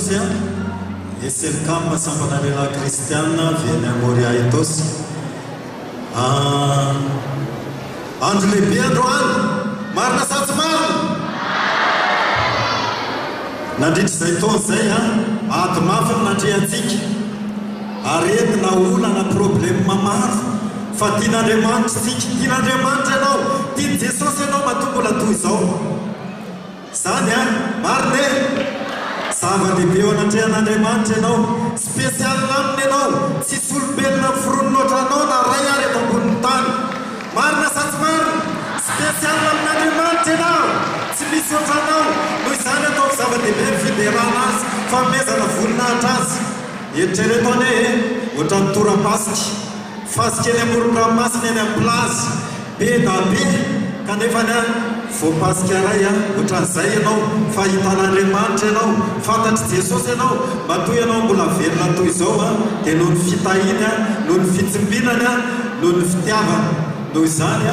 tosy eselkam sampanarela kristiana vieny amoria itosy andro lehibe androany marina satsy marina nandritra izay taony zay ady mafy nandreantsika aretina olana problema maro fa tian'Andriamanitra tsika tian'Andriamanitra ianao tiany Jesosy ianao matombola toy izao zany marina zava-dehibe eo anatrehan'Andriamanitra ianao spesialina aminy ianao tsisy olombelona miforonina oatra anao na ray ary eto ambonin'ny tany marina satsy marina spesialina amin'Andriamanitra ianao tsy misy oatra anao noho izany ataoko zava-dehibe ny fiderana azy famezana voninahitra azy eritrereto ane oatra ny tora-pasika fasika eny amoron-dranomasina eny amin'ny plazy be da be kanefa voapasika ray ohatran'izay ianao fahitan'Andriamanitra ianao fantatry Jesosy ianao matoy ianao mbola velona toy izao dia noho ny fitahiny noho ny fitsimbinany noho ny fitiavana noho izany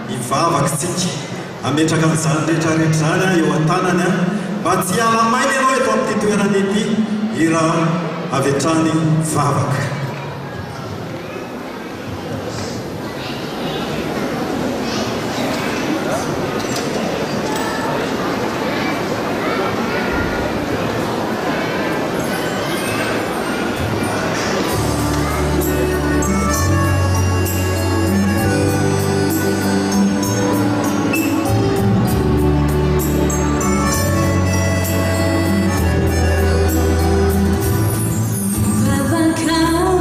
hivavaka tsika ametraka an'izany rehetrarehetra zany eo an-tanany mba tsy hiala maina ianao eto amin'ity toerana ity iraha avy hatrany vavaka. Come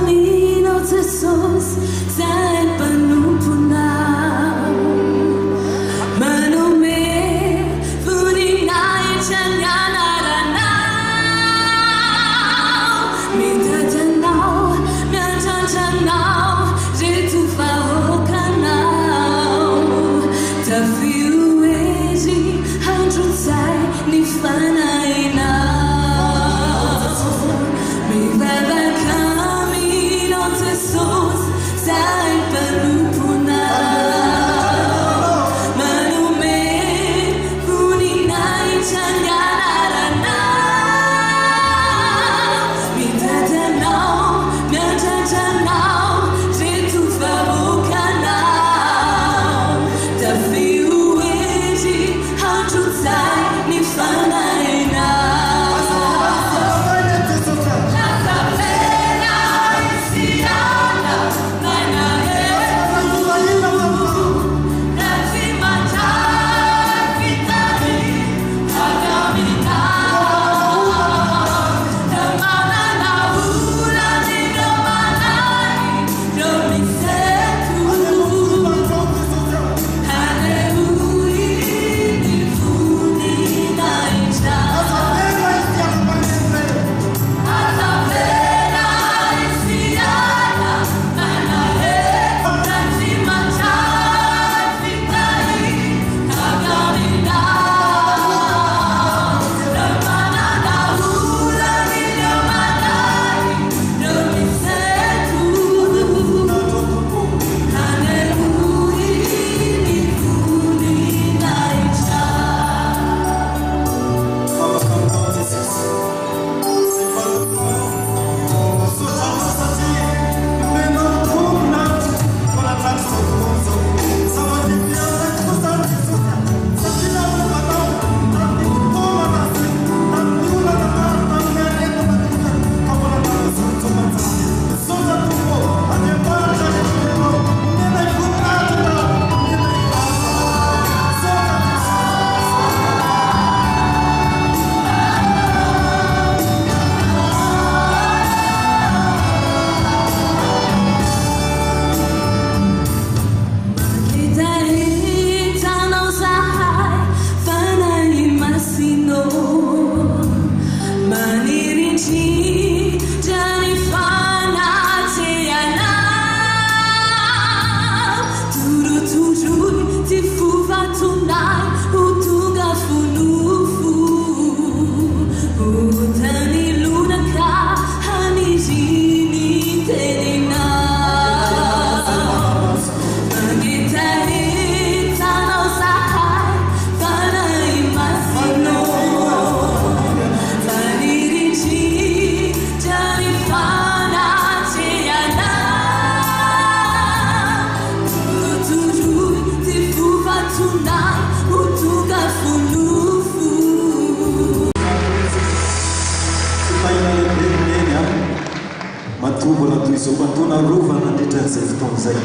faharovana nandritran'izay fotoan'izay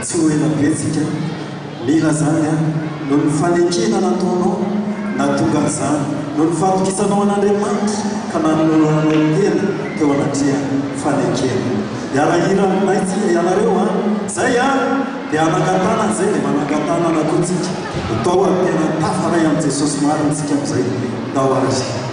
tsy ho ela betsika mila zany a no ny fanekena nataonao natonga zany no ny fatokisanao an'Andriamanitra ka nanoloanao tena teo anatria fanekena iarahira aminay ianareo a zay a dia anangatana zay dia manangatana anakotsika atao a tena tafaray amin'i Jesosy marintsika amin'izay ndao azy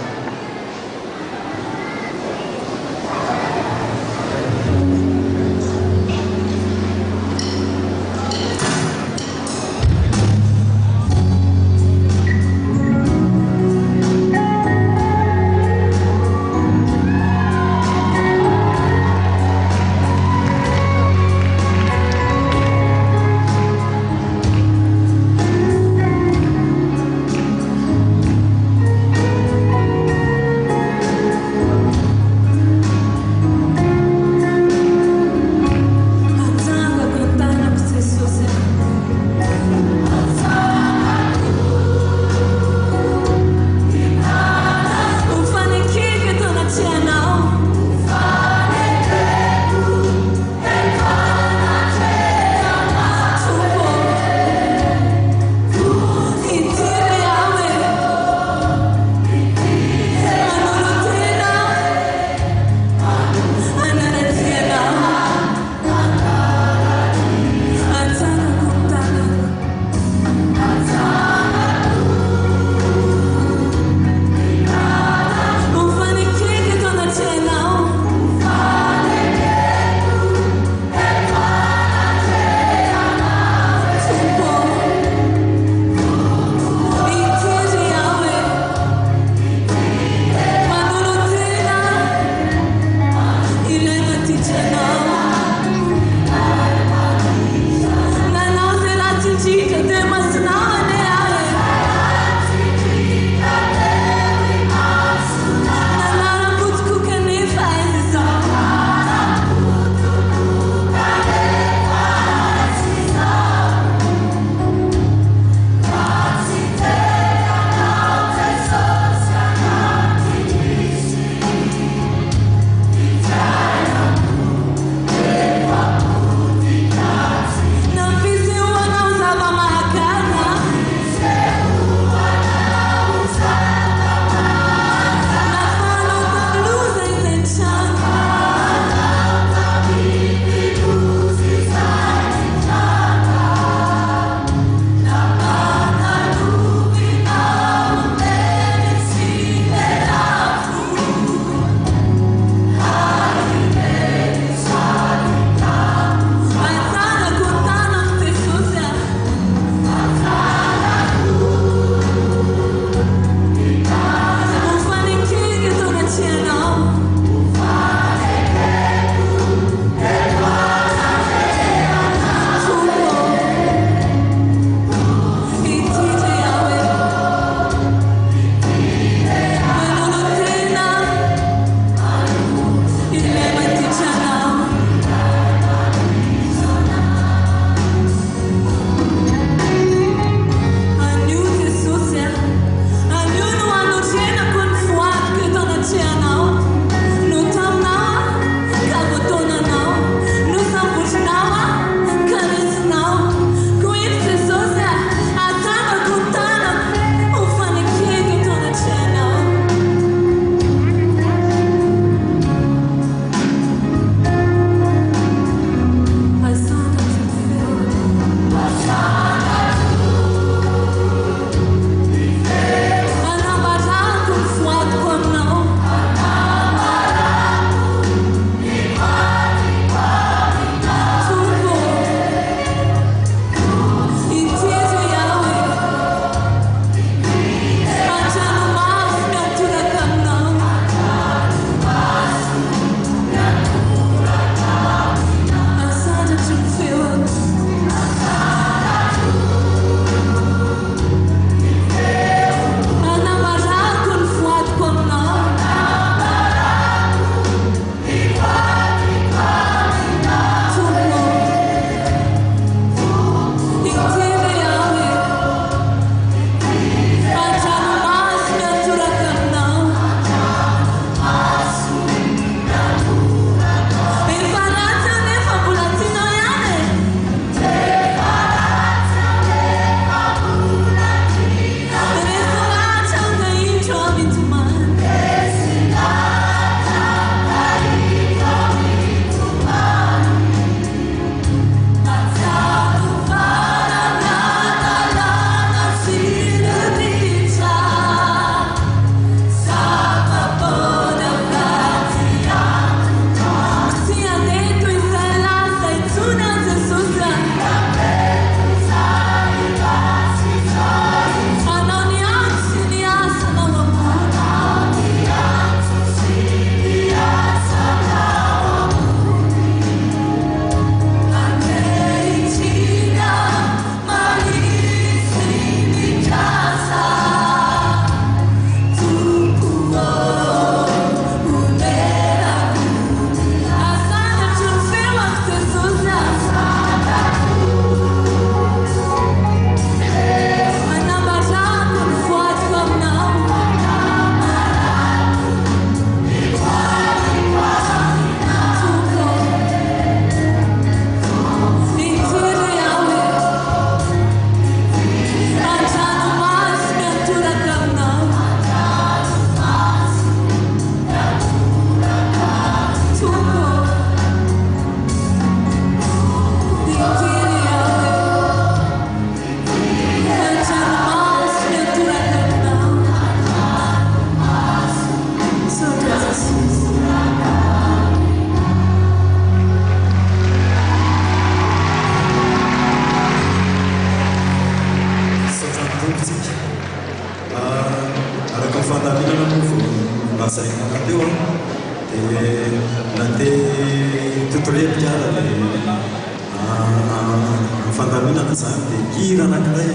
zany dia gira anankiray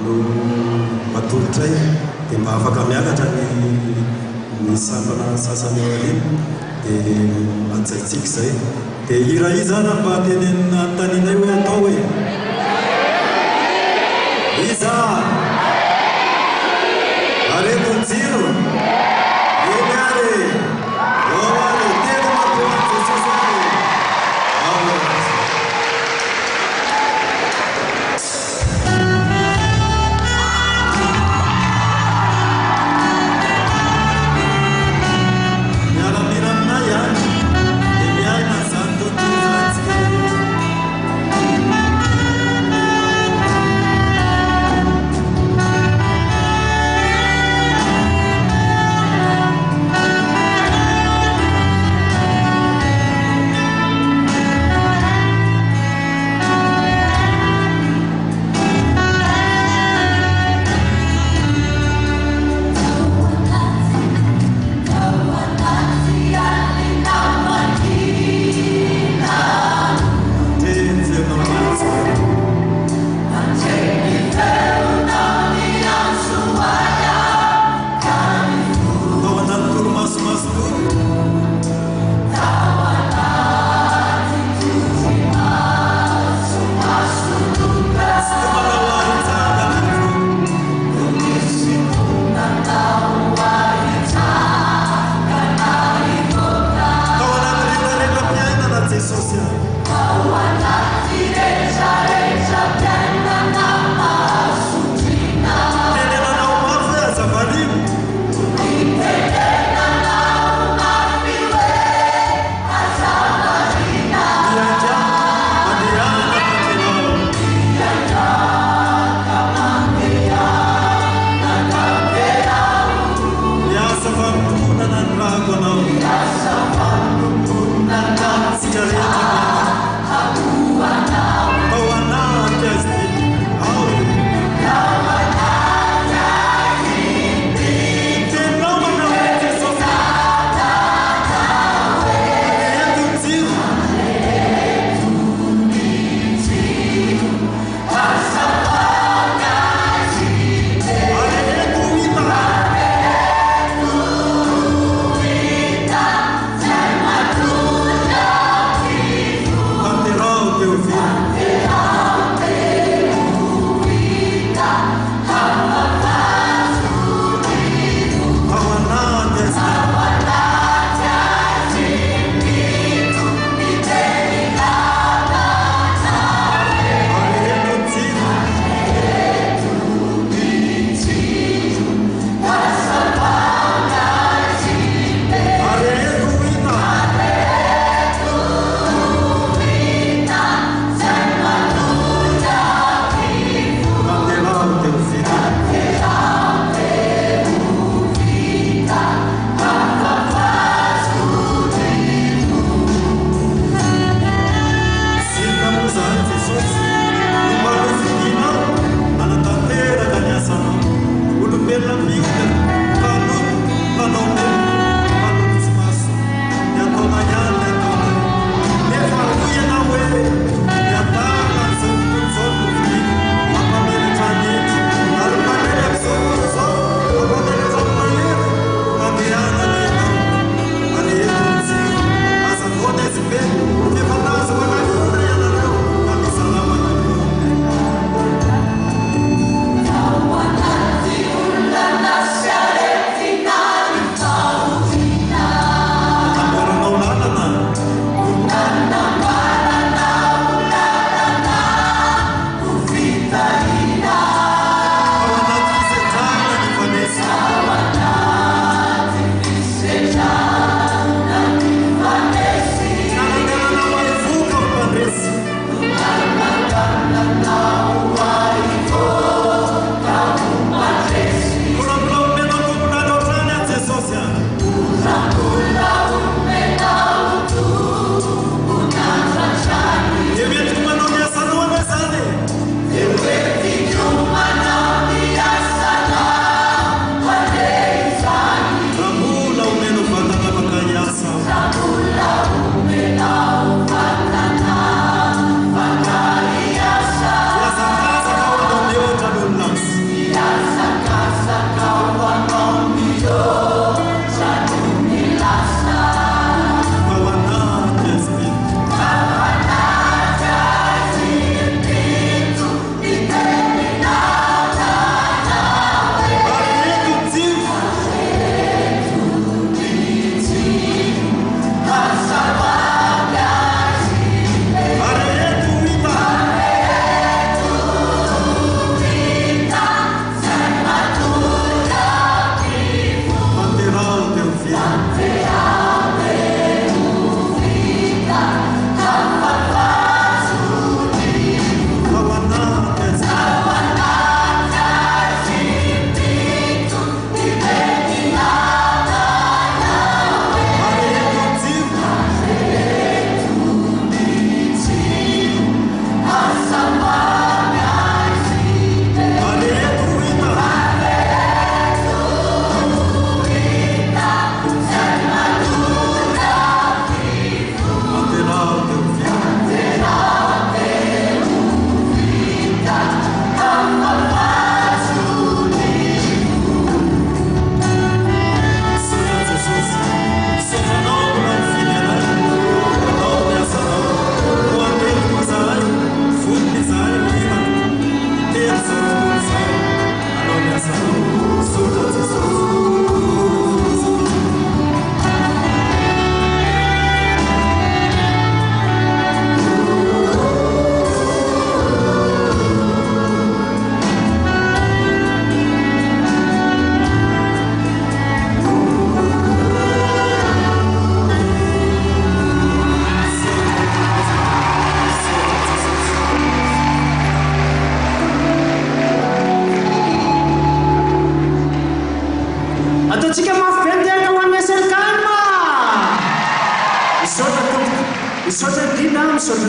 no matolotra dia mba afaka miakatra ny sambana sasany eo aliny dia antsaitsika izay dia hira io zany mba teny anontanianay hoe atao hoe iza areto ny jiro eny ary ao ary tena mampihoany Jesosy ary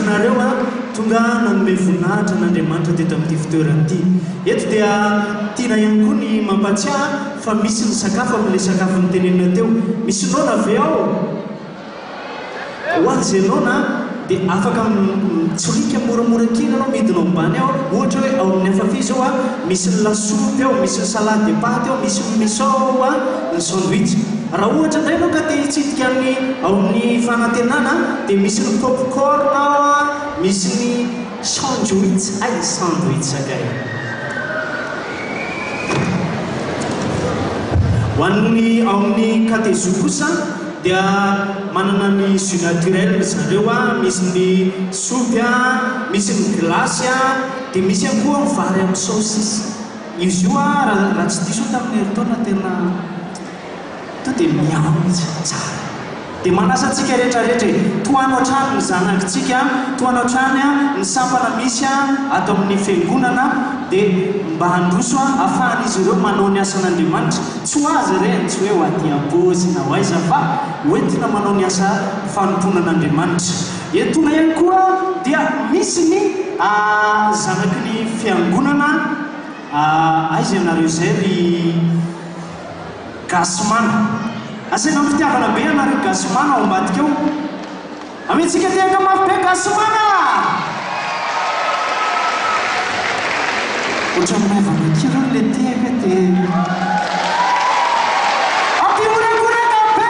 anareo tonga nanome voninahitra n'Andriamanitra teto amin'ity fitoerana ity. Eto dia tiana ihany koa ny mampatsiahy fa misy ny sakafo amin'ilay sakafo nitenenina teo. Misy nona ve ao? Ho azy ianao dia afaka mitsorika moramora kely anao midinao ambany ao. Ohatra hoe ao amin'ny hafafi zao misy ny lasopy ao, misy ny salade de pâte ao, misy ny misao ny sandwich. Raha ohatra indray anao ka te hitsidika ao amin'ny fanantenana dia misy ny popcorn misy ny sandwich. Ay, sandwich sakay. Ho an'ny ao amin'ny katezo kosa dia manana ny jus naturel zareo misy ny soupe misy ny glace dia misy ihany koa vary amin'ny saucisse. Izy io raha tsy diso tamin'ny herintaona tena dia miamitsy tsara. Dia manasa antsika rehetrarehetra toanao trano ny zanakitsika, toanao trano ny sampana misy atao amin'ny fiangonana dia mba handroso ahafahan'izy ireo manao ny asan'Andriamanitra. Tsy ho azy ireny, tsy hoe ho aty am-pozy na ho aiza fa hoentina manao ny asa fanomponan'Andriamanitra. Entona ihany koa dia misy ny zanaky ny fiangonana aiza ianareo izay ry gasimana. Asaina amin'ny fitiavana be ianareo gasimana ao ambadika eo. Amentsika tiaka mafy be gasimana. Ohatra maivana kely le teka dia aty morakoraka be.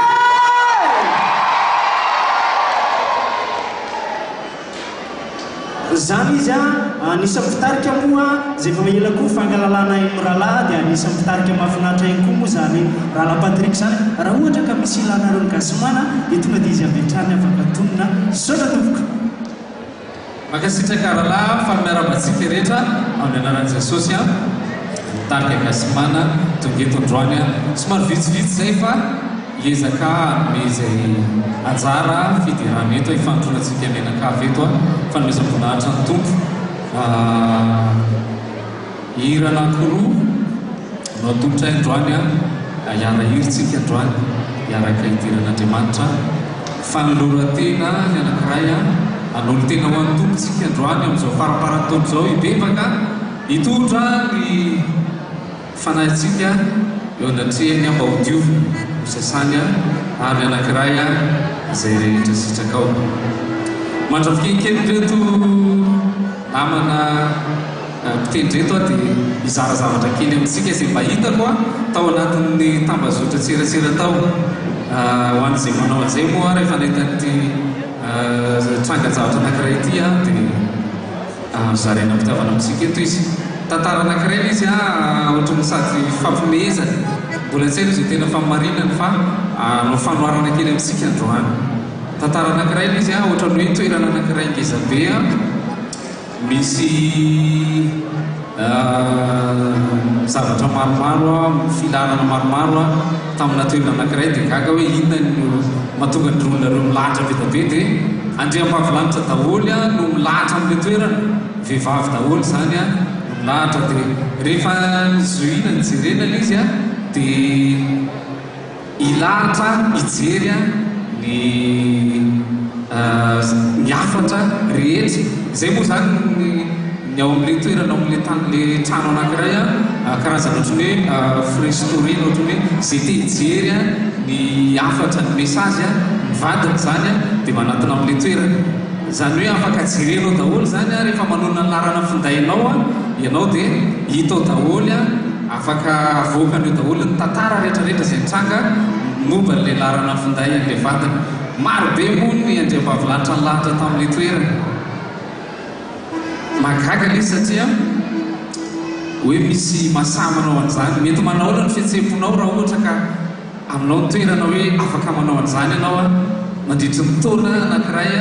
Zany izy anisany fitarika moa zay efa ela koa fangalalana imrala dia anisany fitarika mahafinaritra ihany koa moa zany Rala Patrick zany. Raha ohatra ka misy ilanareo ny gasimana dia tonga dia izy ametrany afaka tonona saotra tomboka. Makasitraka rahalahy fa miara-matsika rehetra amin'ny anaran'i Jesosy mitarika gasimana tonga eto androany somary vitsivitsy zay fa hiezaka izay anjara fidirana eto ifandronantsika menakavy eto fanomezam-boninahitra ny tompo. Hira anankiroa no tongotra androany hiara hiritsika androany hiaraka hidiran'Andriamanitra. Fanoloran-tena ny anankiray anolo tena ho an'ny tompontsika androany amin'izao faraparan-taona izao hibebaka hitondra ny fanahintsika eo anatrehany mba ho diovy hosasany ary anankiray izay rehetra sitraka ao. Mandrafikekely reto namana mpitendry reto dia hizara zavatra kely amintsika izay mba hitako tao anatin'ny tambazotra tserasera tao. Ho an'izay manao an'izay moa rehefa nahitan'ity trangan-javatra anankiray ity dia zaraina mpitiavana amintsika eto izy. Tantara anankiray izy ohatrany sady fampimehezana mbola tsy haiko izay tena famarinany fa no fanoharana kely amintsika androany. Tantara anankiray izy ohatrany hoe toerana anankiray ngezabe misy zavatra maromaro filarana maromaro tamina toerana anankiray dia gaga hoe inona no mahatonga ny olonareo milahatra be be dia andriam-pahavilanitra daholo no milahatra amin'ilay toerana. Vehivavy daholo zany no milahatra dia rehefa zoina ny jerenana izy dia ilahatra hijery ny afatra rehetra. Izay moa zany ny ao amin'ilay toerana ao amin'ilay trano anankiray karazana ohatrany hoe frestorina ohatrany hoe zay te hijery ny afatra ny mesazy mivadina zany dia manatona amin'ilay toerana. Zany hoe afaka jerenao daholo zany rehefa manona ny larana finday ianao dia hitao daholo afaka avoakan'io daholo ny tantara rehetrarehetra izay nitranga momba n'ilay larana finday an'ilay vadina. Maro be moa ny andriam-pahavilanitra ny lahatra tamin'ilay toerana. Magaga ilay satria hoe misy mahasamanao an'izany. Mety manao ny fihetsefonao raha ohatra ka aminao ny toerana hoe afaka manao an'izany ianao mandritry ny taona anankiray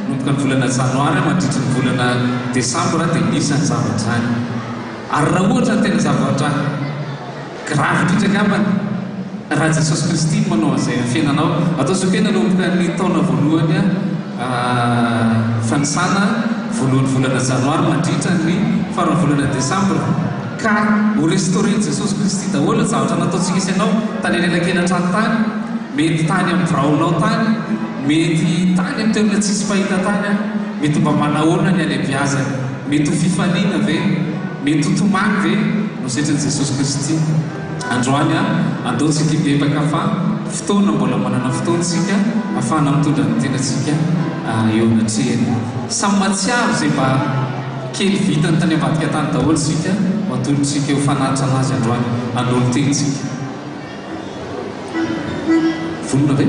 nomboka ny volana janoary mandritry ny volana desambra dia misy ny zavatra zany. Ary raha ohatra ny tena zavatra gravy indrindra angambany raha Jesosy Kristy manao an'izay amin'ny fiainanao ataontsika hoe nanomboka ny taona voalohany fanisana voalohany volana janoary mandritra ny farany volana desambra ka ho restauren'i Jesosy Kristy daholo ny zavatra nataontsika isanao tany anelakelan-trano tany, mety tany amin'ny viraonao tany, mety tany amin'ny toerana tsisy fahita tany mety mba manahoana ny aleviazana, mety ho fifaliana ve, mety ho tomaky ve no setrany Jesosy Kristy. Androany andaontsika hibebaka fa fotoana mbola manana fotoantsika ahafahana mitondra ny tenantsika eo anatrehany. Samy matsiaro zay mba kely vitany tany ambadika tany daholo sika matolotsika eo fanatitra anazy androany anolo tenitsika. Vonona ve?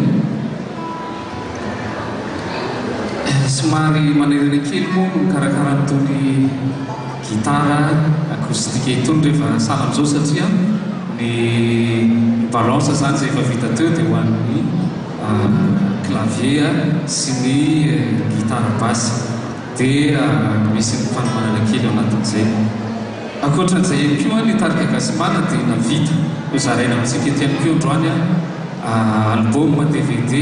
Somary manerana kely moa no karakara n'itony gitara akoustika itony rehefa sahala amin'izao satria ny balance zany zay efa vita teo dia ho an'ny clavier sy ny gitara basse dia misy ny fanomanana kely ao anatin'izay. Ankoatran'izay ihany koa ny tarika gasimana dia navita ho zaraina amintsika ety ihany koa androany album DVD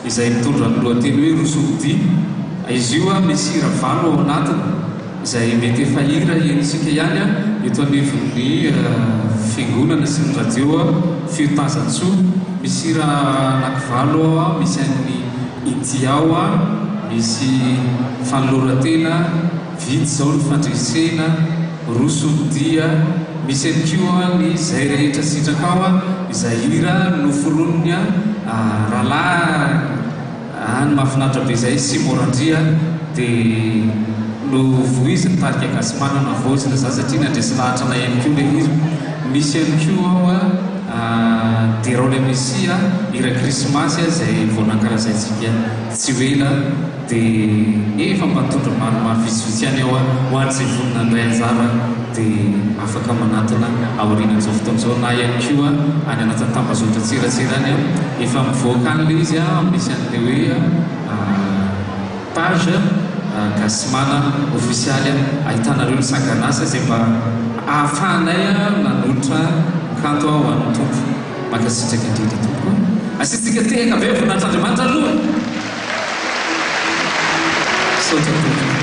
izay mitondra ny lohateny hoe Rosodia. Izy io misy hira 5 ao anatiny izay mety efa hira ienisika ihany eto anivon'ny fiangonana sy ny radio Fiotazantsoa. Misy hira anaky 7 misy an'ny Itiao misy fanoloratena vitsy zao ny fandresena Rosodia. Misy any koa ny zay rehetra sitraka ao izay hira noforonony rahalahy any mahafinaritra be zay sy morandria dia no voizy ny tarika gasimana na vozy na za satria nandresy lahatra na ihany koa le hira. Misy ihany koa Derole Messia hira krismasy zay voanankarazaitsika tsy hoela dia efa mbatondra maromaro vitsivitsy any ao ho an'izay vonina ndray anjara dia afaka manatona aorianan'izao fotoan'izao na ihany koa any anatin'ny tambazotra tsiratsirany efa mivoaka an'le izy misy an'le hoe page gasimana ofisialy ahitanareo ny sanganasa zay mba ahafahanay nanolotra kanto ho an'ny tompo. Makasitraka indrindra tompo asitsika tehaka be voninahitry'Andriamanitra aloha sotra tompo.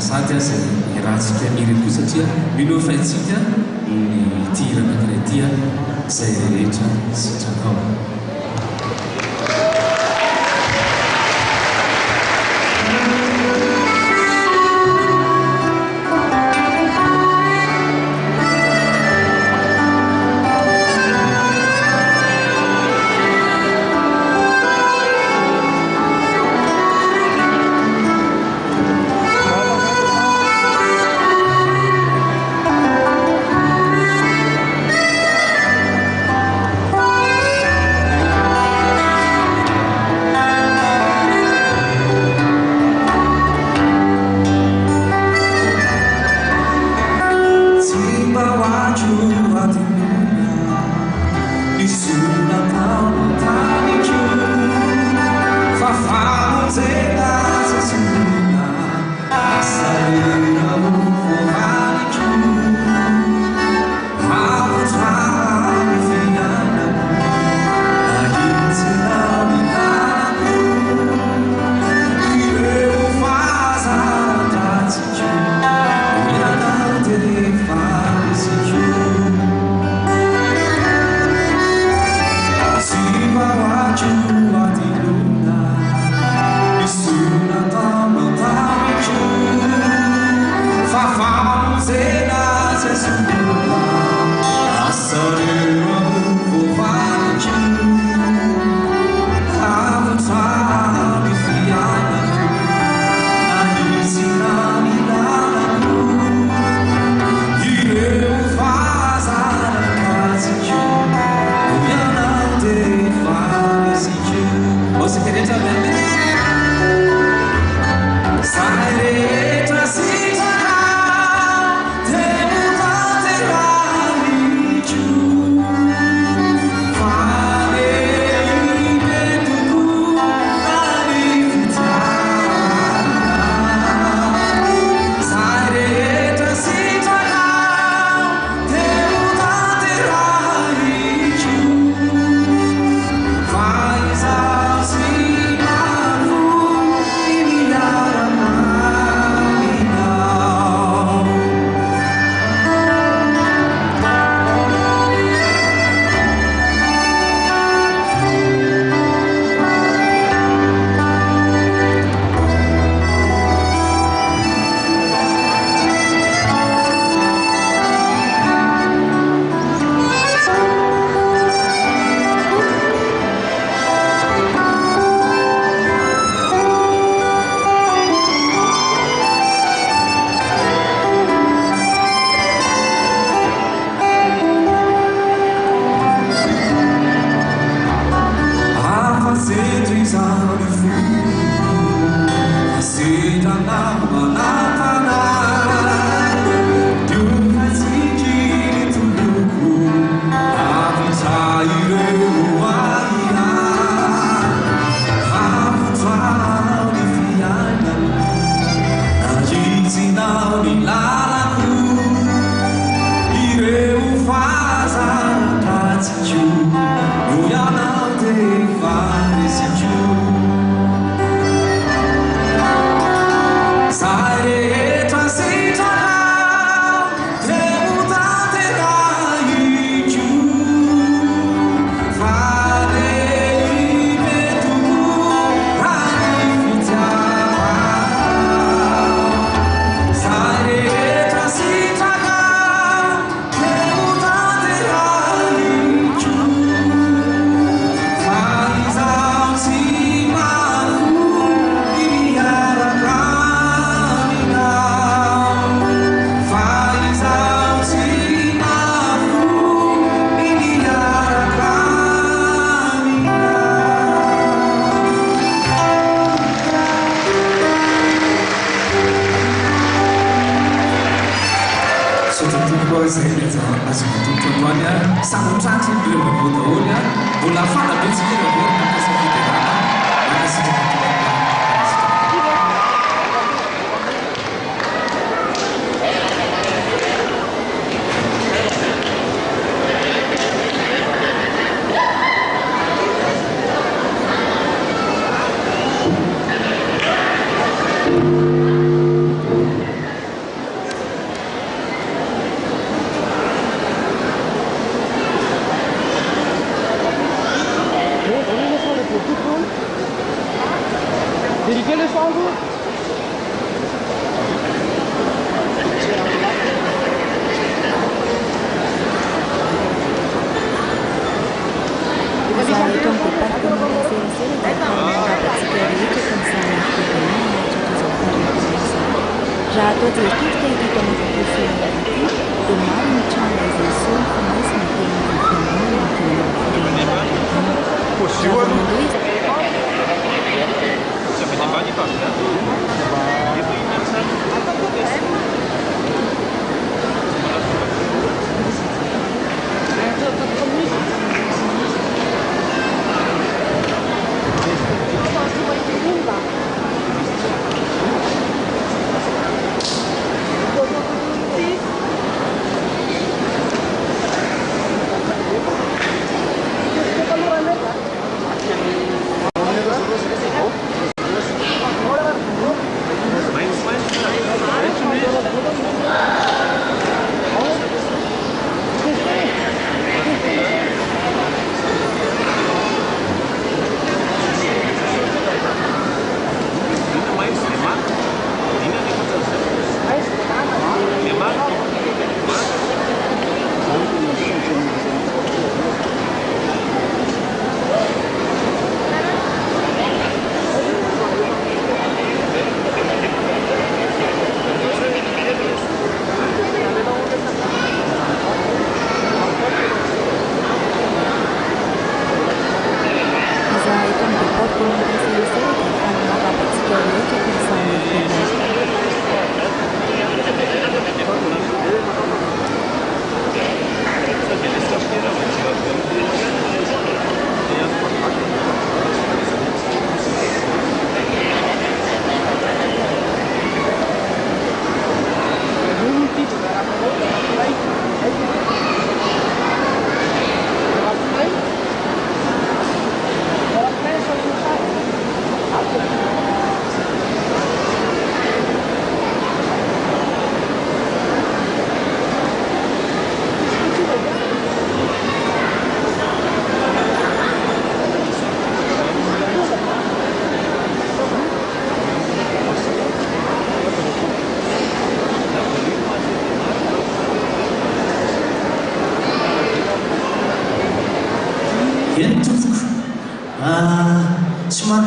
Saja saya iratsika ireku satria minofaitsika ny tirana ankiray tia izay rehetra sitraka ao. Já todos os estudos que equipam a produção do mar no chão da exerção começam a ter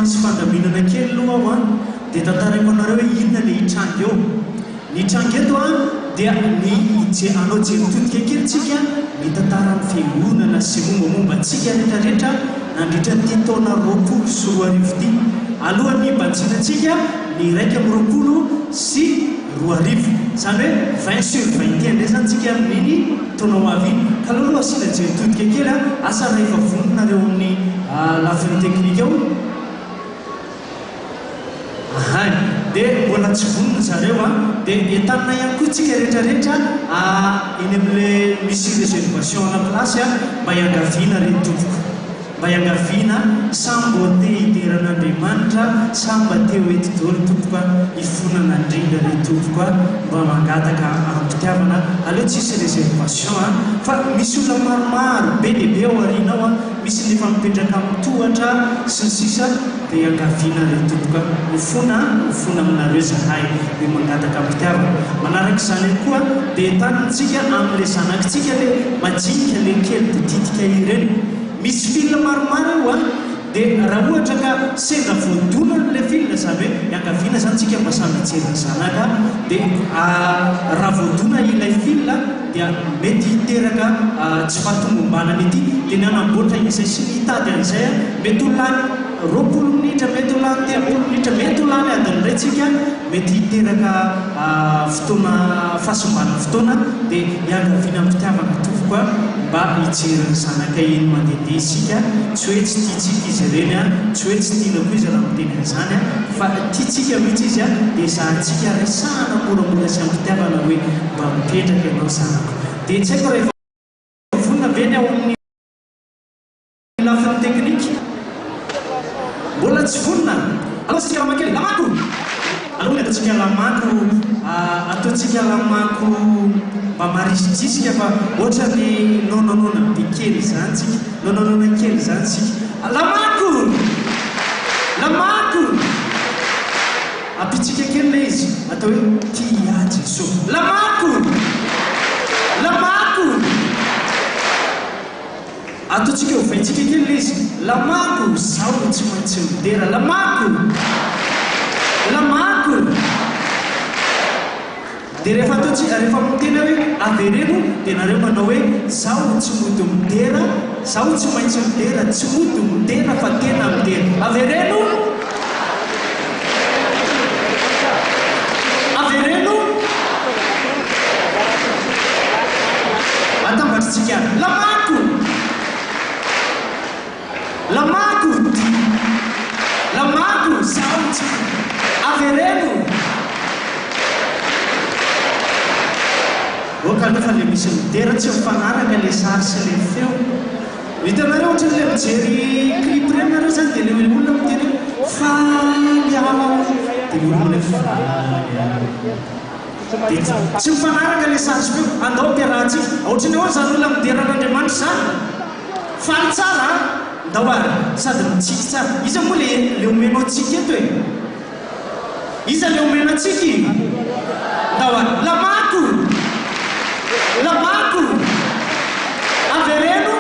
Tsy fandaminana kely aloha aho dia tantaraiko anareo hoe inona ilay hitranga eo. Ny tranga eto dia anao jery-todika kely tsika ny tantaran'ny fiangonana sy mombamomba antsika rehetrarehetra nandritra ny taona 20 ity. Alohany mbanjinantsika ny 1 sy 2 izany hoe 20 sur 20 indray zany tsika amin'iny taona ho avy iny. Ka aloha asiana jery-todika kely asa rehefa voninareo amin'ny lafiny teknika eo. dia mbola tsy vonona zareo dia entanina ihany koa tsika rehetrarehetra eny amin'ilay misy réservation na place mba hiangaviana reny tompoko mba hiangaviana sambo te hiteran'Andriamanitra samba te ho ety daholo tompoko hifonana indrindra reny tompoko mba mangataka ampitiavana aleo tsisy réservation fa misy olona maromaro be lehibe ao aorianao misy nefa mipetraka amin'ny tohatra sy ny sisa dia hiangaviana reny tompoko hofona aminareo zahay dia mangataka ampitiavana manaraka izany koa dia entanitsika amin'ilay zanakitsika le majinika le kely dititika ireny misy film maromaro io dia raha ohatra ka sendra voadona n'ilay film zany hoe hiangaviana zany tsika mba samy hijerena zanaka dia raha voadona ilay film dia mety hiteraka tsy fahatomombanana ity dia ny anamboatra izay sy ny hitady an'izay mety ho lany 20 minitra mety ho lany 30 minitra mety ho lany adiny iray tsika mety hiteraka fotoana fahasombana fotoana dia hiangaviana amin'ny fitiavana tompoko mba hijerena zanaka eny mandehandeha isika tsy hoe tsy tiatsika izy ireny tsy hoe tsy tiana koa izy raha miteny an'izany fa tiatsika mihitsy izy dia zahantsika resahana moramora sy amin'ny fitiavana hoe mba mipetraka ianao zanako dia tsy haiko rehefa vonina veny ao amin'ny lafiny teknika mbola tsy vonina alaotsika lamakely lamako aloha ataontsika lamako ataontsika lamako mba marisijisika fa ohatra ny nonanona be kely zany tsika nonanona kely zany tsika lamako apitsika kely lay izy atao hoe tia Jesosy lamako ataontsika ho vaintsika kely lay izy lamako zaho tsy maintsy midera lamako dia rehefa ataontsika rehefa mitena hoe avereno dia nareo manao hoe zaho tsy mody midera zaho tsy maintsy midera tsy mody midera fa tena midera avereno atambatritsika lamako zaho tsy avereno oka aloha le misy midera tsy mifanaraka le sary sy le feo hitanareo ohatra le mijery clip reny nareo zany dia le olona miteny faly ao dia olona dia tsy mifanaraka le sary sy feo andao ampiarahantsika ohatrany hoe zany olona mideran'Andriamanitra zany faly tsara ndao ary sady mitsiky tsara iza moa le omenao atsika eto e iza le omena atsika ndao ary lamako avereno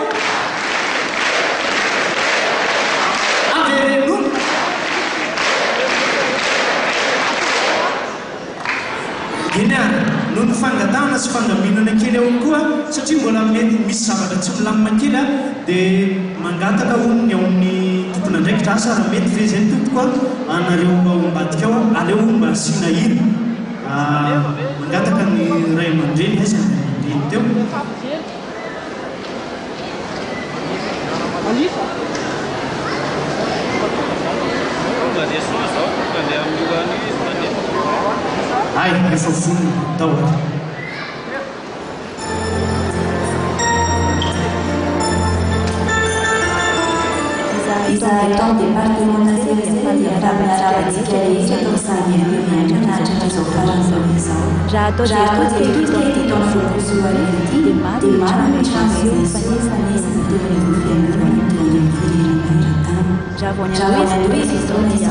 eny noho ny fangatahana sy fangaminana kely ao koa satria mbola mety misy zavatra tsy milamina kely dia mangataka onony ao amin'ny tompona ndraikitra asa raha mety ve zay tompoko anareo ambadika ao aleo mba asiana hina mangataka ny ray aman-dreny izy aman-dreny teo ay efa vonona tao Izahay tao departemental Arabitsika izy atao samy miandra nahatratra izao karazana izao. Raha atao dia tao fokozoa ity dia maro ny trano fanesana teny raha vao ny izy izao dia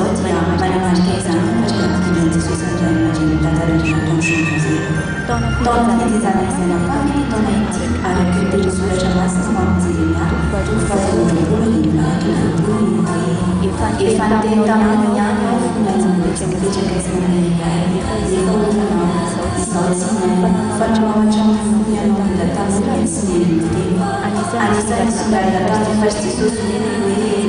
manamarika izany mahatrika Jesosy Andriamanitra tantaratra taona taona fitezana izana faly taona ity araka teny soratra masina mampijerena efa teny tamin'ny ihany ao nahipetraka izana iray efa olona izao tsy fatramaotra mifono ianao mindataniny sy nelyteny anisany sondarina tamin'ny fasy Jesosy neny hoe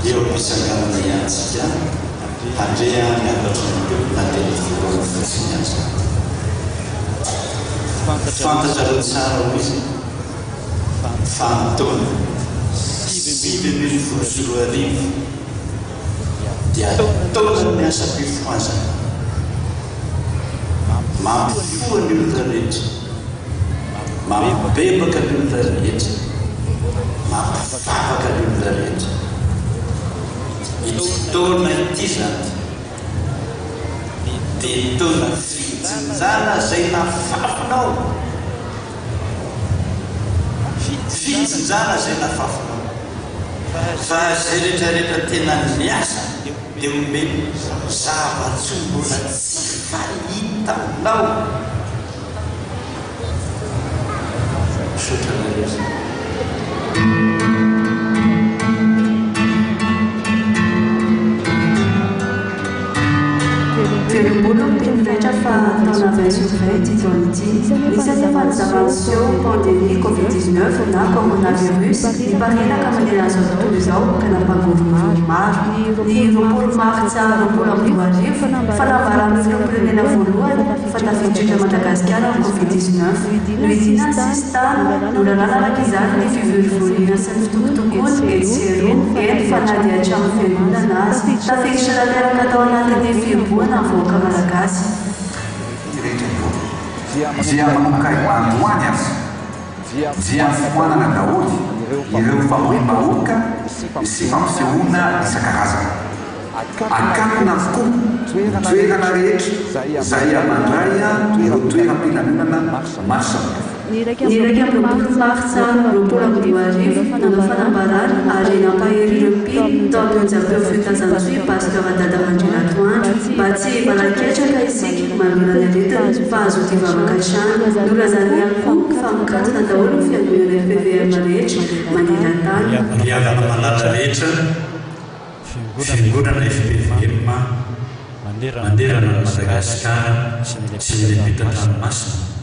eo ampisanganana iantsika andrea mianatra nandeha voalohany fotsiny azy fantatrareo tsara ho izy fanontona 5,4 dia taona miasa mpifoazana mampifoa ny olona rehetra mampibebaka ny olona rehetra mampivavaka ny olona rehetra ity taona ity zany dia taona fitsinjana zay nafafinao fitsinjana zay nafafinao fa zay rehetrarehetra tena miasa dia omeny zava-tsy mbola tsy fahitanao sotrana rehetra Rehetra fa taona 2020 tito an'ity isan'ny fanazava-niseho pandémie Covid-19 na coronavirus niparitaka manerana izao tontolo izao ka nampangorongorona maro. Ny 20 Martsa 2020 fanambarana filoham-pirenena voalohany fa tafiditra Madagasikara ny Covid-19 no itina sistana no nanaraka izany ny fivorivorina sy ny fitokotokony etsero eny fa na dia hatramo fiangonana azy tafiditra nateraka tao anatin'ny fiomboana avoaka malagasy. Dia manomboka androany azy dia fifoanana daholo ireo famoim-bahoaka sy fampisehoana isan-karazana. Akatona avokoa toerana rehetra izay mandray ireo toeram-pilanonana masina. Ny raika ambin'ny Martsa 2020 no fanambarana ary nampahery ireo mpino tao amin'ny fitazan-tsoa pasteur Dada Mandrina Toandro mba tsy valaketraka isika manolona ny aretina fa azo tivavaka trano no lazany ihany koa fa mikatona daholo ny fiangonana FPVM rehetra maneran-tany. Miavana malala rehetra fiangonana FPVM manderana Madagasikara sy ny lehibe-tandranomasina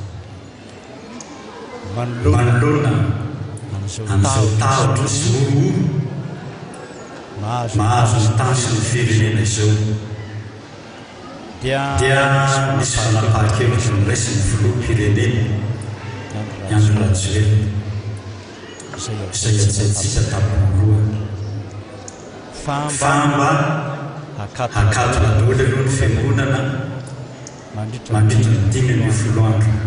manolona amin'izao tahotra sy oro mahazo ny tany sy ny firenena izao dia misy fanapahan-kevitra ny raisy ny filoham-pirenena Andry Rajoelina izay atsaintsika tamin'oloha famba hakatona daholo aloha ny fiangonana mandritra ny 5 andro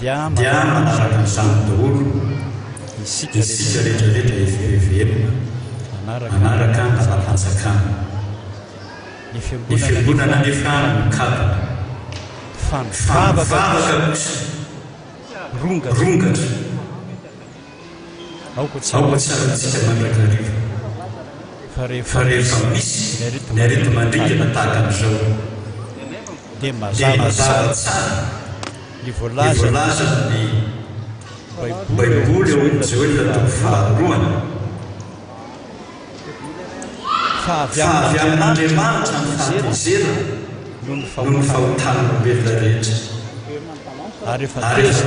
dia manaraka n'izany daholo isika rehetrarehetra FPVM manaraka ara-panjakana ny fiangonana nefa mikatona fanivavaka kosa rongatra aoka tsaratsika mandrakariva fa rehefa misy ny arety mandringana tahaka an'izao dia mazava tsara ny voalaza ny baiboly eo amin'ny Joelina 2:2 fa avy amin'Andriamanitra ny fahatezera no ny fahotan'olombelona rehetra ary efa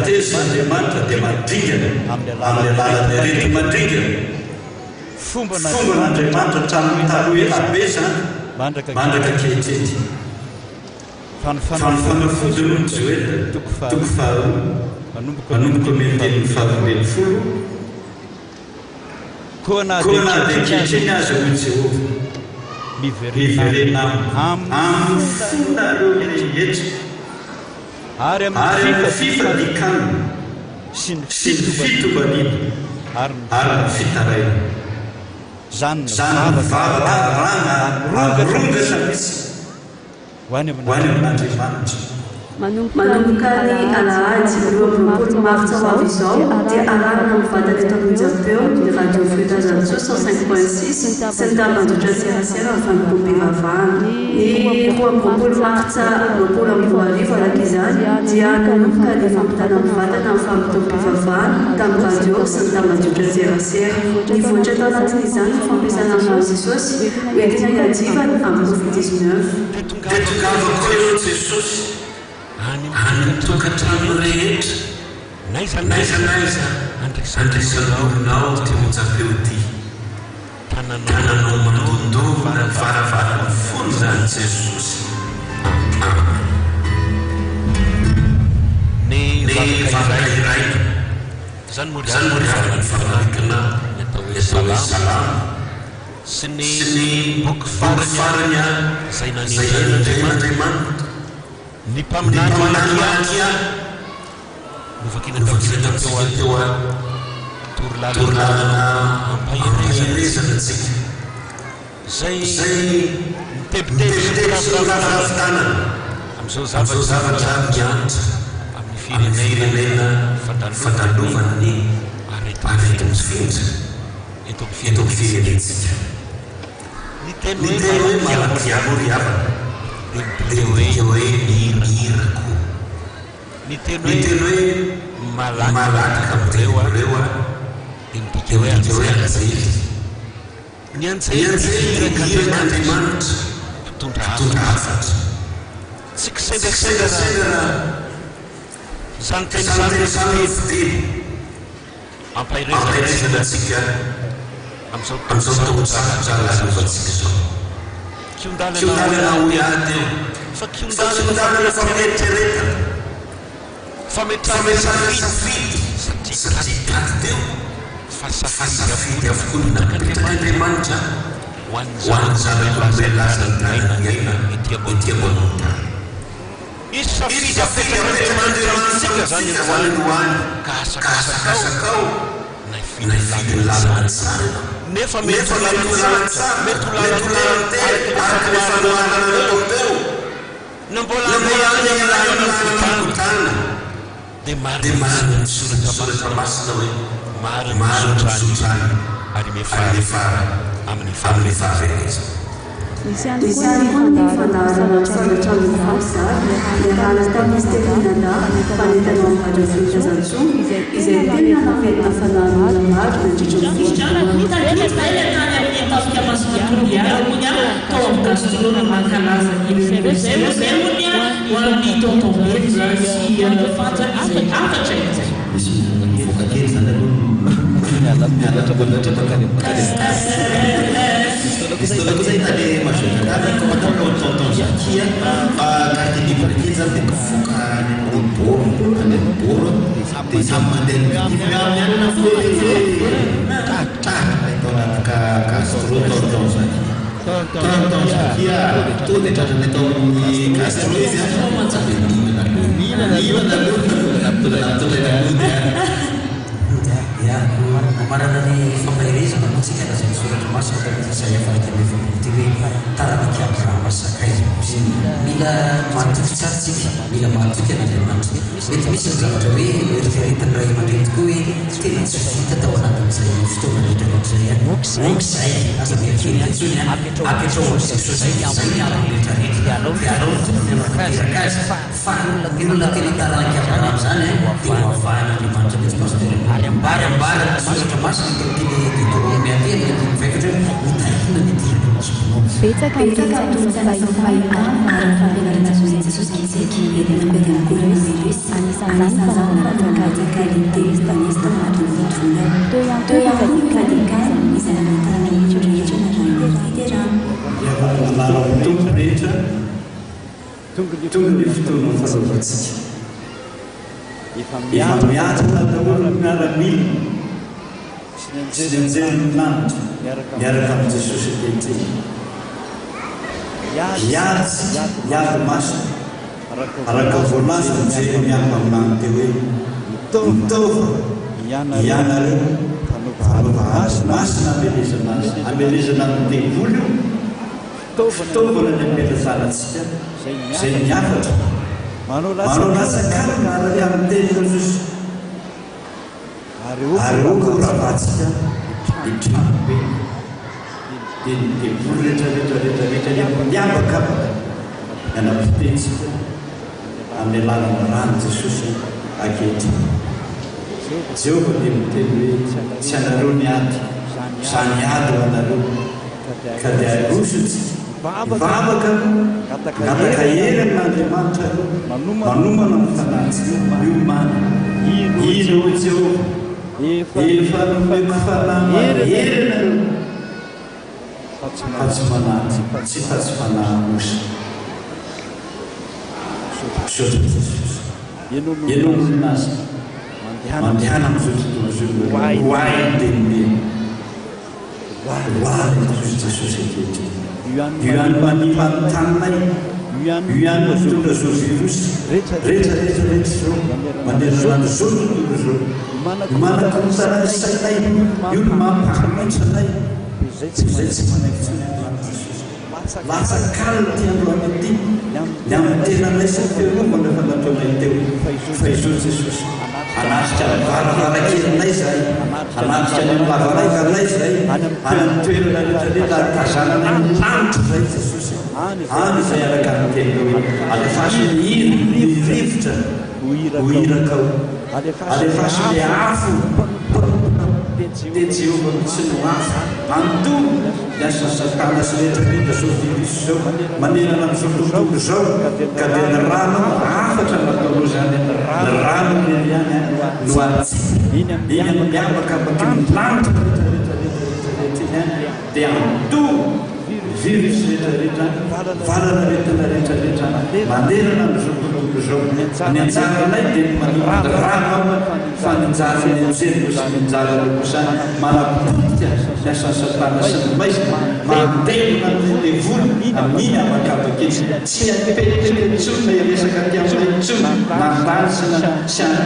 tezin'Andriamanitra dia mandringana amin'ny alalan'ny arety mandringana fomban'Andriamanitra hatramin'ny taloha elabe zany mandraka kehitrety fanafodiny ny Joelina 2:2 manomboka amin'ny tenin'ny 12 koa na dia kehitreny aza hoy Jehova miverena amin'ny fona ireo rehetra ary amin'ny fifalikana sy ny fitobanina ary ny fitaraina zany vavarana rongatra misy ho any amin'Andriamanitra. Manomboka ny alahady 20 Martsa ho avy izao dia ararana mivantana eto Ambohijatovo ny radio fitazan-tsoa 105.6 sy ny tambazotra serasera ny fanompoam-pivavahana. Ny 20 Martsa 2020 araka izany dia nanomboka ny fampitana mivantana amin'ny fanompoam-pivavahana tamin'ny radio sy ny tambazotra serasera. Ny voatra tao anatin'izany ny fampiasana amin'ny Jesosy entina hiadivana amin'ny Covid-19. Tetongavako eo Jesosy any tokantrano rehetra naiza andraisanao temonjapeo ty tananao mandondovana ny varavarana fony zany Jesosy. Ny vavaka iray zany moa ravana ny fanalikana salam sy ny boky faranya zay nanindran'Andriamanitra ny mpaminany malakia novakina teo a torolalana ampaherezana tsika zay mitebiteby sy ravitanana am'izao zavatra mianatra amin'ny firenena fandalovana ny aretin'ny findra eto amin'ny firenetsika ny teny hoe malakiavana dia hoe mihirako ny teny hoe malaka am'ireo a dia midika hoe anjely ny anjely hirak'Andriamanitra mpitondra hafatra tsy kisendrasendra zany teny zany fidely ampaherezana tsika am'izao taontsara lalovatsika zao kiondalana hoe ady eo fa kiondalana fametreretana fametraresa fidy satria kady teo fa safidy avokoa ny nak'Andriamanitra ho an'ny zanak'olombelona ety ambony tany izy safidy apetrakan'Andriamanitra zany hoany ka asakao na fidy lalana tsara nefa mety ho lalana teo na mbola any am'làna dia marina ny soratra masina hoe marina mizotrany ary mefara amin'ny fahaverezana. Misy ihany koa ny fandaharana zavatra mivasa miarahana tamin'ny teninana fanentanao amin'ny fahazazon izay tena naferina fanahana maro nandritra ny Isto lagi saya tadi masuk ada tonton Zakia kartu di perkisa di kefukan rumpur ada rumpur di sama dengan yang kata itu Castro tonton Zakia itu tidak ada di Castro itu macam ini ya kemarin dari pembayaran sama musik ada surat masuk dari saya pada TV tarabikia drama sakai bila matu charge bila matu kan ada namanya itu bisa jadi dari tendai madrid kui tidak sesuatu tawanan saya itu dari saya asal bikin sunya api saya yang punya dari dialog yang berkas fan lagi lagi dalam sana fan di mana jenis barang sudah masuk di media yang infeksi Betsaka amin'ny fahitana fampianarana sosiyety eny amin'ny virus anisan'izany fananana test mahatonga toy ihany koa kadikady izay ahitana rehetrarehetra na federana. Tombo rehetra tonga ny fotoana fanaovantsika efa miatra daholo miaramila sy ny anjelin'Andriamanitra miaraka amin'ny Jesosy kehitriny hiady masina araka voalaza mijery miaraka aminany teo hoe mitovy ianareo fanova masina amelezana amin'ny tevoly io fitaovana ny ampelazanatsika zay miafatra manao lasakana araka amin'ny teny Jesosy ary oko rahatsika itrano be dia tevoly rehetrarehetra miavaka mianam-pitensika amin'ny alalana rano Jesosy ankehitriny. Jehovah dia miteny hoe tsy anareo ny ady zany ady ho anareo ka dia arositsy mivavaka gataka hery amin'Andriamanitra manomana amin'ny fanahy miomana ino ho Jehovah efa nomeko fanahy hery anareo fa tsy manahy tsy fa-tsy fanahy mosa sotro Jesosy enononazy mandehana amin'ny zototono ho ay teniteny hoany Jesosy ankehitriny. Io ihany mba ny fanontannay, io ihany no fotoana zao virosy rehetrarehetra zao manerana zao tontolo zao. Manako ny tsara sainay, io no mampahamanitranay. Izay tsy manaiky tsony Andriamanitra Jesosy. Latsak'alina ty androany aty, ny amin'ny tenanay sy fiarovana rehefa nataonay teo. Fa izao Jesosy anatrika ny varavarankelinay zay, anatrika ny lavaraivanay zay, any amin'ny toerana rehetrarehetra tazananay ny lanitra zay Jesosy. Any izay araka ny tena hoe alefasy ny rivotra ho irakao, alefasy ny afo dia Jehova mitsy no afa manontolo ny asa Satana sy rehetrarehetra zao virusy zao manerana amin'izao tontolo zao, ka dia ny rano afatra natao zany, ny rano meriany no atsy iny amin'ny miabakabaka ny lanitra rehetrarehetra iny dia manontolo virus rehetrarehetra, varana rehetrarehetra manerana amin'izao tontolo zao. Ny anjaranay dia manimady rano fa ny anjarany amin'izay sy ny anjarany kosa manapotika ny asan'ny Satana sy ny maizina mandelona ny volo amin'iny amakabaka izy. Tsy apetraka intsony na iresaka ty aminay intsony nandany sy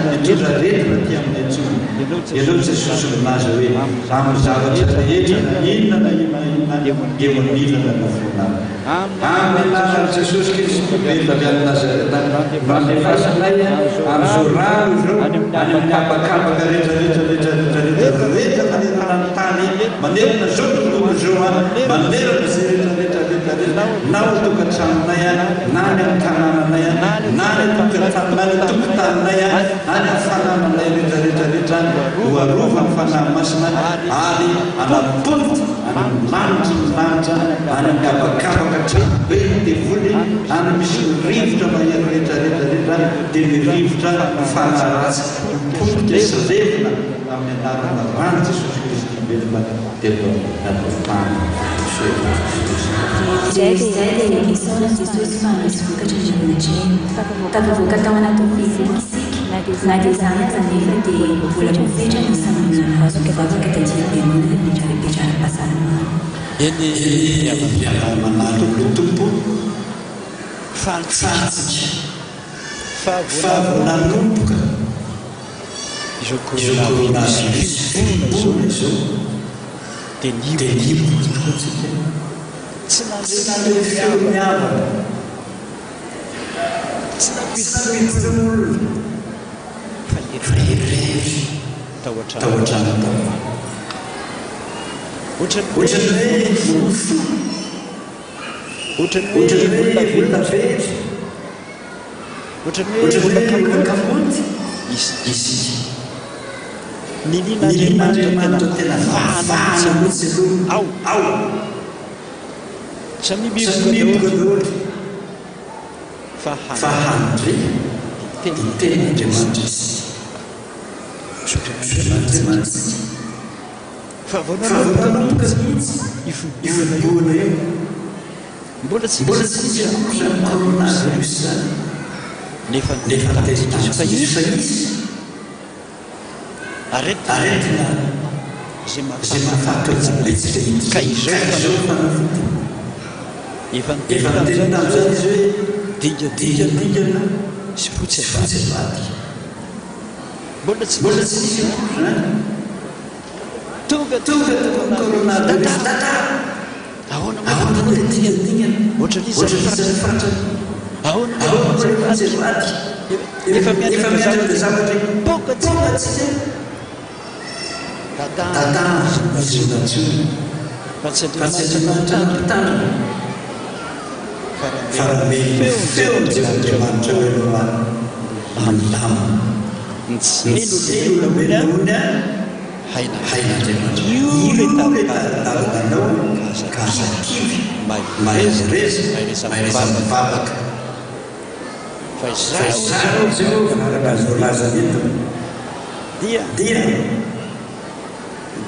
mitondra retina ty aminay intsony. Ianao Jesosy milaza hoe amin'ny zavatra rehetra na inona na inona eo amin'ny milana na vonana. Amin'ny anarany Jesosy Kristy Betlehem Nazareta, mandefasanay amin'izao rano zao any amin'ny habakabaka rehetrarehetra manerana ny tany, manerana zao tontolo zao any, manerana izay rehetrarehetra na ho tokantranonay any, na ny amin'ny tanànanay any, na ny tokotaninay any, any amin'ny fanananay rehetrarehetra ho arova amin'ny fanahy masina ary anapolity any lanitra any amin'ny habakabaka be dia voly any misy rivotra mahery rehetrarehetra dia ny rivotra fanaratsy politika sy revina amin'ny anarana rano Jesosy Kristy velona telo natofany. Izay dia isaona Jesosy fa misy vokatra andriamanitra tafavoaka tao anatin'ny fisikisika na dia izany aza nefa dia vola mifetra ny sanana vavaka tatia fiangonana mipetrapetra-pahasalamana. Eny miara-manalo tompo fantsika favonanomboka izao koronavy fibona izao dia nimboka tsy nandeha feo miavaka, tsy nampiditra olona fa herihevy tao an-trano tao. Ohatran'ny hoe mofo, ohatran'ny hoe olona very, ohatran'ny hoe olona kamoty isika. N'Andriamanitra tena vahana mihitsy aloha ao samy miboka daholo fa handre ny ten'Andriamanitra izy. Fa voananomboka mihitsy ifoboana eo mbola tsy misy coronavirus zany nefa tetikasa izy aretina zay mahafantatra tsy ka izao fanafotiny efa niteny tamin'izany izy hoe dingana sy fotsy avady mbola tsy misy zany tonga coronavirus ahoana moa dingana ohatran'izy fatra ahoana zay vady efa mianatra zavatra boka tsy tata izy natsony fa tsy Andriamanitra nampitandrina fa raha feo Andriamanitra hoe mandama nitselo olombelona haina Andriamanitra io le taranao ka zakivy mahereza mivavaka fa izao Jehova laza eto dia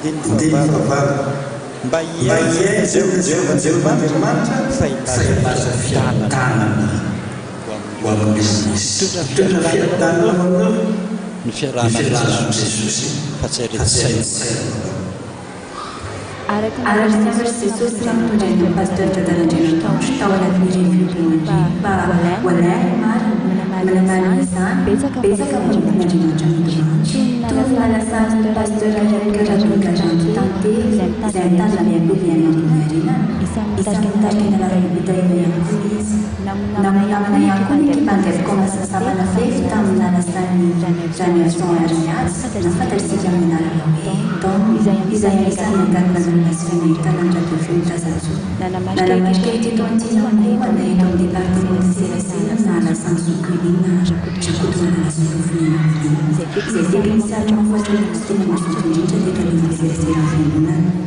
ndeny mba hiay Jehova Andriamanitra fa ilaza fiadanana ho amin'ny tondra fiadanana ny fiarahan'i Jesosy fa tsy aretsisaina Arrêtez ces sources de pasteur de la Région, tao anatin'ny reviolonji wala manamanisan betsaka famadrinandriamatra midroanty toy nalasan'ny pasteur karazan-karanty tante izay mitazana miakoviany amin'arena isan'ny mitarika nalavita eny ihany koa izy naminamana ihany koa ny ekipandefa komasasabana fefy tamin'ny nalasan'ny Jamerson Arias nafantatsika amin'ny anarana hoe izay anisan'ny angatinazana sy fenahitana andratofimitazatso nanamarika eto antinankoa na eto amin'ny département serasera na alasan'ny zokolina rakotonana nasorovina izay feka misaritra mafoatra ny sy tena masotondrindra dia kalina serasera fiangonana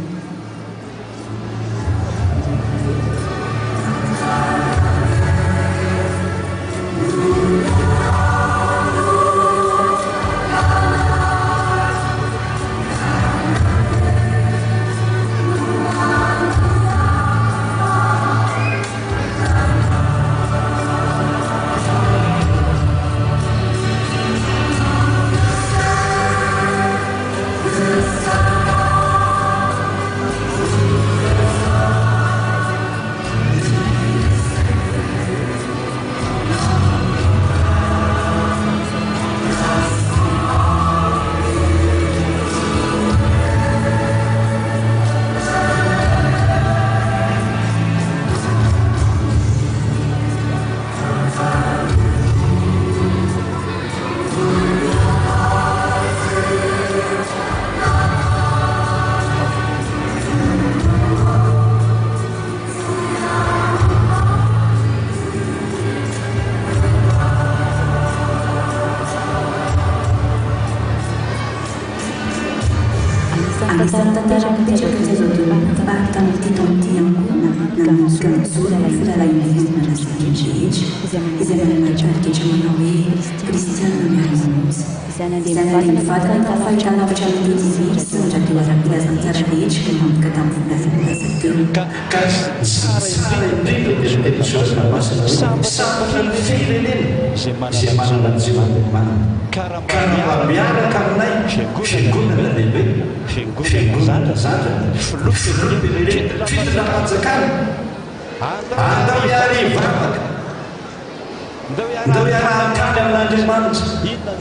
Ndao iarahan-kany amin'Andriamanitra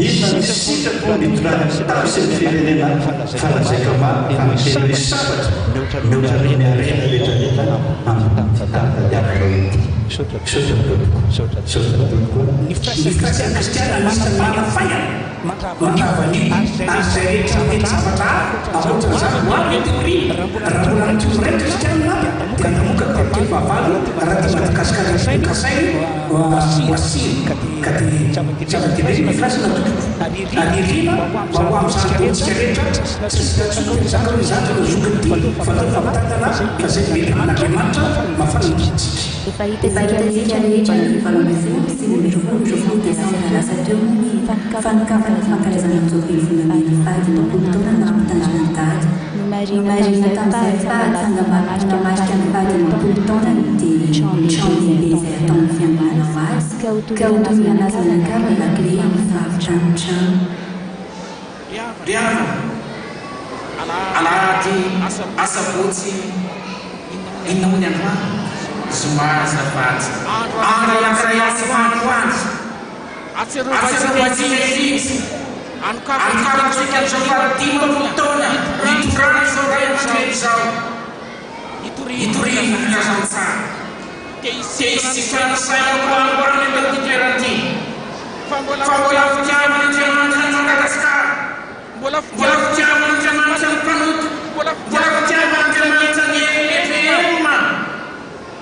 inona ny sitrako mitorana tao sy ny firenena falazaika famiteny hoe sabatra mihoatra reny arena rehetrarehetra amin'ny fitadiavana ity sotra tokoa ny fasian'ny kristiana misy manafaiana matravany arzay rehetra mety zavatra aotra zany hoavy teoria raha mbola mitioray kristiana dia namoka teny vavalo raha ty madagasikara kasay wasiri kati zava-dehibe ny filasina tokoa anirina mba ho amin'izany rehetra tsy zaka hoe zaka no zokity fatao famitantana fa zay mety amin'Andriamanitra mafanitsitsy Efa hita rehetra ny valambefolo sy ny roapolo desambra lasa teo ny fanikavana fankalazana amin'izao volamena faty tompolo taona nampitandrina tady marina tamin'izay fahatsanga marika ny faty tompolo taona dia trano lehibe izay ataon'ny fiangonana maty ka ho toy nanazana kava lakle amin'ny fahavitranotrano riava alahady asabotsy inona hoy ny androany zoma azafady andro anankiray azafandro azy atserovatsika efitsy anokavantsika zao fadimapolo taona mitorana zao ray amatrery zao itorina fiazantsara te isifanasaya koamboarany aloty toeranty fa mbola fitiavana Andriamanitra ny Madagasikara mbola fitiavana Andriamanitra ny mpanoto mbola fitiavana Andriamanitra ny EPM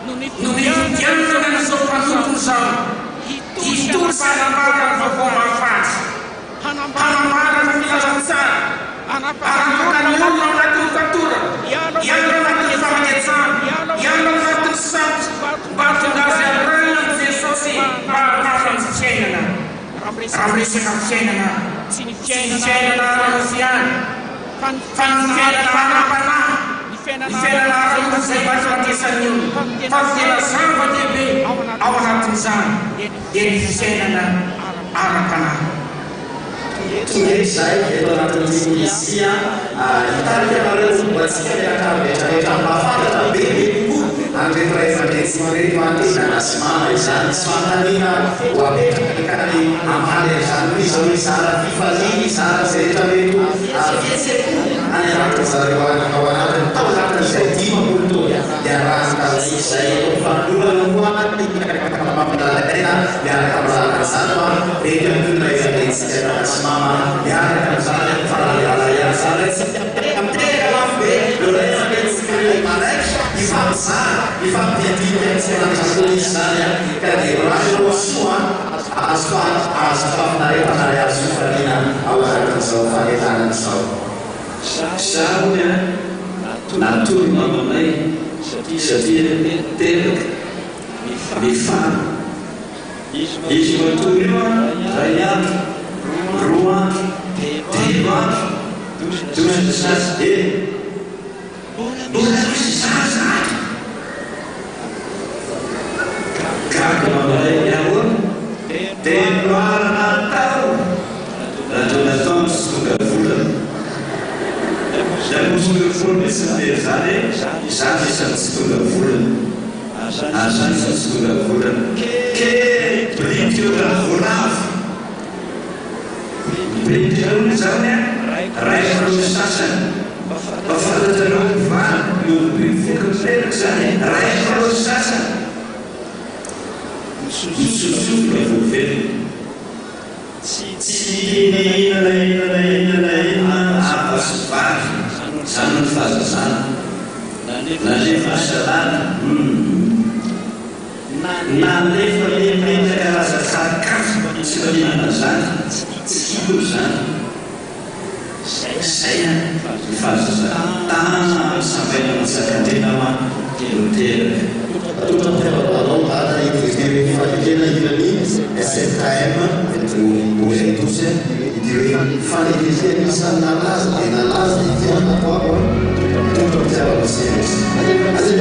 no nifitiavana n'izao mpanotony zao hitory sanambara ny vaovao mahafaty hanambara ny filazantsara hanapaka ny olona ao anatin'ny fatora ialo anatin'ny famaketsana ialo anatin'ny saty mba tongazy arana Jesosy mba hanafan'ny fiainana raha resaka fiainana tsy ny fiainana ara-fiany fa ny fiainana ara-panahy ny fiainana ara-olo zay mba fampiasan'ny olona fa tena zava-dehibe ao anatin'izany dia ny fiainana ara-panahy Tungeizay eto anatin'ny polisia hitaly anareo fombatsika miakary rehetrarehetra mafantatra be kokoa amin'reto ray aman-dreny reto antena nasimama izany tsy fantaniana ho apetraka ny amaly izany hoe izao hoe zara fifaliany zara zay rehetra reto fihetseko any anaty zareo ao anatiny tao anatin'izay 10 taona iarahana izay fanolana koa mampidalaina miaraka amin'izany rehetra amin'ny ray aman-dreny nasimama miaraka amin'izany farala ihany zany miteka lafo be ray aman-dreny maraiky ifampizara ifampiadidy amin'izay zany ka dia raha soa azo fafinaretana ray azo fifaliana ao anatin'izao fanentanana izao zahonya natory mamanay satria teraka mifana izy matory io ray andro roa andro telo andro dozy sasy mbola misy zaza gaga mamanay ahoana telo arana tao rahatonatao sy tonga volana Muslim fullness is zany tsy tonga volana azany tsy tonga volana ke brinty otra volavo brinty io zany raiky ro sasany mafantatra ro vany io fokatrerak zany raiky ro sasany misosoka voavelona tsy inana azo vary zany ny fahazazana nanefa salana nanefa lemena karaza sakafo tsy mahinana zany tsy hilo zany zay ny fahazazana tana sambaina matsakantena ma teroteraka Totapevatanao ada idireo fanekena irany SFKM entre 12 idireo fanekena isany nalaza dia nalaza idirana ao totapiavana serious azay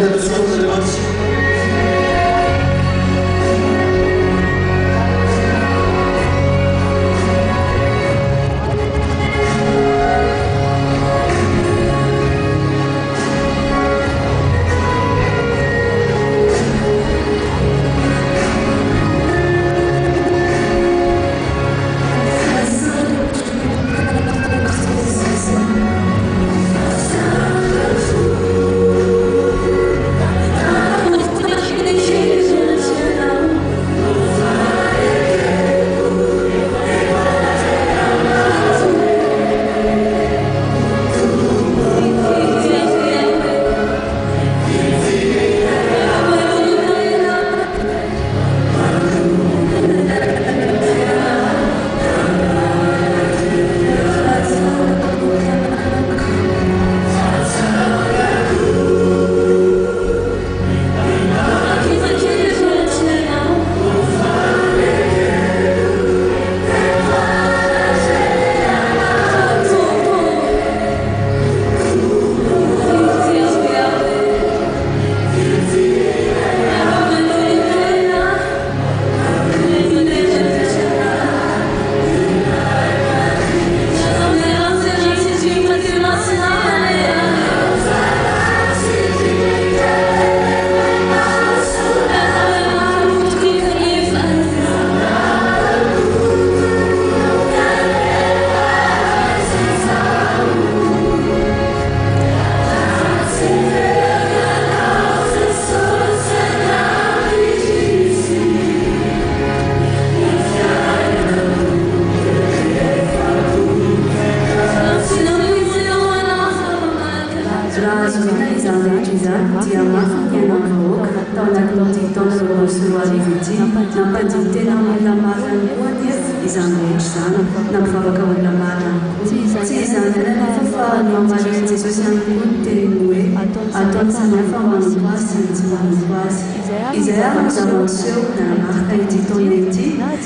Izay azo seu na marca editor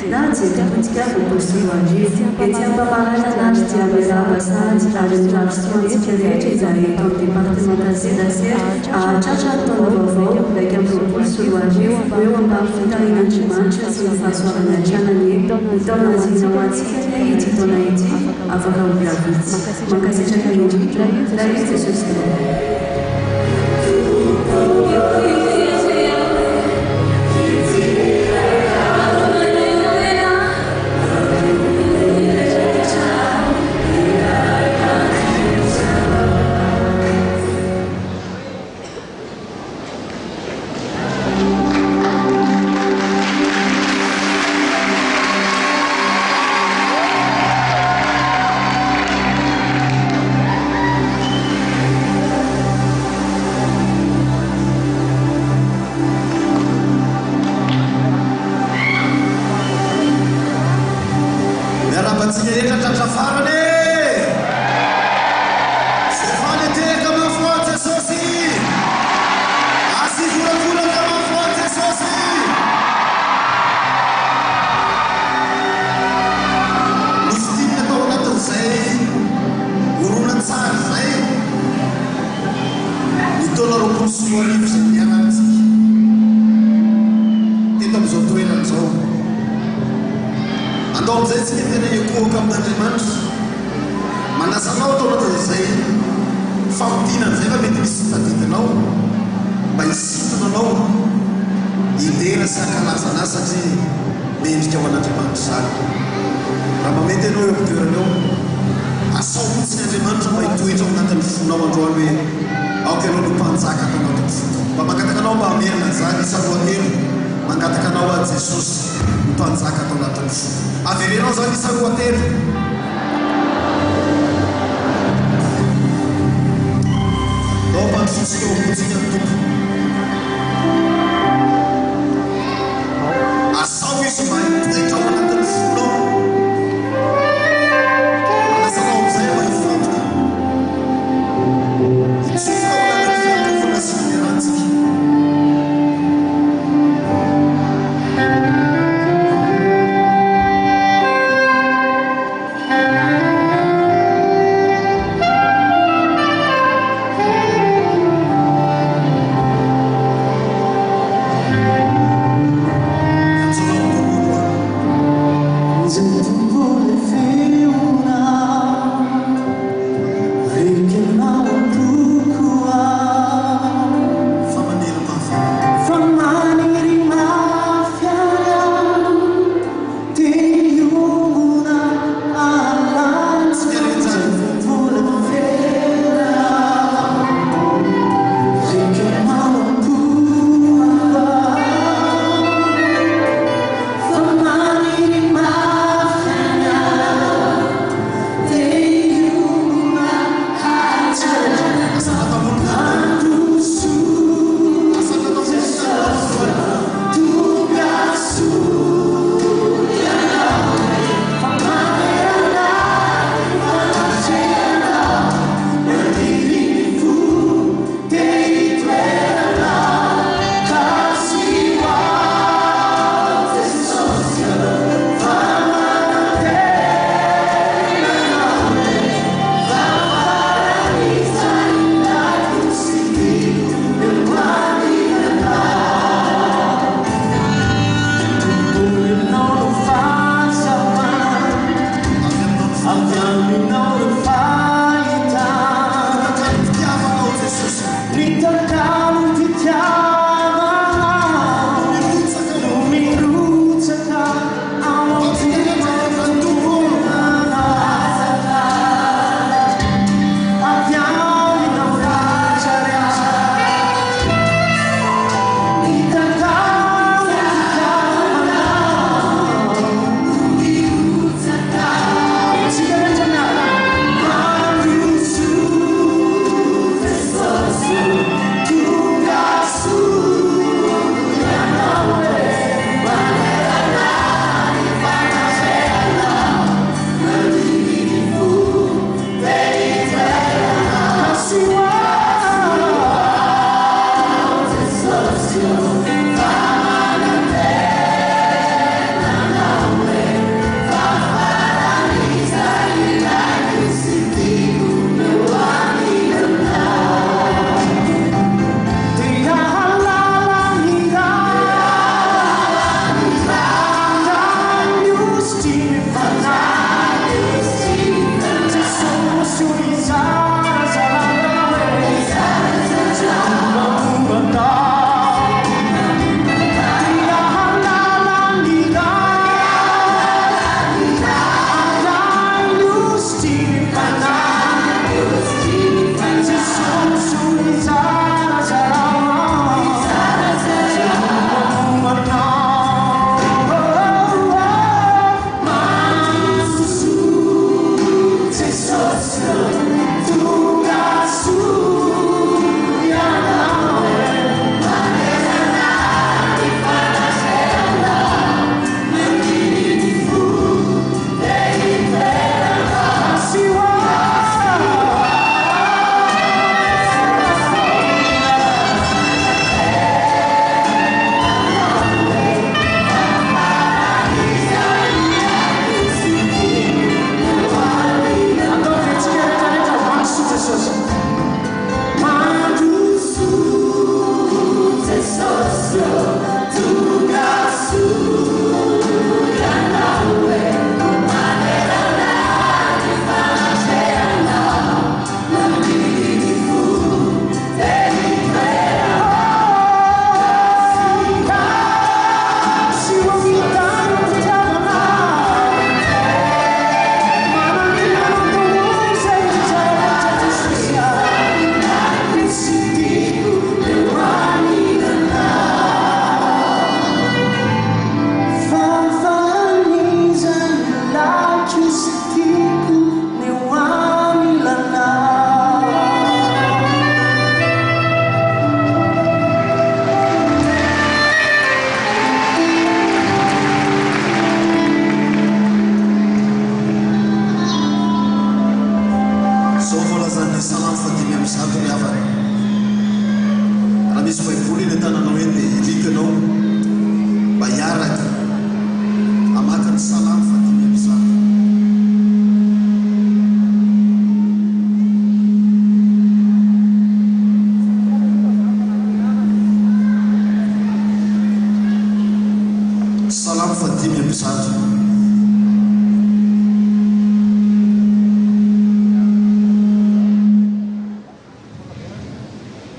na jery-potsika vopostolo andrio ety ampamarana azy dia miravasady ary miravisoantsika rehetra izay eto amin'ny departementa sedasera ahatratra taona vaovao raika amin'ny roapolo solo andrio eo ambany fitarian'andriamanitra sy ny fahasoavana antranany eto taona azina ho antsika ity taona ity afaka olona vitsy mankasitraka indrindra raha izy jesosy salam fatimy bizarre. Salam fatimy bizarre.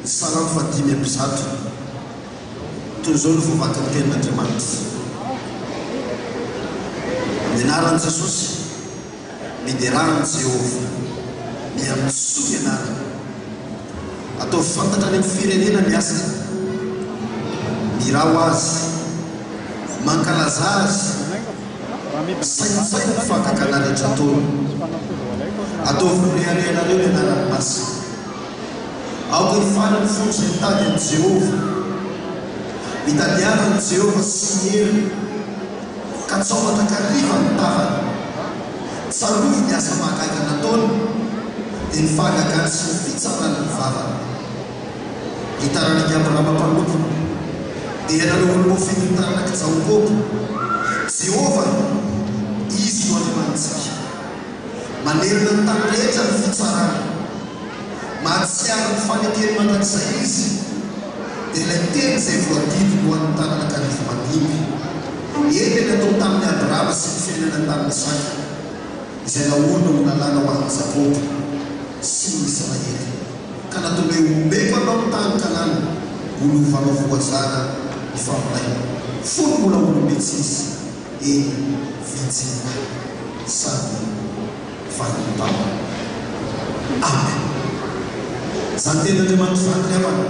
Salam fatimy bizarre. Tozolo vovaka ny tenin'Andriamanitra. Mianaran'i Jesosy, miderahan'i Jehova, miamsoa ianarana. Atao fantatra any amin'ny firenena miasa, mirao azy, mankalaza azy, saintsay ny fakakana rehetra ataony. Ataovy reharehanareo ny anarany masina. Aoka hifanany fony izay mitady amin'ny Jehova, mitadiavany Jehova sy ny heriny, ka tsaomatra kariva ny tavany. Tsarovy ny asa mahagaga nataony, dia ny fahagagany sy ny fitsarany ny vavany. Hitarany Abrahama mpanompy, dia ianareo olomo finitaranaky Jakobo. Jehova, izy no Andriamantsika, manerina ny tany rehetra ny fitsarany, mahatsiaro ny fanekeny mandrakizay izy, dia ilay teny izay voadidy no an'ny tanana kariva mandimby. Entiny atao tamin'ny Abrahama sy ny firenena tamin'ny Isaka, izay naorina ho lalàna ho an'ny Jakobo sy ny Israely, ka nataony ombeko anao ny tany Kanana, olovanao voazana ny faminaina. Folo mbola olombetsy izy, eny vitsy sady vanim-tao. Amen. Zany tenin'Andriamanitra zany ny avana.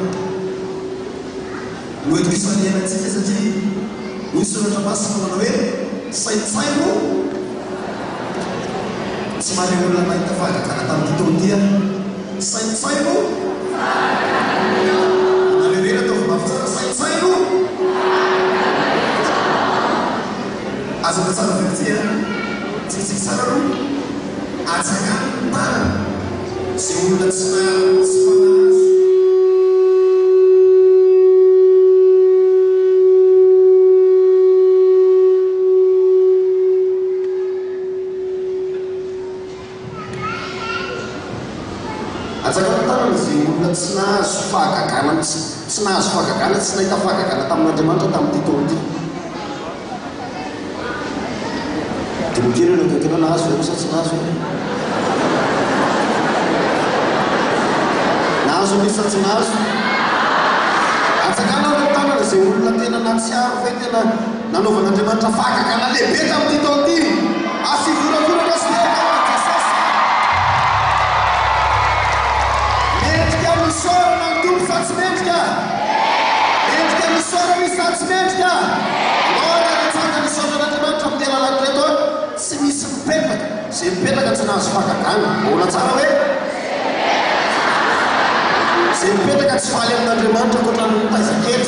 Noentiko isalianantsika satria hoy soratra masina manao hoe saintsaino tsy mare olona mahita fahagagana tamin'ity taona ity a. Saintsaino anarerena ataovy mafitsara saintsaino azaka tsara vety a tsitsika tsara ro atsakany tarana zay olona tsy fanazy. Atsakany tarana zay olona tsy nahazo fahagagana, tsy nahazo fahagagana, tsy nahita fahagagana tamin'Andriamanitra tamin'ity taona ity. Dimokely eo nakakena nahazo eo sa tsy nahazo eo? Nahazo misy sa tsy nahazo? Atsakana ny tanana zay olona tena natsiaro fe tena nanaovan'Andriamanitra fahagagana lehibe tamin'ity taona ity. Asivoravorana sy tena Jesosy. Mendrika misaorana ny tompo sa tsy mendrika? Mendrika misaorana izy sa tsy mendrika? Ora nitsanga misaoran'Andriamanitra amin'ny lalàna reto tsy misy mipetraka. Zay mipetraka tsy nahazo fahagagana. Ola tsara hoe? Zay mipetraka tsy faly amin'Andriamanitra ankoatra ny taizakely.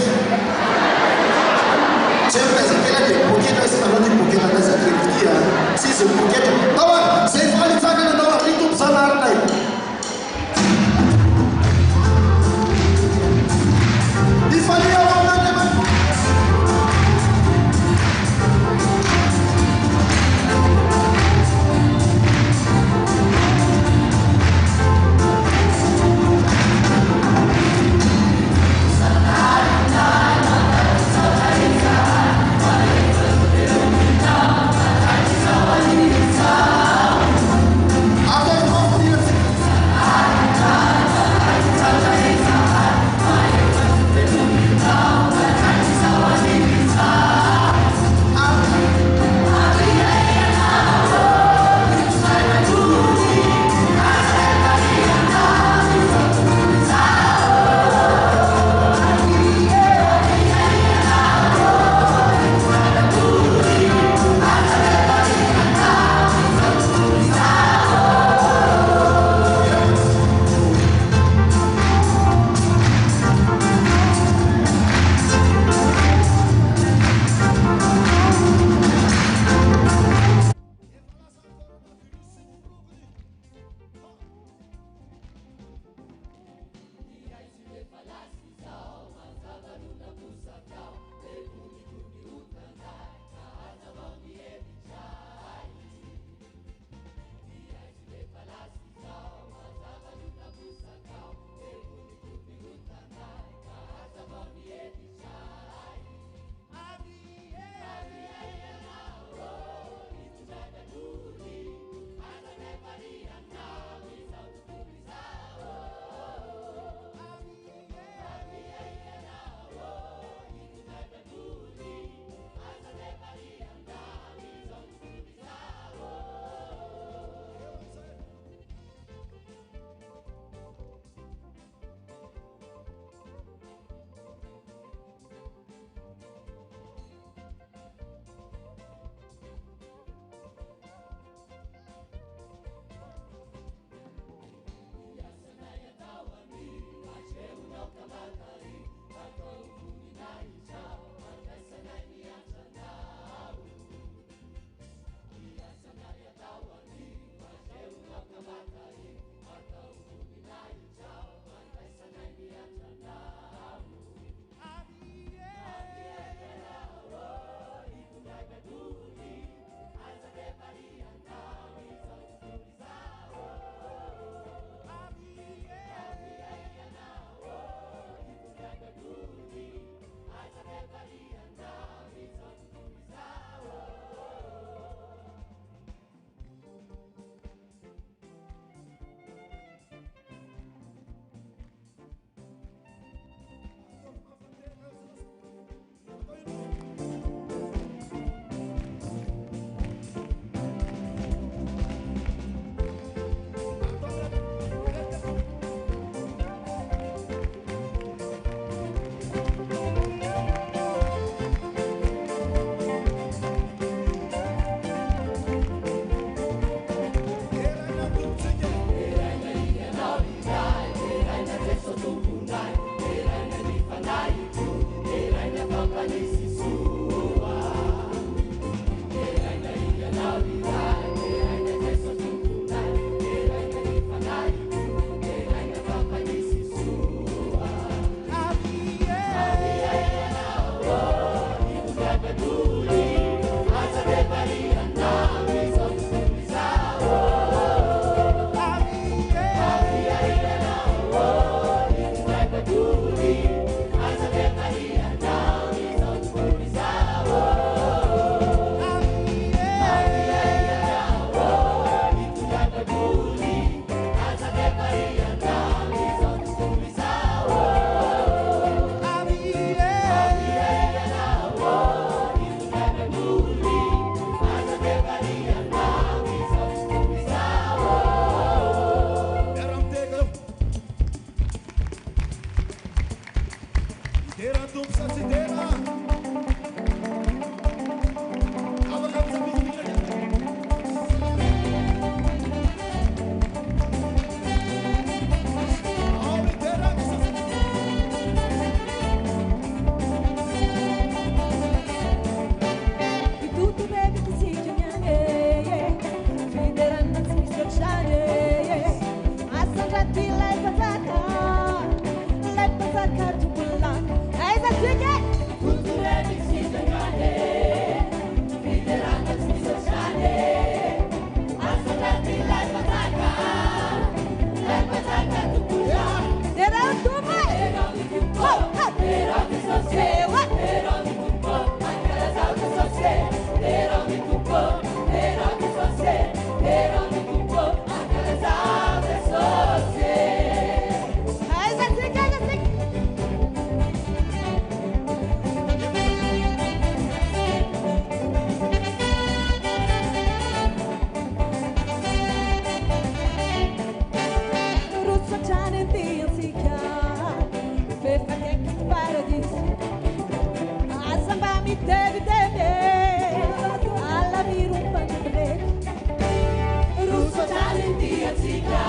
Tsy hoe taizakely dia poketra izy nanao dia poketra taizakely ity a. Tsy izy poketra. Taoa, zay faly tsangana anao ary tompo zanarinay. Nifalia ao amin'Andriamanitra. atsika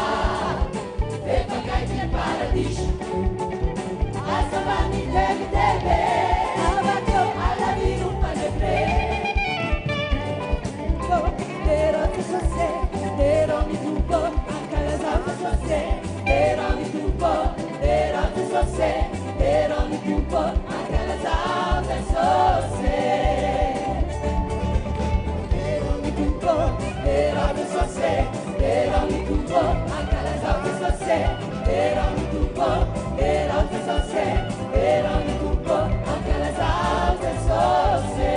rehefa akaiky ny paradiso azavany telitele avakeo alaviro mpanepre teroni sose teroni tupo ankalazava sose teroni tupo teroni sose teroni tupo ankalazava sose teroni tupo teroni sose teroni tupo ankalazava sose teroni tupo teroni sose teroni tupo ankalazava sose.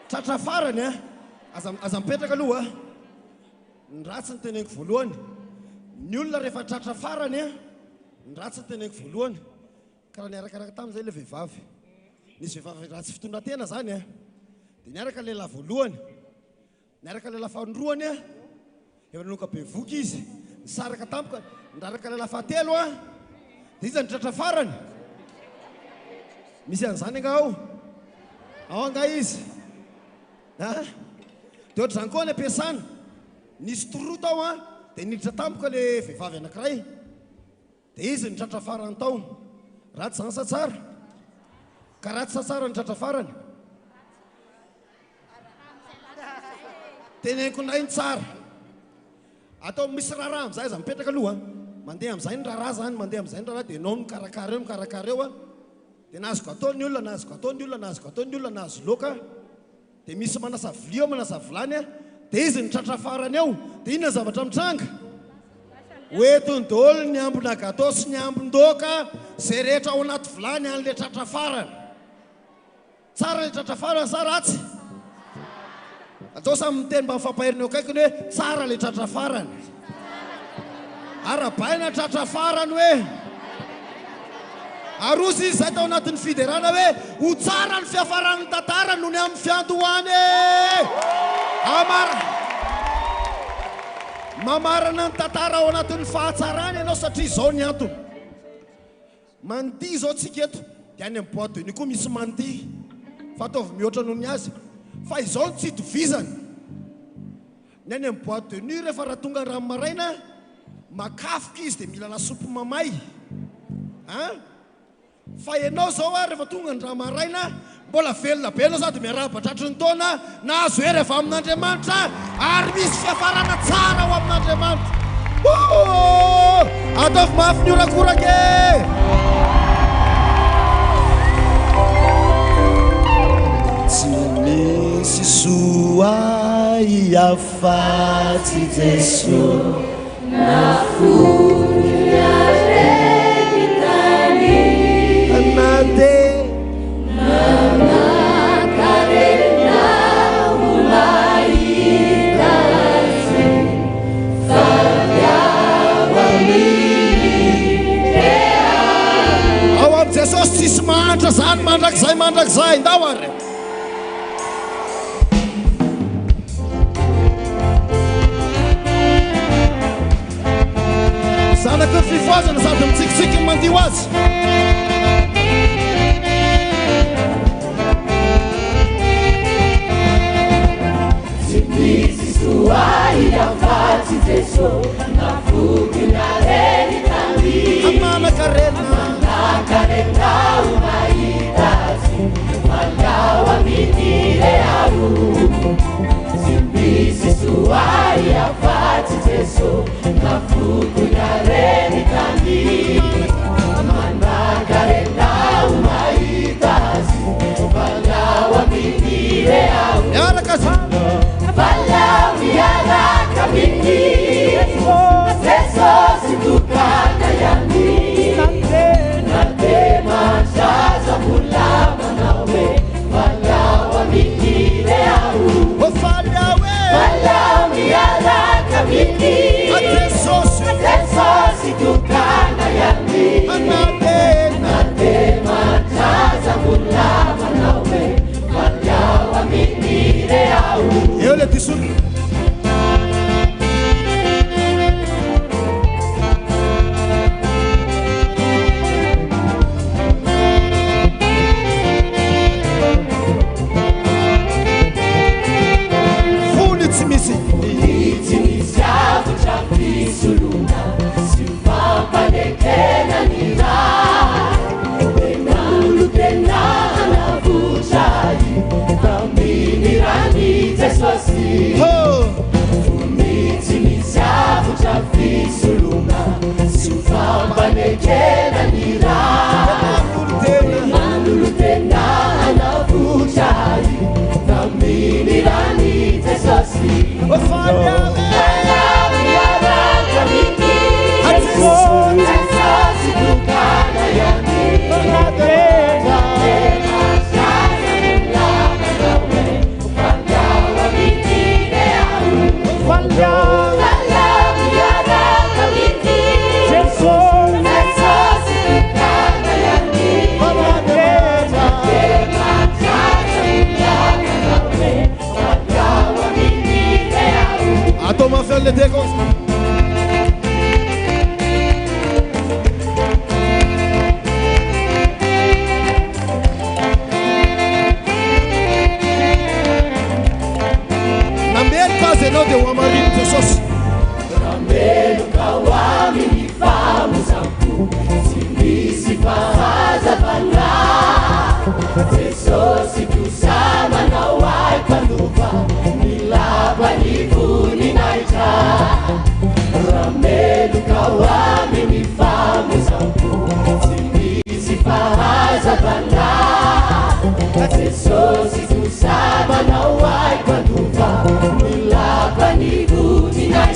Tratrafarany aza mipetraka aloha ndratsy ny teneniko voalohany ny olona rehefa tratrafarany ndratsy ny teneniko voalohany karaha niarakaraka tamin'izay le vehivavy nisy vehivavy ratsy fitondratena zany dia niaraka lehilahy voalohany niaraka lehilahy fandroany efa nanoka be voky izy nisaraka tampoka ndraraka lehilahy fahatelo dia izy ny tratrafarany misy an'izany anga ao anga izy dia ohatra zany koa ny ampiasana nisy toroa tao dia niditra tampoka le vehivavy anankiray dia izy ny tratrafarany tao ratsy zany sa tsara ka ratsy sa tsara ny tratrafarany teneniko ndray ny tsara atao misy raharaha am'izay za mipetraka aloha mandeha am'izay ny raharaha zany mandeha am'izay ny raharaha dia enao mikarakara eo mikarakara eo dia nazoko ataony olona nazoko ataony olona nazoko ataony olona nazo loka dia misy manasa vilia eo manasa vilany dia izy ny tratrafarany eo dia inona zavatra mitranga hoetony daholo ny ambona gato sy ny ambon-doka zay rehetra ao anaty vilany an'le tratrafarany tsara le tratrafarany sa ratsy atao samy miteny mba mifampaheriny eo akaikiny hoe tsara le tratrafarany arabaina tratrafarany hoe arozy izy zay tao anatin'ny fiderana hoe ho tsara ny fiafarany tantara noho ny amin'ny fiandohany mamarana ny tantara ao anatin'ny fahatsarany ianao satria izao ny antony manty izao tsika eto dia any amin'ny boîte de nuit koa misy manty fa ataovy mihoatra noho ny azy fa izao tsy tovizany ny any amin'ny boîte de nuit rehefa raha tonga ny rano maraina makafoka izy dia mila lasopy mamay fa ianao zao rehefa tonga ny rano maraina mbola velona be anao sady miarabatratry ny taona nahazo hery avy amin'Andriamanitra ary misy fiafarana tsara ao amin'Andriamanitra ataovy mafy ny orakorake tsy misy soa iafatsy Jesu Jesús mantra zany mandrakizay ndao ary zanaka fifoazana sady mitsikitsiky mandio azy tsy misy soay afatsy Jesosy nafoky nareny tany amanakarena mahitazy malao amin'ire aro tsy misy soay afatsy Jesosy nafoky nareny tany manankarenao mahitazy malao amin'ire aro malao miaraka amin'ire Jesosy tukana yani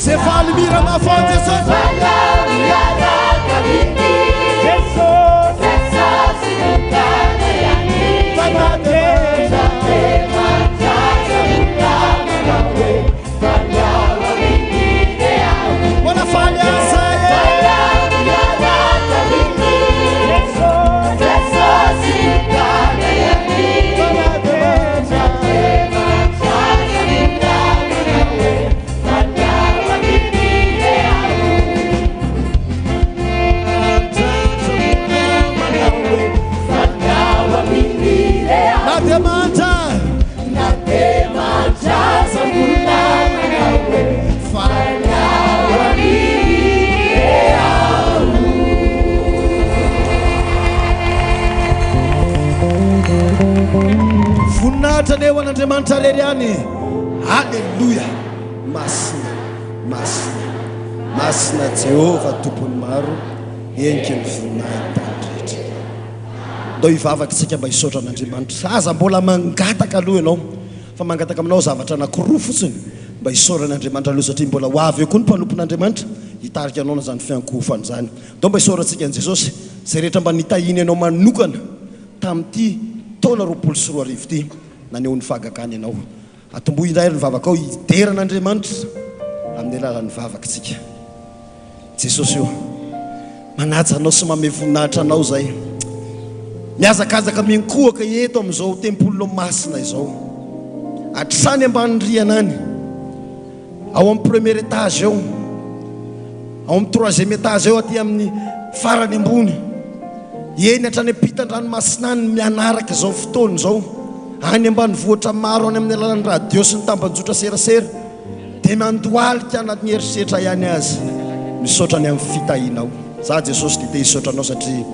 Você vale mira na fonte Voninahitran'Andriamanitra rery any. Halleluja. Masina Jehova tompony maro enky ny voninahitany rehetra. Ndao hivavaka isika mba hisaotra an'Andriamanitra. Aza mbola mangataka aloha ianao fa mangataka aminao zavatra anankiroa fotsiny. mba isaoran'Andriamanitra aloha satria mbola ho avy eo koa ny mpanompon'Andriamanitra hitarika anao na zany fiankofany zany. Dao mba isaorantsika an Jesosy zay rehetra mba nitahiny anao manokana tamin'ity taona 24 ty naneho ny fahagakany ianao. Atomboy indray ny vavaka ao hideran'Andriamanitra amin'ny alalan'ny vavakantsika. Jesosy io manaja anao sy mame voninahitra anao zay. Miazakazaka minkohaka eto amin'izao tempolo masina izao. Hatrany ambanindriana any. Ao amin'ny premier étage ao. Ao amin'ny 3e étage ao aty amin'ny farany ambony. Eny hatrany ampitan-dranomasina any mianaraka izao fotoana izao. Any ambanivohitra maro any amin'ny alalan'ny radio sy ny tambanjotra serasera. Dia mandoalika anatin'ny herisetra ihany azy. Misaotra any amin'ny fitahinao. Za Jesosy dia te hisaotra anao satria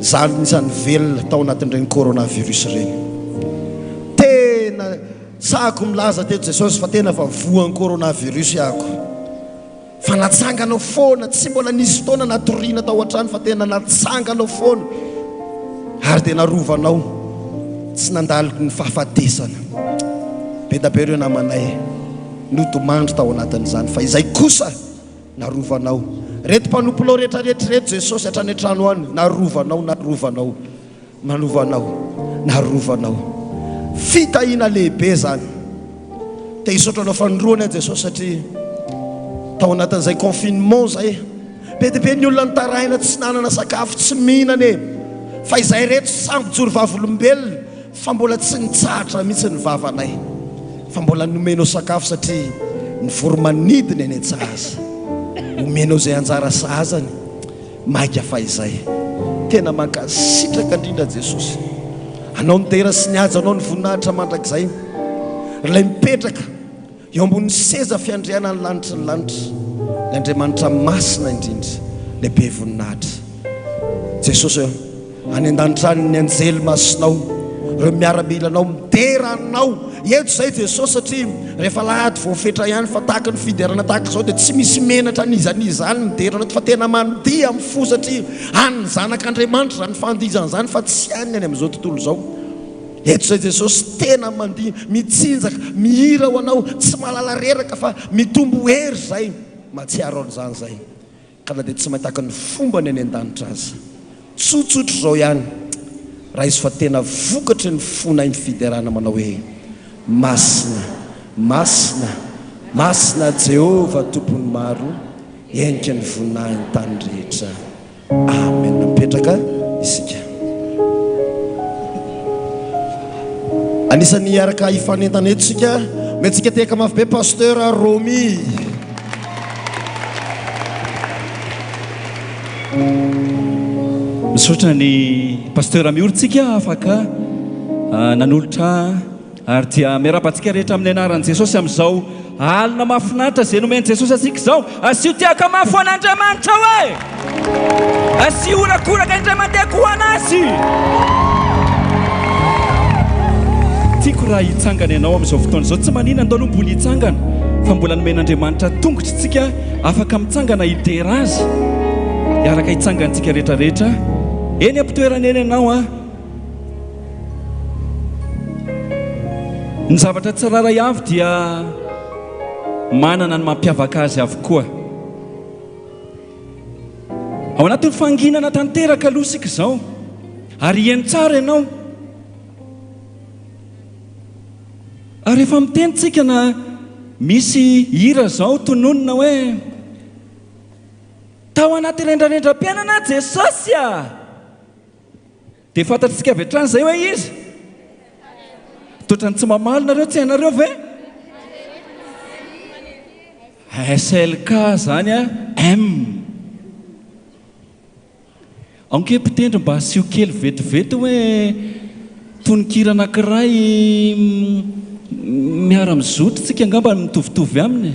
zany nisan'ny velona tao anatin'ireny coronavirus ireny. Tena sahako milaza teto Jesosy fa tena fa voan'ny coronavirus ako. Fa natsanganao foana, tsy mbola nisy fotoana natoriana tao an-trano fa tena natsanganao foana. Ary dia narovanao, tsy nandalo ny fahafatesana. Be da be ireo namanay nodomandry tao anatin'izany fa izay kosa narovanao. Reto mpanomponao rehetrarehetra reto Jesosy hatrany an-trano any, narovanao, narovanao, manovanao, narovanao. Fitahina lehibe zany. Te hisaotranao fanoroana Jesosy satria tao anatin'izay confinement zay be dia be ny olona nitarahina tsy nanana sakafo tsy mihinana fa izay reto samby joro vavolombelona fa mbola tsy nitsahatra mihitsy ny vavanay fa mbola nomenao sakafo satria ny voromanidina eny an-tsahaza omenao zay anjara sahazany maika fa izay tena mankasitraka indrindra Jesosy. Anao nitera sy nihaja anao ny voninahitra mandrakizay ilay mipetraka eo ambony seza fiandriana ny lanitra ny lanitra ny Andriamanitra masina indrindra lehibe voninahitra. Jesosy any an-danitra any ny anjely masinao ireo miaramilanao mideranao eto zay Jesosy satria rehefa lahady voafetra ihany fa tahaka ny fiderana tahaka izao dia tsy misy menatra nizanizany miderana fa tena mandihy amin'ny fo satria any ny zanak'Andriamanitra ny fandizan'izany fa tsy any any amin'izao tontolo izao. Eto zay Jesosy tena mandihy mitsinjaka mihira ho anao tsy malala reraka fa mitombo hery zay matsiaro an'izany zay ka na dia tsy mahitaka ny fomba ny any an-danitra azy tsotsotro izao ihany raha izy fa tena vokatry ny fona ny fiderana manao hoe masina masina masina Jehova tompony maro endrika ny voninahiny tany rehetra. Amen. Mipetraka isika. Anisany hiaraka hifanentana eto isika mentsika teka mafy be pasteur Romy. Misaotra ny pasteur mioritsika afaka nanolotra ary dia miarabantsika rehetra amin'ny anaran'i Jesosy amin'izao alina mahafinaritra izay nomeny Jesosy asika izao. Asio tiaka mafy ho an'Andriamanitra hoe asio orakoraka indray mandeha ho anazy. Tiako raha hitsangana ianao amin'izao fotoana izao tsy manina ndao aloha mbola hitsangana fa mbola nomen'Andriamanitra tongotry tsika afaka mitsangana hidera azy hiaraka hitsangantsika rehetrarehetra eny ampitoerana eny ianao ny zavatra tsiraray avy dia manana ny mampiavaka azy avokoa. Ao anatin'ny fanginana tanteraka aloha isika izao ary heno tsara ianao ary rehefa mitenitsika na misy hira zao tononona hoe tao anaty rendrarendram-piainana Jesosy dia fantatsika avy hatrany zay hoe izy totrany tsy mamaly nareo tsy hainareo ve SLK zany M anke mpitendry mba asio kely vetivety hoe tonikira anankiray miara-mizotra tsika angamba mitovitovy aminy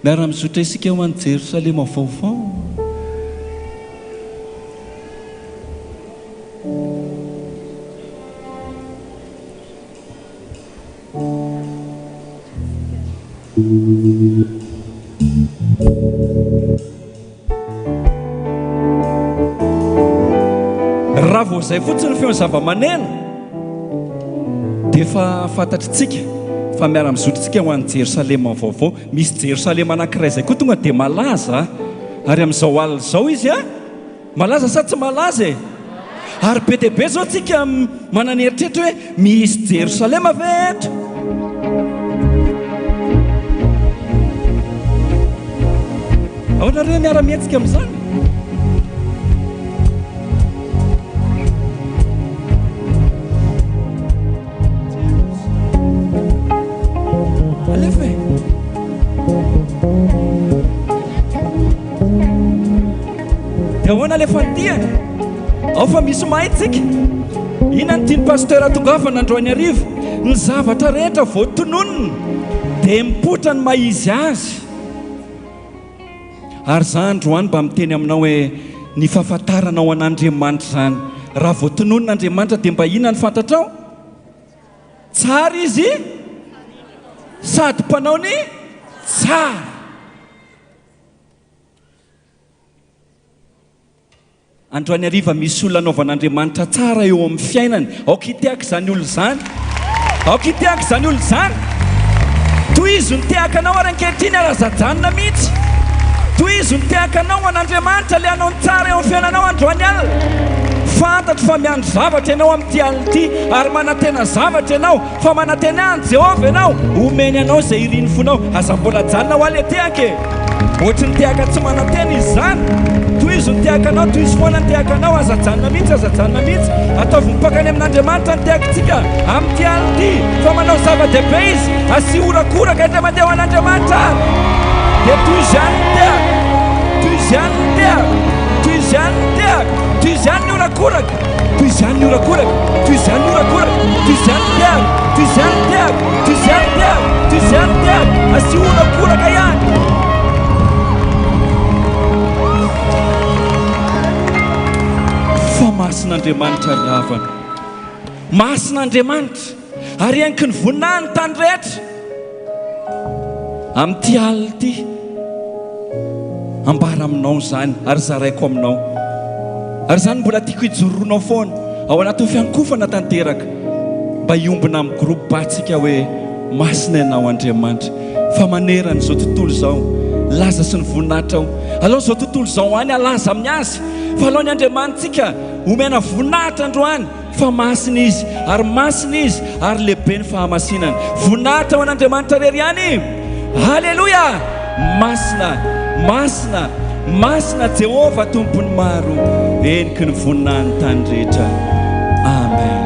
miara-mizotra isika ho any Jerosalema vaovao. Raha vao zay fotsiny feon'ny zava-maneno dia efa fantatritsika fa miara-mizotritsika ho an'ny Jerosalema vaovao. Misy Jerosalema anankiray izay koa tonga dia malaza ary amin'izao alina izao izy malaza sa tsy malaza e? Ary be dia be zao tsika manana eritreritra hoe misy Jerosalema ve eto? Ahoanareo miara-mietsika amin'izany? Alefa e. Dia ahoana le fantiany? Ao fa misy mahitsika. Ina ny tiany pasteur atongafa nandroany arivo. Ny zavatra rehetra voatononony dia mipotra ny maizy azy. Ary zany androany mba miteny aminao hoe ny fahafantaranao an'Andriamanitra zany. Raha voatonon'Andriamanitra dia mba inona ny fantatrao? Tsara izy sady mpanao ny tsara. Androany hariva misy olona anaovan'Andriamanitra tsara eo amin'ny fiainany. Aoka hitiaka izany olo izany. Aoka hitiaka izany olo izany. Toy izy ny tiaka anao ary ankehitriny arazajanona mihitsy. Toy izy ny tiaka anao an'Andriamanitra le anao ny tsara eo amin'ny fiainanao androany alina. Fantatro fa miandro zavatra ianao amin'ity alina ity ary manantena zavatra ianao fa manantena any Jehovah ianao. Omeny anao izay iriny fonao. Aza mbola janona ho ale tiaka e. Ohatry ny tiaka tsy manantena izy zany. Toy izy ny tiaka anao, toy izy foana ny tiaka anao. Aza janona mihitsy, aza janona mihitsy. Ataovy mipakany amin'Andriamanitra ny tiakantsika amin'ity alina ity. Fa manao zava-dehibe izy. Asy orakoraka indray mandeha ho an'Andriamanitra. Dia toy izany ny tiaka. Toy izany ny tiaka. Toy izany ny tiaka. Toy izany ny orakoraka. Toy izany ny orakoraka. Toy izany ny orakoraka. Toy izany ny tiaka. Toy izany ny tiaka. Toy izany ny tiaka. Toy izany ny tiaka. Asy orakoraka ihany. Fa masin'Andriamanitra ry havana. Masin'Andriamanitra ary enky ny voninahiny tany rehetra amin'ity alina ity. Ambara aminao zany ary zaraiko aminao. Ary zany mbola tiako hijororonao foana ao anatin'ny fiankofana tanteraka mba hiombina amin'ny groupe batsika hoe masina ianao Andriamanitra. Fa manerana izao tontolo izao laza sy ny voninahitra ao. Alao izao tontolo izao any alaza amin'ny azy. Fa alao ny Andriamanitsika omena voninahitra androany. Fa masina izy ary masina izy ary lehibe ny fahamasinany. Voninahitra ho an'Andriamanitra rery ihany. Halleluja. Masina, masina, masina Jehovah tompony maro. Eniky ny voninahiny tany rehetra. Amen.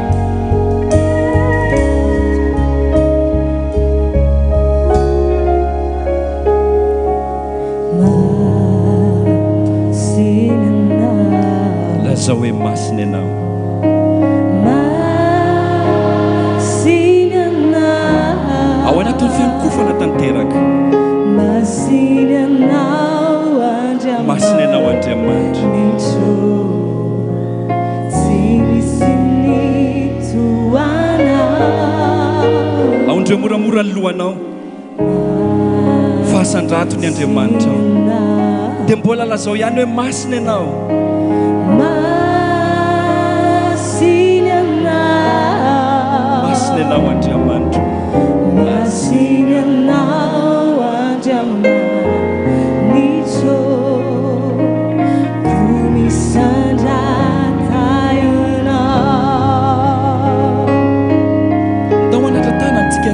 Laza hoe masina ianao. Ao anatin'ny fiankofana tanteraka. Masina ianao Andriamanitra. Aondreo moramora ny lohanao. Fahasandrato ny Andriamanitra ao. Dia mbola lazao ihany hoe masina ianao. Masina ianao Andriamanitra. Masina ianao Andriamanitra.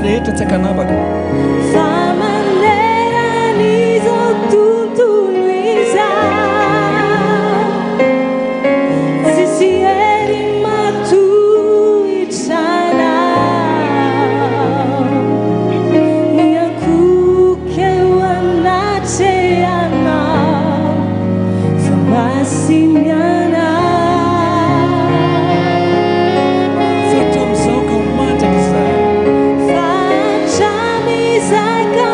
Rehetra tsy akanavaka. Fa maneran'izao tontolo izao tsisy hery matohitrana miankoka eo anatrehanao fa masina Zaka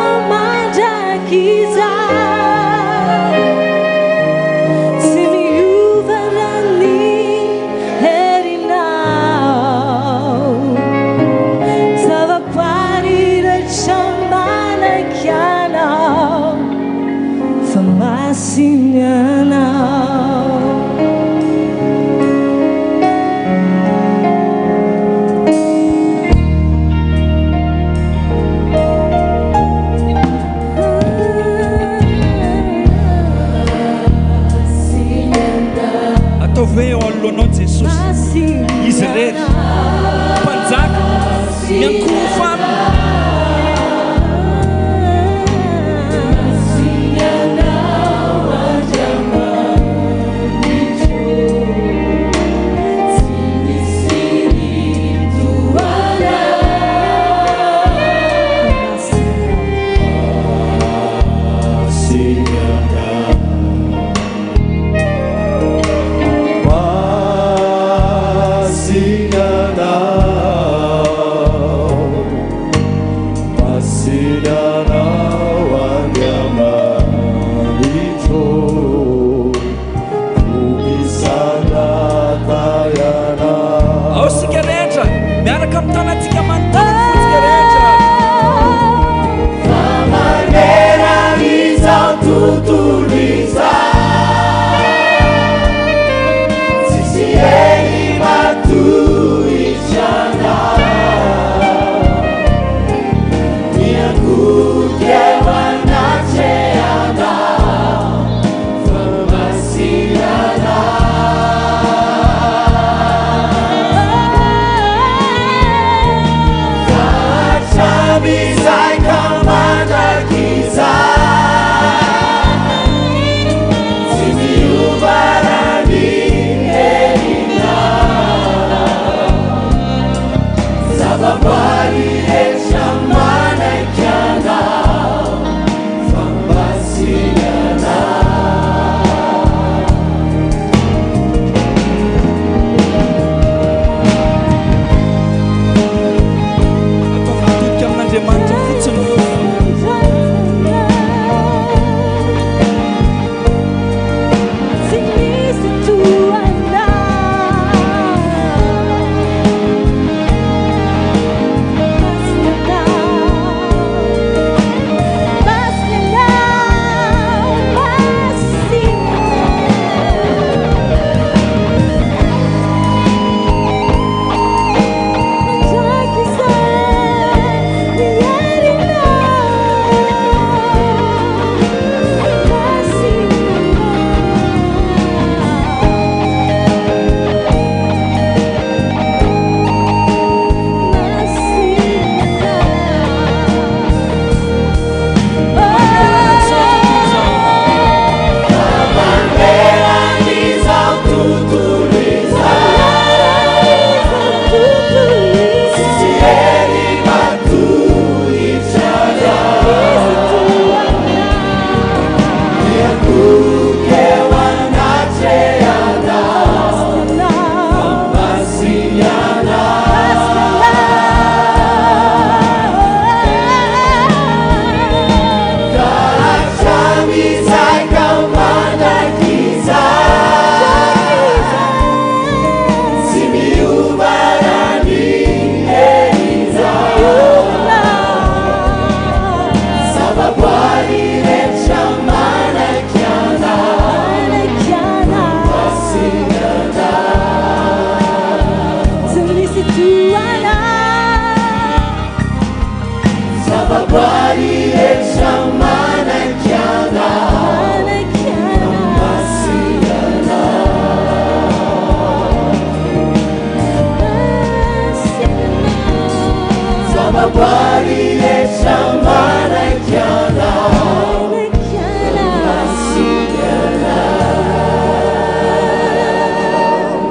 miankofa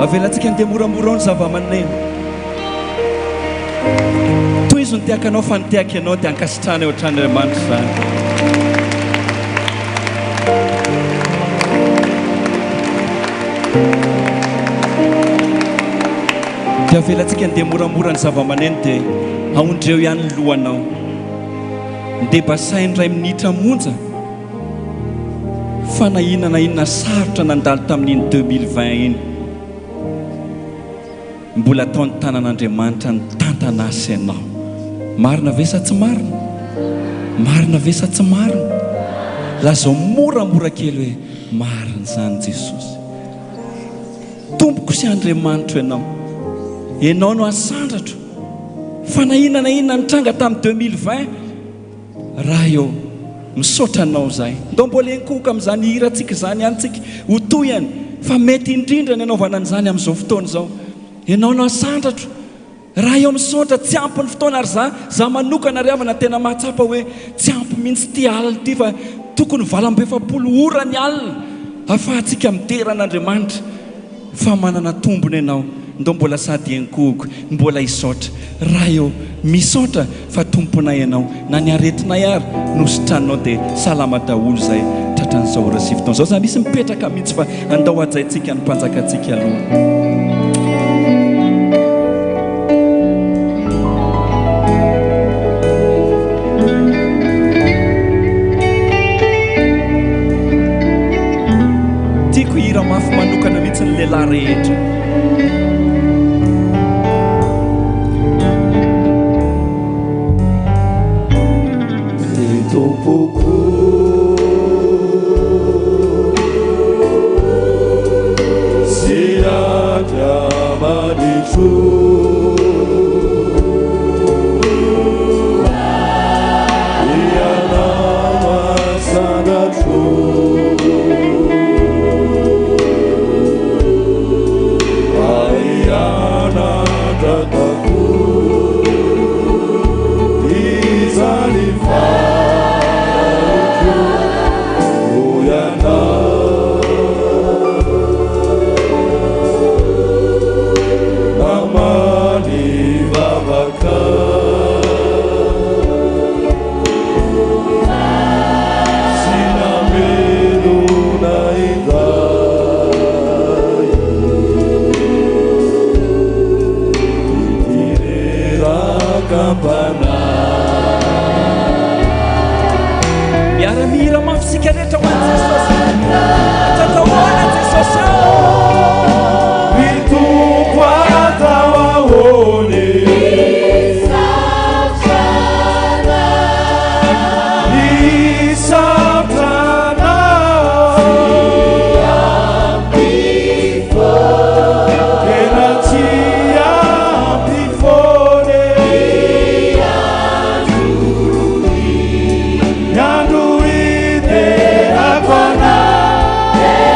avelantsika andeha moramora ny zava-maneno toy izy ny tiaka anao fa nitiaka ianao dia ankasitrana eo an-tran'Andriamanitra zany dia avelantsika andeha moramora ny zava-maneno dia aondreo ihany ny lohanao ndebasainy ray minitra monja fa na inona sarotra nandalo tamin'iny 2020 iny mbola ataony tanan'Andriamanitra ny tantanasy ianao marina ve sa tsy marina marina ve sa tsy marina lazao moramora kely hoe marina zany Jesosy tompoko sy Andriamanitra ianao no asandratro fa na inona nitranga tamin'ny 2020 raha eo misaotranao zay ndo mbola enkoka amin'izany hirantsika zany antsika ho toyany fa mety indrindra ny anaovana an'izany amin'izao fotoana izao ianao no asandratro raha eo misaotra tsy ampy ny fotoana ary za manokana ry havana tena mahatsapa hoe tsy ampy mihitsy ty alina ty fa tokony valambefapolo ora ny alina afahantsika mideran'Andriamanitra fa manana tombony ianao ndo mbola sady enkoko mbola hisaotra raha eo misaotra fa tomponay ianao na ny aretinay ary nositranao dia salama daholo zay tratran'izao ora sy fotoana zao za misy mipetraka mihitsy fa andao ajaintsika ny mpanjakantsika aloha tiako hira mafy manokana mihitsy ny lehilahy rehetra miara-mihira mafisika rehetra ho an'i Jesosy atatahoana Jesosy ao mitoko atao ahoany Yeah.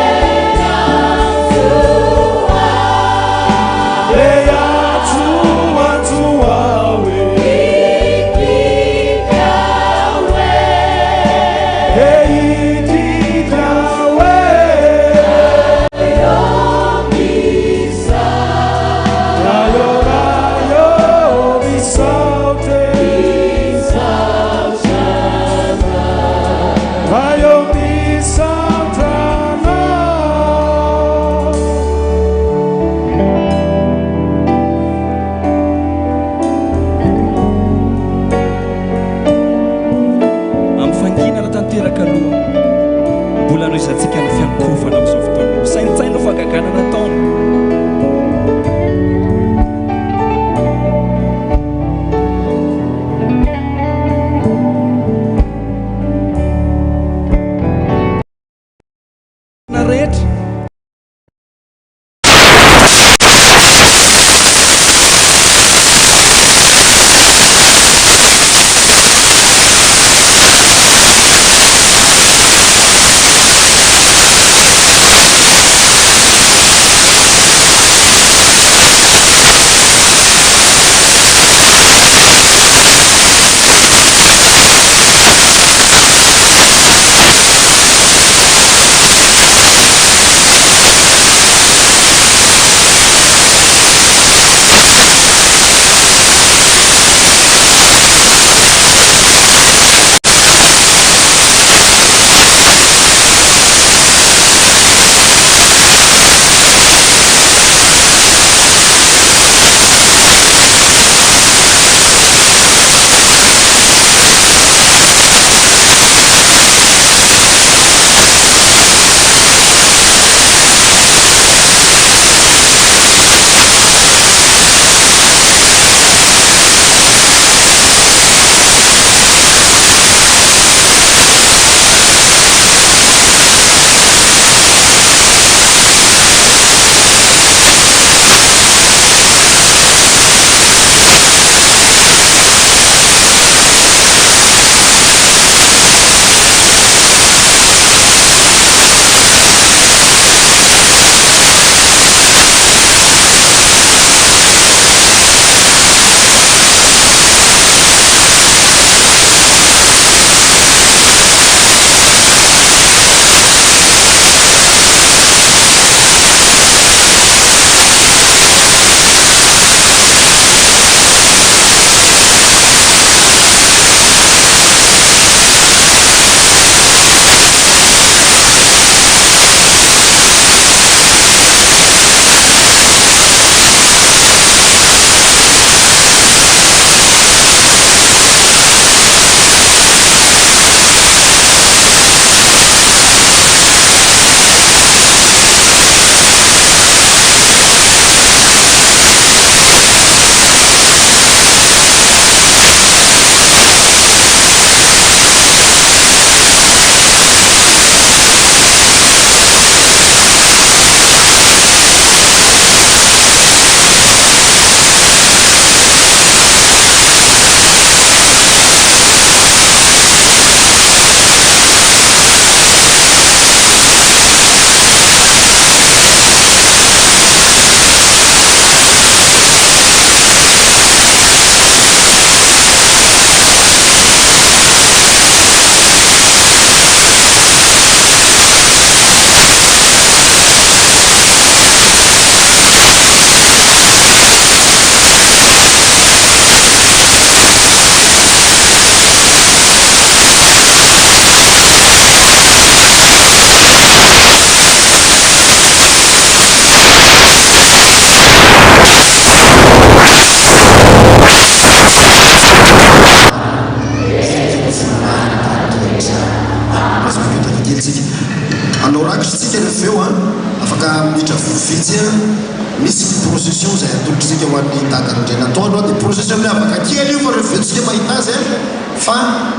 indray nataonao dia processus amin'ny afaka kely io fa revetsika mahita azy fa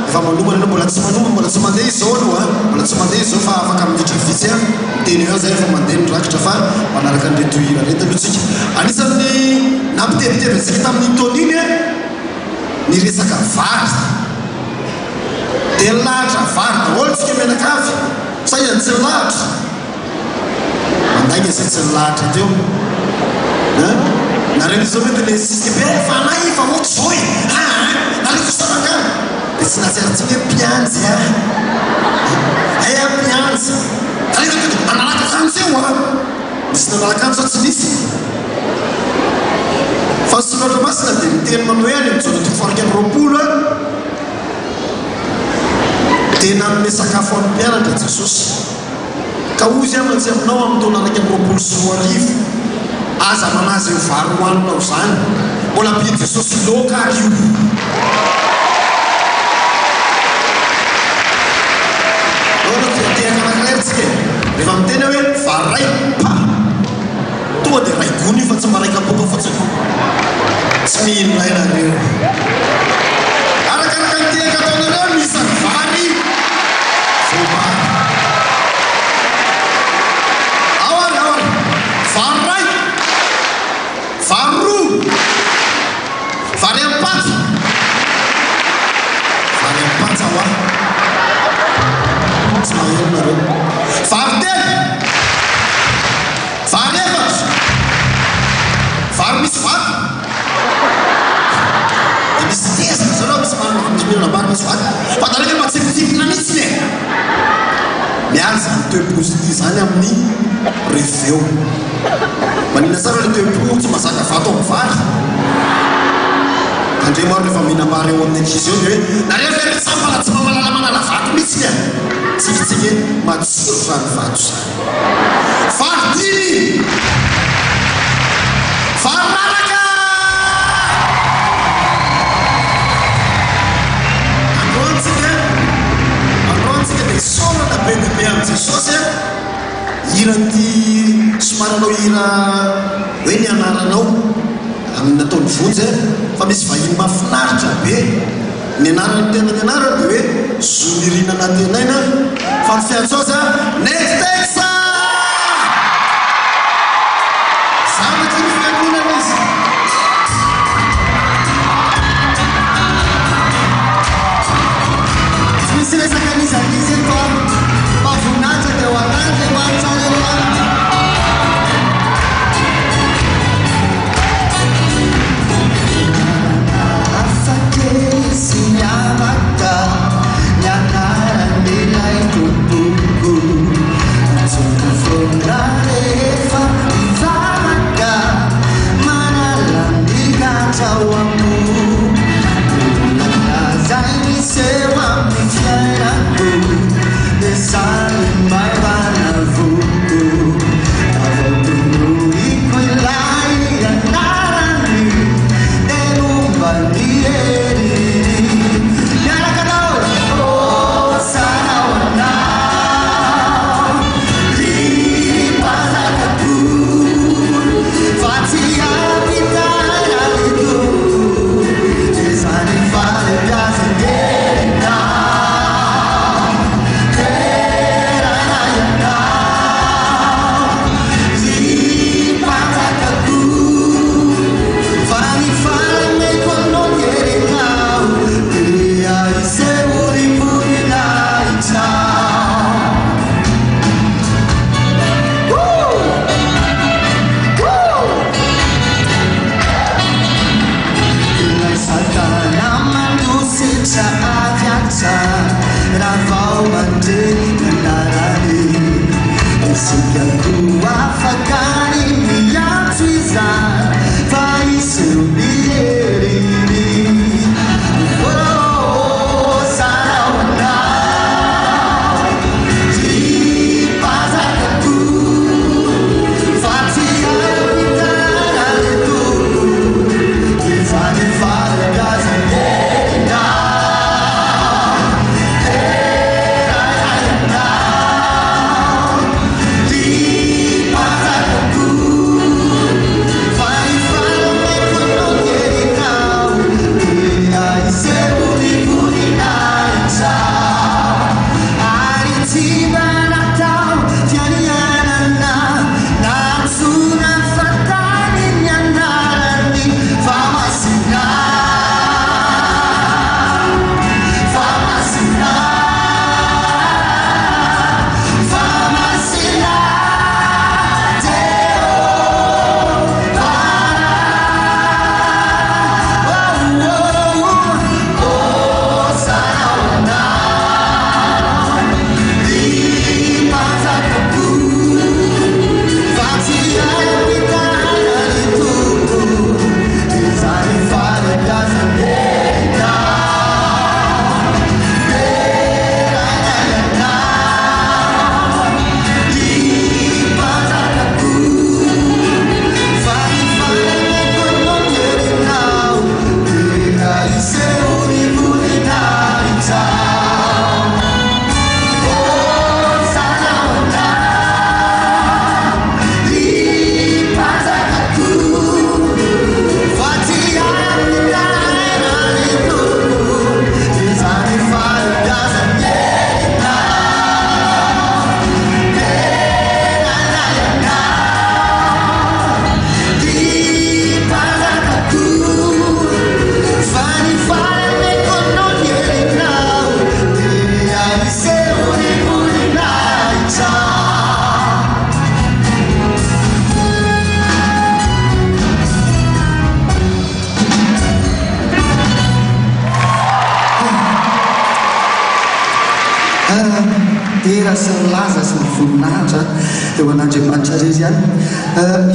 efa manomana anao mbola tsy manomana mbola tsy mandeha izao aloha mbola tsy mandeha izao fa afaka miditra vitsy miteny eo zay efa mandeha nidrakitra fa manaraka an'reto hira reto mitsika anisan'ny nampitebiteby antsika tamin'ny taona iny ny resaka vary dia lahatra vary daholo tsika menakavy sainany tsy lahatra mandaigna zay tsy lahatra teo nareo izao mety le sisika be fa anay fa ohatry zao e nareo sarakany dia tsy nahatsiaratsika hoe mpianjy mpianjy nareo nanalaka kanjy eo misy nanalakanjy tsy nisy fa sonoatra masina dia miteny manao ihany mijona tofarika ny roapolo tena nome sakafo amin'ny mpianatra Jesosy ka ozy amantsy aminao amin'ny taona anaky amin'ny roapolo sy roa arivo aza manazy io vary hoaninao zany mbola mpidy Jesosy loka ary io ora tiatehaka anakiraytsika rehefa miteny hoe varay pa tonga dia ray gony io fa tsy maraika boka fotsiny tsy mihino rainareo arakaraka nitehaka ataonareo misany vary vomary aoary varay vary roa vary ampaty aho tsy maheno nareo vary telo vary efatra vary misy vaty dia misy tezaka zao misy mihinanam-bary misy vaty fa dareka matsipitikina mihitsy miary zany toe-positif zany amin'ny reveo manina tsara le toe-po tsy mazaka vato amin'ny vary andre maro rehefa mihinam-bary eo amin'ny ankizy eo dia hoe nareo fe resampala tsy mamalala manala vato mihitsy tsikatsika matsiro zany vato zany vary dimy vary lalaka androantsika dia sorana be dia be amin'ny Jesosy hira ty somaranao hira hoe ny anaranao amin'ny nataony vonjy fa misy vahiny mahafinaritra be ny anarany tena ny anarany dia hoe zomirinana tenaina fa ny fiantsoaza nextexa zanaky ny fiangonana izy tsy misy resaka nizanizy eto mavoninahitra dia ho anandry mahatsara eo tera sy milaza sy mivoninahitra eo an'Andriamanitra rery ihany.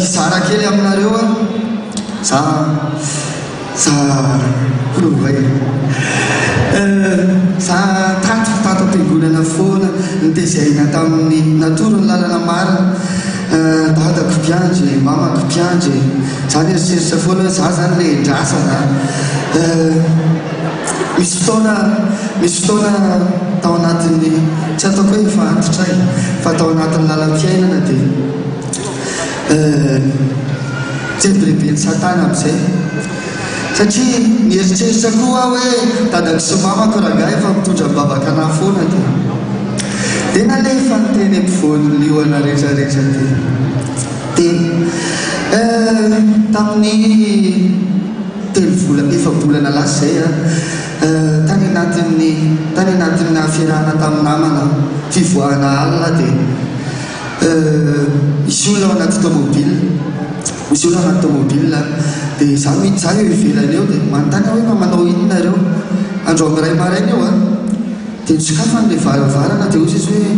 Izara kely aminareo a za provay za tato am-piangonana foana nitezaina tamin'ny natoro ny lalana marina. Dadako mpiandry, mamako mpiandry, zany eritreritra foana hoe za zany le ndrasana. Misy fotoana tao anatin'ny tsy ataoko hoe efa antitray fa tao anatin'ny lalam-piainana dia jebiribeny satana amin'izay satria mieritreritra koa hoe dadako sy mamako rangahy efa mitondra babaka anahy foana dia nalefa ny teny ampovoan'ny lioana rehetrarehetra dia tamin'ny efa-bolana lasa zay tany anatin'ny fiarahana tamin'ny namana fivoahana alina dia misy olona ao anaty tomobile dia za eo ivelany eo dia manontany hoe manao inonareo andro amiray maraina eo dia nisokafan'le varavarana dia ozy izy hoe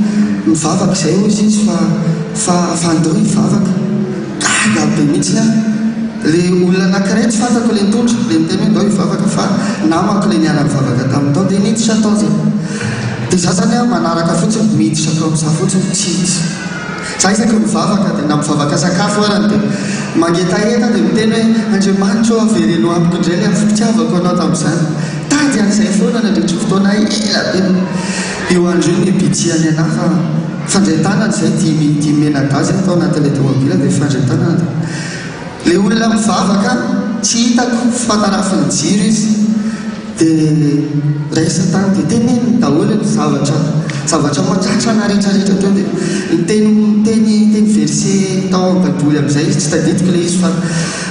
mivavaka izay ozy izy fa andeo hivavaka gaga be mihitsy le olona anankiray tsy fantako le nitondra le miteny hoe ndao hivavaka fa namako le niala mivavaka tamin'ny tao dia niditra tao zay dia za zany manaraka fotsiny miditra kao amin'za fotsiny tsitsy za isaky mivavaka dia na mivavaka sakafo arany dia mangetaheta dia miteny hoe Andriamanitra ao avereno amiko indray le afipitiavako anao tamin'izany tady an'izay foana nandritra fotoana ela be eo andro io nipitiany anahy fa fandray-tanany zay tia menadazy tao anatin'ilay tomobila dia fandray-tanana le olona mivavaka tsy hitako fatarafiny jiro izy dia raisa tany dia teneny daholo ny zavatra matratra na rehetrarehetra teo dia miteny verse tao am-baiboly amin'izay izy tsy tadidiko le izy fa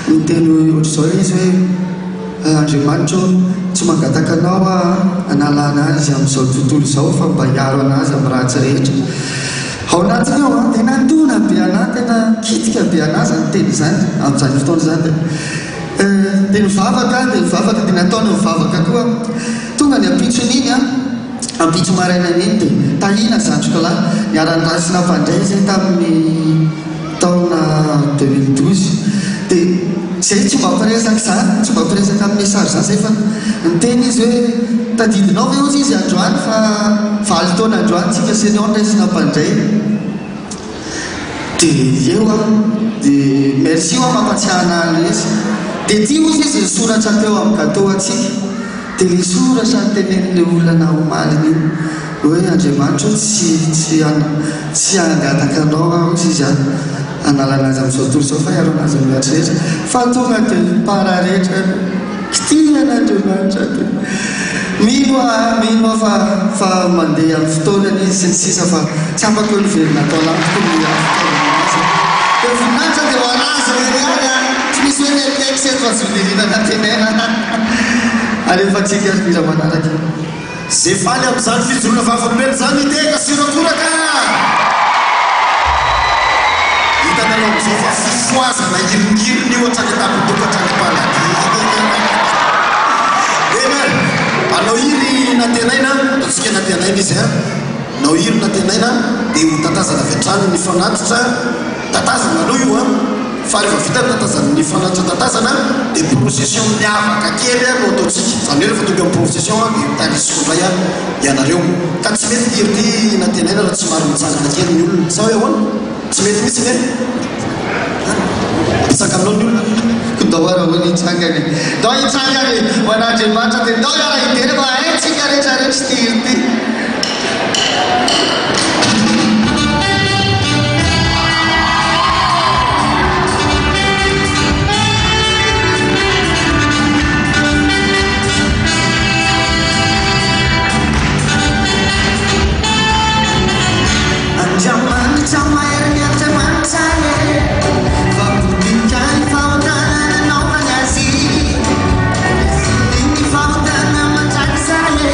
miteny ohatr'izao le izy hoe Andriamanitra tsy mangataka anao analana azy amin'izao tontolo izao fa mba hiaro anazy amin'ny ratsy rehetra ao anatiny eo dia nandona be anahy tena kitika be anazy ny teny izany amin'izany fotoana izany dia nivavaka dia nataony mivavaka koa tonga ny ampitson'iny ampitso marainan'iny dia tahina zandroko lahy niara-nirasina mpandray zay tamin'ny taona 2012 dia zay tsy mba mpiresaka amin'ny message zany zay fa niteny izy hoe tadidinao ve ozy izy androany fa valy taona androany tsika senior ndraisina mpandray dia eo dia merci eo mampatsiahana izy dia tia ozy izy soratra teo amin'ny gâteau atsika dia le soratra nytenen'le olona omaliny iny hoe Andriamanitra tsy angataka anao ozy izy analana azy amin'izao tontolo izao fa hiaro anazy amin'ny rehetrarehetra fa tonga dia pararehetra kitihan'Andriamanitra dia mino fa mandeha amin'ny fotoanany izy sy ny sisa fa tsy afaka hoe niverina atao lampo dia voninahitra dia ho anazy reryany tsy misy hoe nexety fa zonelinana tenena alefatsika mira manaraka zay faly amin'izany fijoroana vavamely zany teka syrakoraka hitananao amin'izao fa fifoazana iringiriny io ohatrany tapidokatrangympalady anao iry natenaina ataontsika natenaina izy nao iry natenaina dia ho tatazana vetrany ny fanatitra tatazana aloha io fa rehefa vita tatazana ny fanatitra tatazana dia procession miavaka kely no ataontsika zany hoe rehefa tonga amin'ny procession tarisiko ndray ianareo ka tsy mety iry natenaina raha tsy maro mitsangana kely ny olona sao eo tsy mety mitsy ny pisaka aminao ny olona ndao arahony hitsangany ndao hitsangany ho an'Andriamanitra dia ndao iara hideny fa haitsika rehetrarehetra ty iry ty Andriamanitra mahery miaritra mantsany vabotikany fahotana nanaovany azy iny fahotana mandraky zany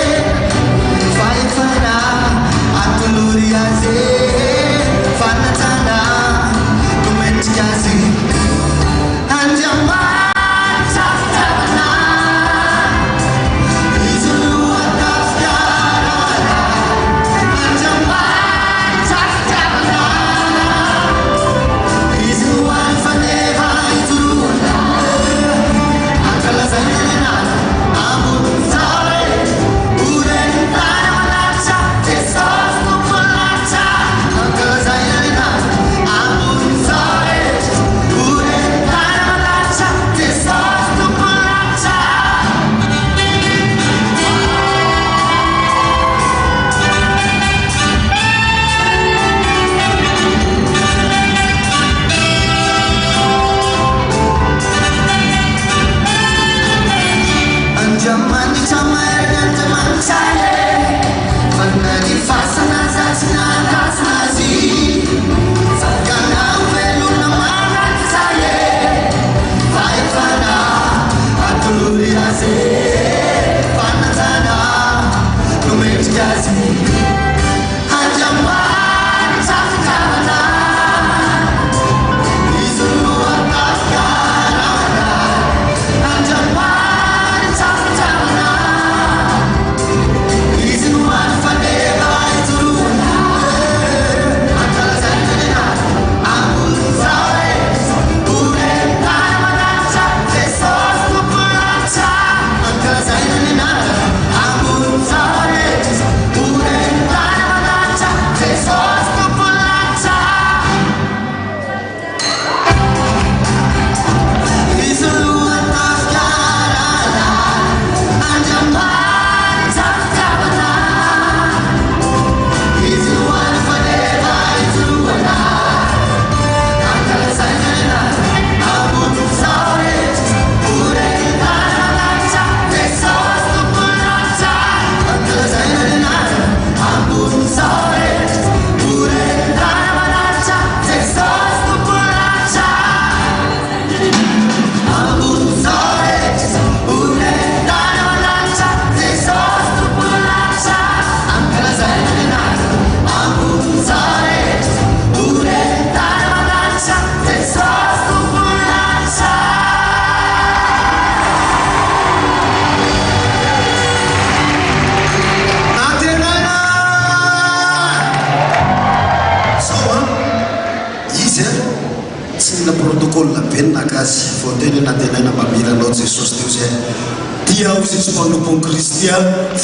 Kristia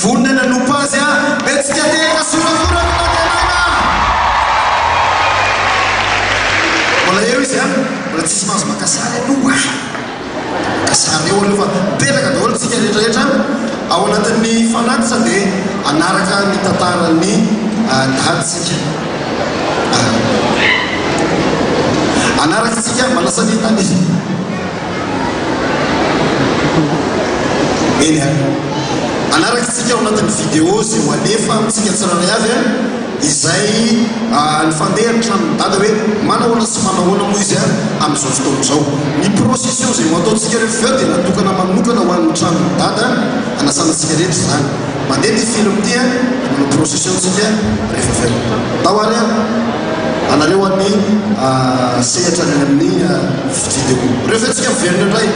vonina nompo azy a betsika tena sorafora mbola eo izy a mbola tsisy mahazo makasary aloha kasary eo aloha fa pelaka daholo tsika rehetrarehetra ao anatin'ny fanatitra dia anaraka ny tantarany daditsika anaraka tsika manasa ny tany izy eny a anaraka tsika ao anatin'ny vidéo zay ho alefa amitsika tsiraray avy a izay ny fandeha ny trano dada hoe manahoana sy manahoana moa izy a amin'izao fotoana izao ny procession zay ho ataontsika rehefa veo dia natokana manokana ho an'ny trano dada anasanantsika rehetra zany mandeha ty film ty a manao processiontsika rehefa veo tahoary a anareo any sehatra ny amin'ny vidéo rehefa tsika miverina indray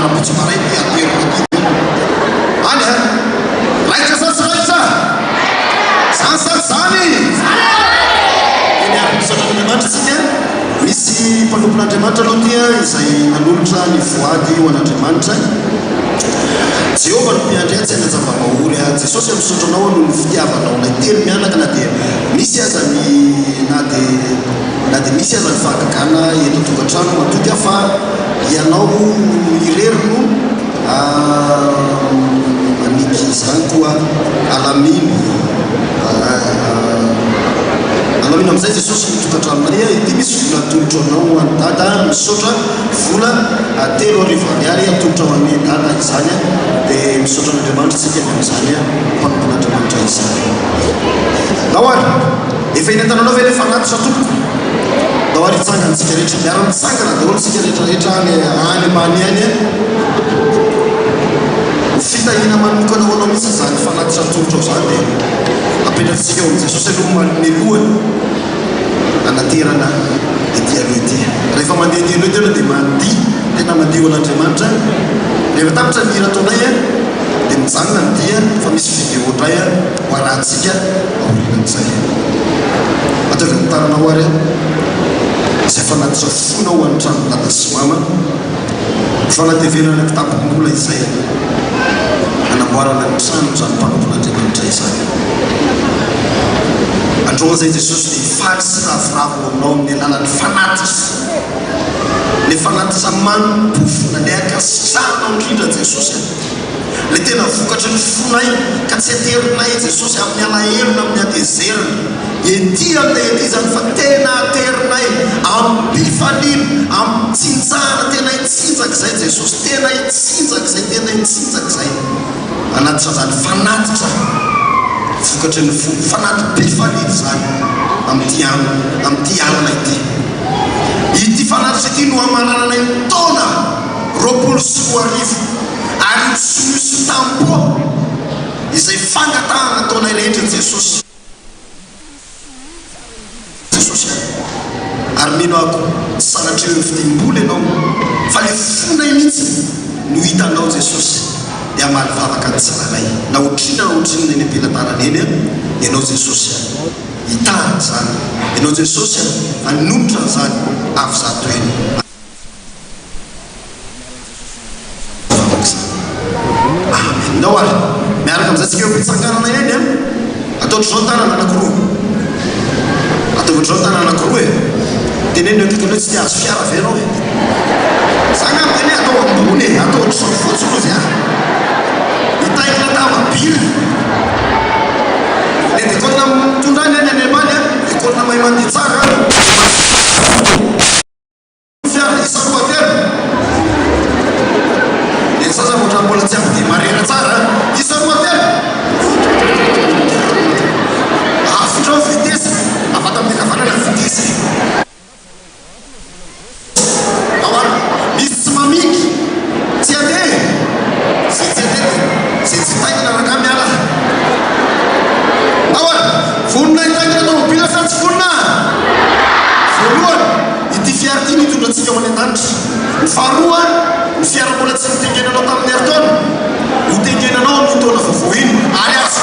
manara-pitso maray aterina any a raitra sa tsy raitra zany sa zany eny misaotran'andriamanitra tsika misy mpanompon'andriamanitra aloha tia izay nanolotra ny voady ho an'andriamanitra Jehovah no miandriatsy any azava-mahory a Jesosy misaotra anao no ny fitiavanao na telo mianaka na dia misy aza ny na dia misy aza ny fahagagana eto tokantrano matoka fa ianao irerino maniky zany koa alamino amin'izay Jesosy mitokantrano Maria ity misy vola atolotra anao any dada misaotra vola 3 arivo ariary atolotra ho an'ny dada izany dia misaotra an'Andriamanitra tsika amin'izany mpanompon'Andriamanitra izany dahoary efa inentananao ve le fanatitra tompoko dahoary hitsangantsika rehetra miara-mitsangana daholo tsika rehetrarehetra any ambany any fitahina manokana ho anao mihitsy zany fanatitra tolotra ao zany dia apetratsika eo amin'i Jesosy aloha manome lohany anaterana ety aloha ety rehefa mandeha ety aloha ety aloha dia mandia tena mandia ho an'Andriamanitra rehefa tapitra ny hira ataonay dia mijanona ny dia fa misy vidéo ndray ho anatsika aorinan'izay ataovy ny taranao ary izay fanatitra fona ho an'ny trano dada sy mama fanatevenana kitapon'olona izay anamboarana ny trano zany mpanompon'Andriamanitra izany androan'izay Jesosy dia faly sy ravoravo aminao amin'ny alalan'ny fanatitra le fanatitra manimpofona le akasitranao indrindra Jesosy le tena vokatry ny fonay ka tsy aterinay Jesosy amin'ny alahelo amin'ny adezerina ety amin'ilay ety zany fa tena aterinay amin'ny bifalilo amin'ny tsinjana tena hitsinjak'izay Jesosy tena hitsinjak'izay tena hitsinjak'izay anatitra zany fanatitra vokatry ny fanaty bifalilo zany amin'ity alina ity ity fanatitra ity no amarananay ny taona 24 ary misy tampoa izay fangatahana taonay rehetra Jesosy ary mino ako sanatreo eo fitim-bola ianao fa le fonay mihitsy no hitanao Jesosy dia amaly vavaka ny tsinanay na otrina eny am-pelatanana eny ianao Jesosy hitara zany ianao Jesosy anomotra zany avy zato eny nao ary miaraka amin'izay tsika eo mpitsanganana eny ataotry zao tanana anakiroa ataovy zao tanana anakiroa teneny akaiky hoe tsy tia azo fiara ve anao zany aminy atao ambony ataotry zao fotsiny ozy hitaikina tamabily le dekolina mitondrany any any ambany dekolina mahay mandia tsara fiara isaroatelo le sasa ohatra mbola tsy ampidia marena tsara isaroatelo afotrao vitesy afata amin'ny kafanana vitesy aoary misy tsy mamiky tsy ade zay tsy ade zay tsy taikina raka miala aoary vonona hitaikina tomobila fa tsy vonona voalohany ity fiara ty nitondratsika ho any an-danitra ny faharoa ny fiara mbola tsy nitengenanao tamin'ny heritaona hotengenanao ny taona voavoino ary azy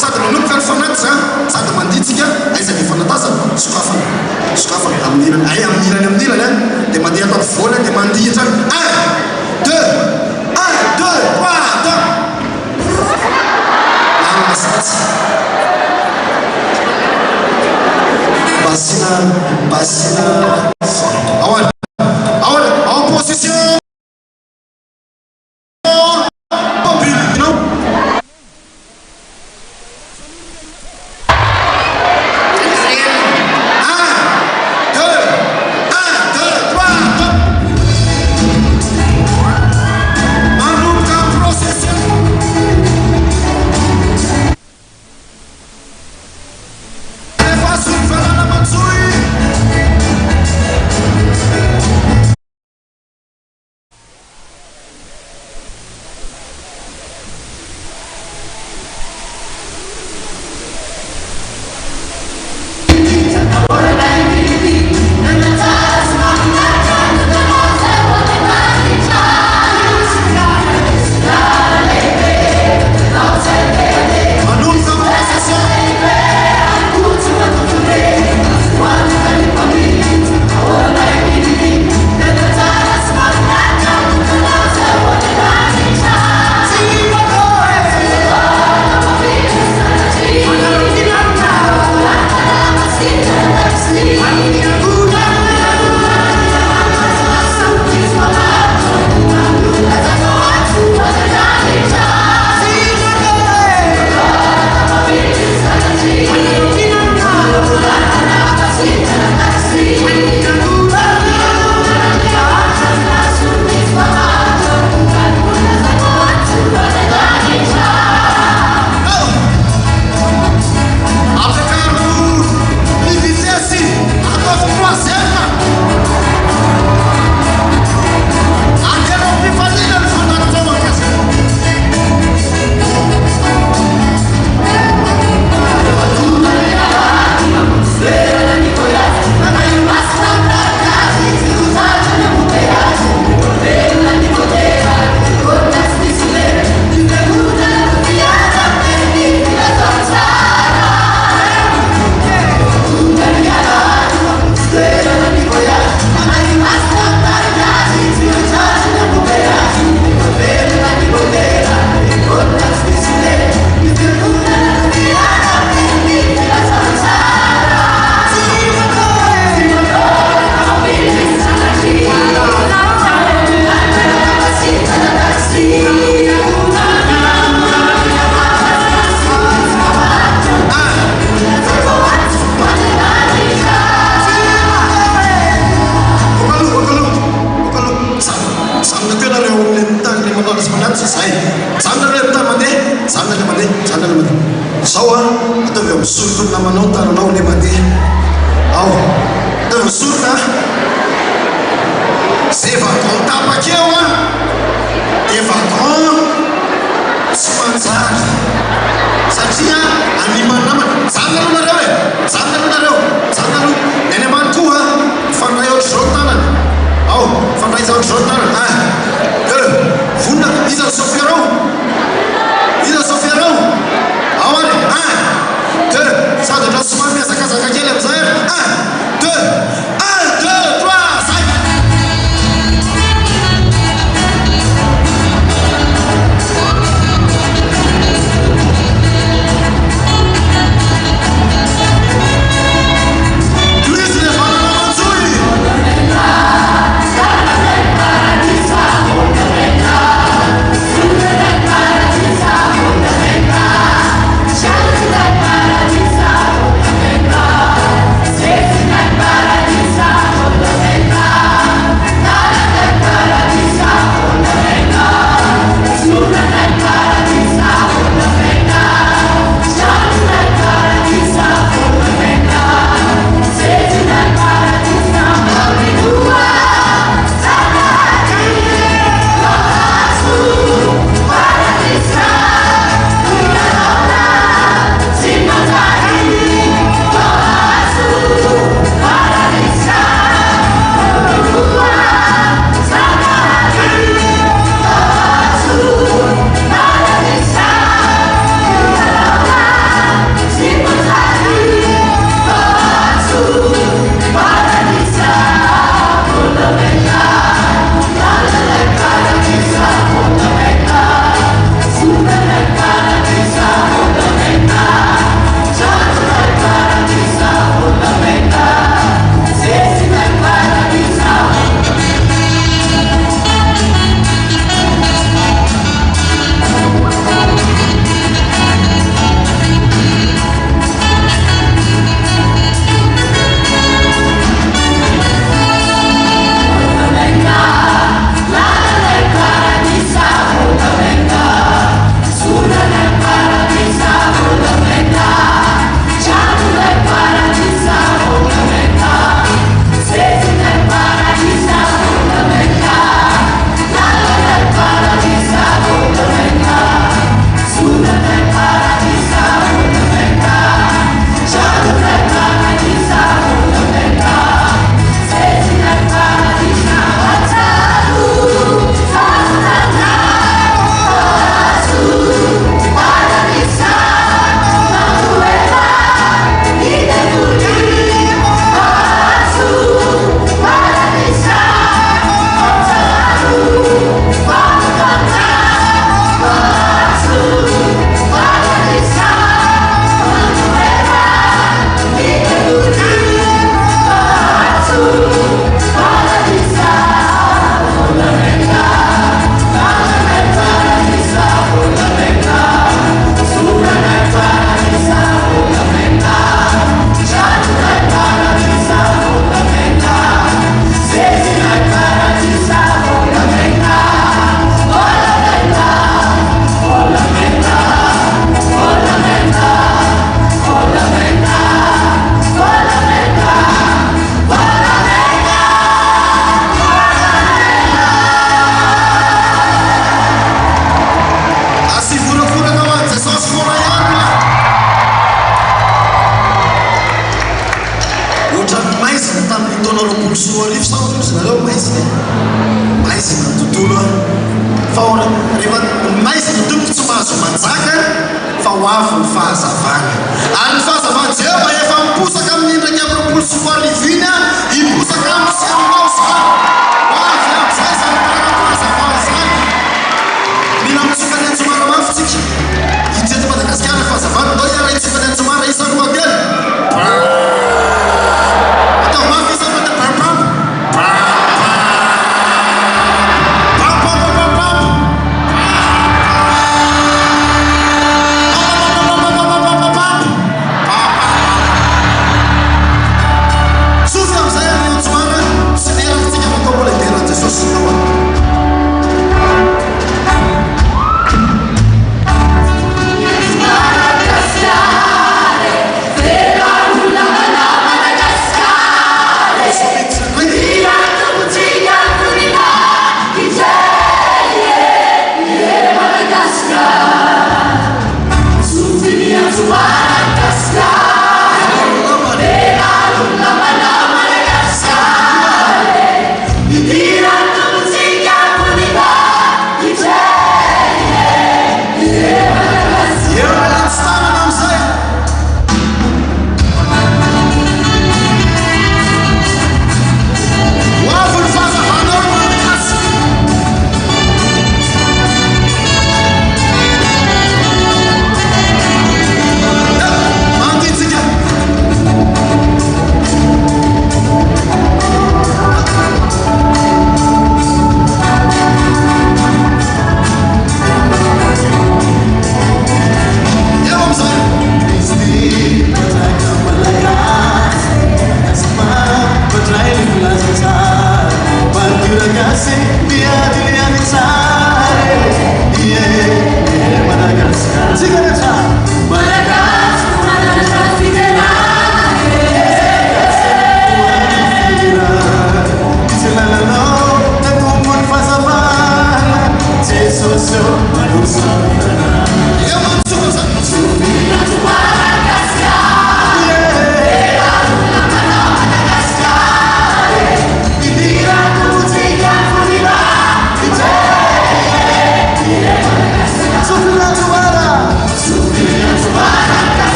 sady manomboka ny fanaty sady manditsika aiza ny fanatazana sokafana amin'ilany ay amin'ilany amin'ilany dia mandeha atao vola dia mandihitra 1 2 1 2 3 masatsy basina aoly en position popule taranao le mandeha ao misorona zay vacan tapakeo a dia vacan tsy manjary satria animanamana zanona aloha nareo e zanona aloha nareo zanona aloha ny any ambany koa fandray ohatry zao tanana ao fandray zao ohatry zao tanana vonina iza ny sofiarao iza ny sofiarao ao any 1 2 sady ohatra somary miazakazaka kely amizay 1 2 1 2 3 zay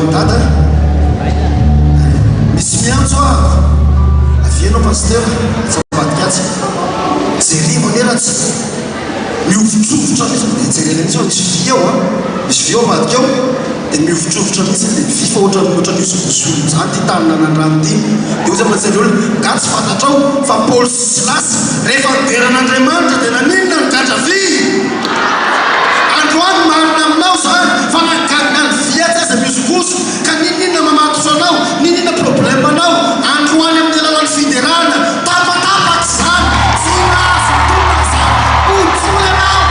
any dada misy miantso avianao pasteur tsavadikatsy jery maneratsy miovitrovitra mihitsy dia jerena mihitsy misy vi ao misy vi ao avadika ao dia miovitrovitra mihitsy dia mififa ohatran'io zolozolo zany ty tanina nandrano ty dia ozy ampatsary olona nga tsy fantatrao fa Paoly sy Silasy rehefa nideran'Andriamanitra dia naninona nigatra vy androany marina aminao zany fa nagadina ny viatsy aza mizokoso ka ninina mamatoso anao ninina problème anao androany amin'ny alalan'ny fiderana tapatapaky zany tsy nafatona zany otsoanao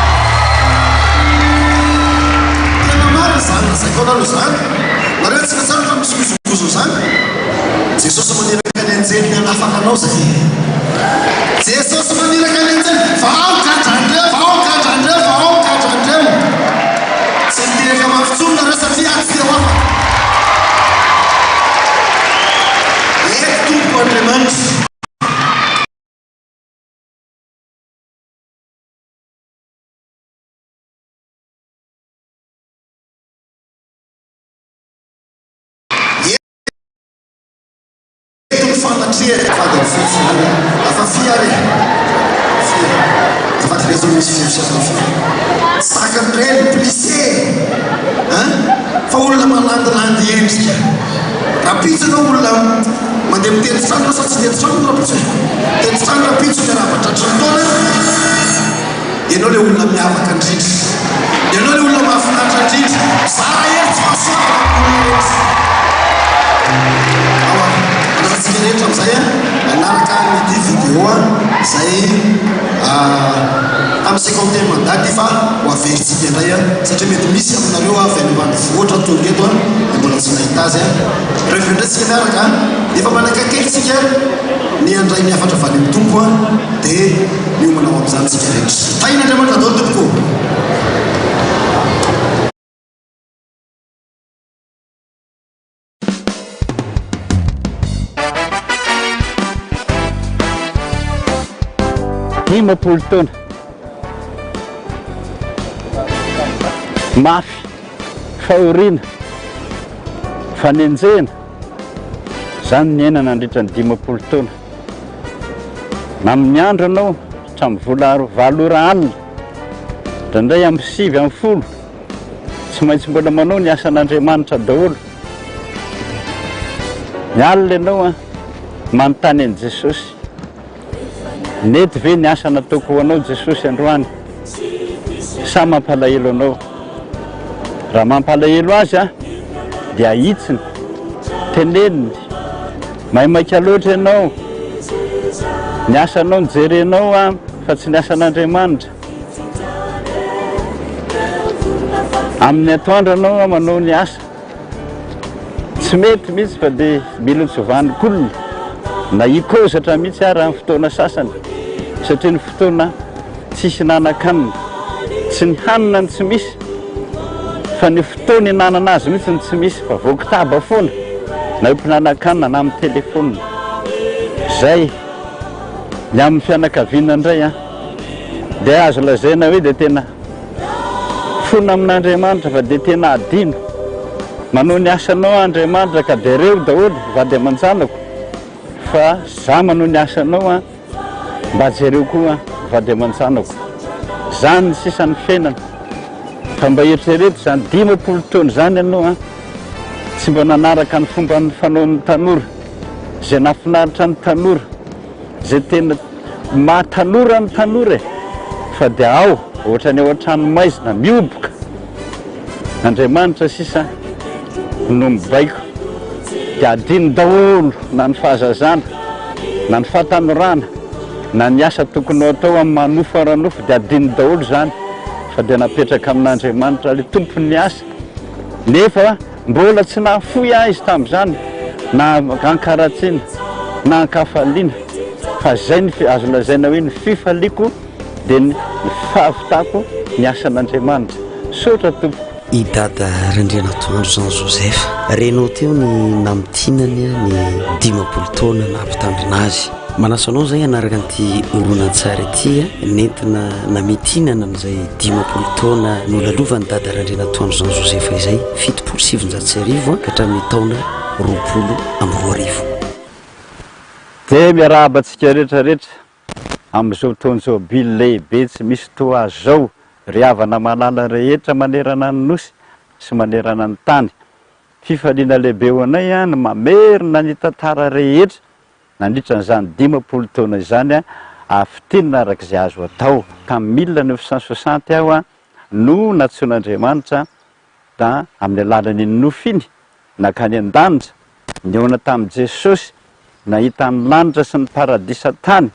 tena marina zany nazaiko analo zany nareo tsy nasany fa misy mizokoso zany Jesosy maniraka ny anjely ny anafaka anao zay Jesosy maniraka ny anjely vaokadrandreo vaokadrandreo vaokadrandreo tsy nitiraka mafitsony nareo satria atsy eo afa eto tompo Andriamanitra sakanireny plissé fa olona malandilandy endrika rapitsonao olona mandeha miteny trano sa tsy teny trano rapitso teny trano rapitso ny rahabatratrany taona ianao le olona miavaka indrindra ianao le olona mahafinaritra indrindra zara hely tsy mahasoaka anatsika rehetra amizay anaraka nity vidéo zay amin'ny 50e mandaty fa ho averitsika indray satria mety misy aminareo avy any ambanivohitra tonga eto mbola tsy nahita azy rehefa indraytsika miaraka efa manakakelytsika ny andray ny afatra valy amin'ny tompo dia miomanao amin'izany tsika rehetra tain'Andriamanitra daholo tompoko Dimapolo taona mafy fahoriana fanenjena zany ny aina nandritra ny 10 taona na amin'ny andro anao hatramin'ny vola 7 ora alina ndraindray amin'ny 9 amin'ny 10 tsy maintsy mbola manao ny asan'Andriamanitra daholo ny alina ianao manontany an'i Jesosy nety ve ny asa nataoko anao Jesosy androany sa mampalahelo anao raha mampalahelo azy dia ahitsiny teneniny mahay maika loatra ianao ny asanao nijerenao fa tsy ny asan'Andriamanitra amin'ny atoandro anao manao ny asa tsy mety mihitsy fa dia mila tsovanik'olona na ikozatra mihitsy raha ny fotoana sasany satria ny fotoana tsisy nanan-kanina tsy ny hanina ny tsy misy fa ny fotoana hinanana azy mihitsy ny tsy misy fa voakitaba foana na mpinanan-kanina na amin'ny telefona zay ny amin'ny fianakaviana indray dia azo lazaina hoe dia tena fona amin'Andriamanitra fa dia tena adino manao ny asanao Andriamanitra ka dia reo daholo vady aman-janako fa za manao ny asanao mba jereo koa vady aman-janako zany ny sisan'ny fiainana fa mba eritrereto zany 10 taona zany ianao tsy mba nanaraka ny fomba ny fanaon'ny tanora zay nafinaritra ny tanora zay tena mahatanora ny tanora fa dia ao ohatrany ao an-trano maizina mioboka Andriamanitra sisa no mibaiko dia adino daholo na ny fahazazana na ny fahatanorana na ny asa tokony atao amin'ny manofo aranofo dia adino daholo zany fa dia napetraka amin'Andriamanitra le tompony asa nefa mbola tsy nahafoy izy tamin'izany na ankaratsiana na ankafaliana fa zay ny azo lazaina hoe ny fifaliako dia ny fahavitako ny asan'Andriamanitra sotra tompoko i dada Randrianatoandro Jean Joseph renao teo ny namitinany ny 10 taona nampitandrina azy manasanao zay anaraka an'ity oronan-tsara ity nentina nametinana n'izay 10 taona nolalovany dada Randrianatoandro Jean Joseph izay 7 ka hatramin'ny taona 20 dia miarahabantsika rehetrarehetra amin'izao taon'izao bily lehibe tsy misy toa zao ry havana malala rehetra manerana ny nosy sy manerana ny tany fifaliana lehibe ho anay a ny mamerina ny tantara rehetra nandritra n'izany 10 taona izany afitenina arak'izay azo atao tamin'ny 1960 aho a no natsoan'Andriamanitra da amin'ny alalan'ny nofiny nakany an-danitra niona tamin'i Jesosy nahita ny lanitra sy ny paradisa tany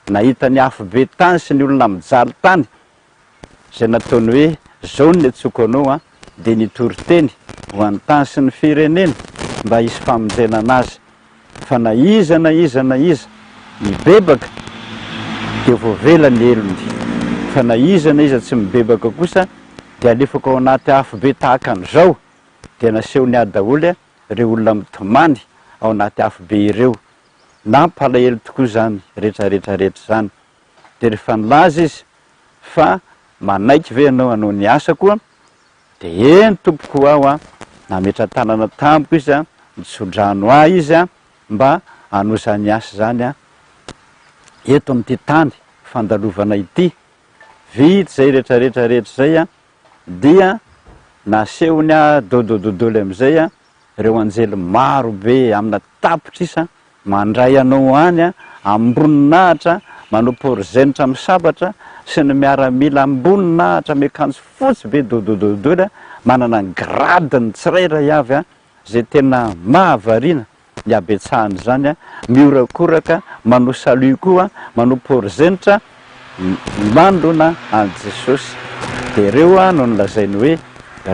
nahita ny afo be tany sy ny olona mijaly tany zay nataony hoe zao ny atsoko anao a dia nitory-teny ho an'ny tany sy ny firenena mba hisy famonjena anazy fa na iza mibebaka dia voavela ny elony fa na iza tsy mibebaka kosa dia alefaka ao anaty afo be tahaka an'izao dia naseho ny adaholy ireo olona mitomany ao anaty afo be ireo nampalahelo tokoa zany rehetrarehetra zany dia rehefa nilaza izy fa manaiky ve anao ny asa koa dia eny tompoko aho a nametra tanana tamiko izy a mitsodrano ahy izy a mba anozany asa zany a eto amin'ity tany fandalovana ity vitsy zay rehetrarehetra zay a dia nasehony a dodododoly am'izay a ireo anjely maro be amina tapitra isa mandray anao any a amboninahitra manao porozenitra amin'ny sabatra sy ny miaramila amboninahitra miakanjo fotsy be dodododoly a manana ny gradiny tsirairay avy a zay tena mahavariana ny abetsahany zany a miorakoraka manao salut koa manao porozenitra mandona an Jesosy dia ireo a no nilazainy hoe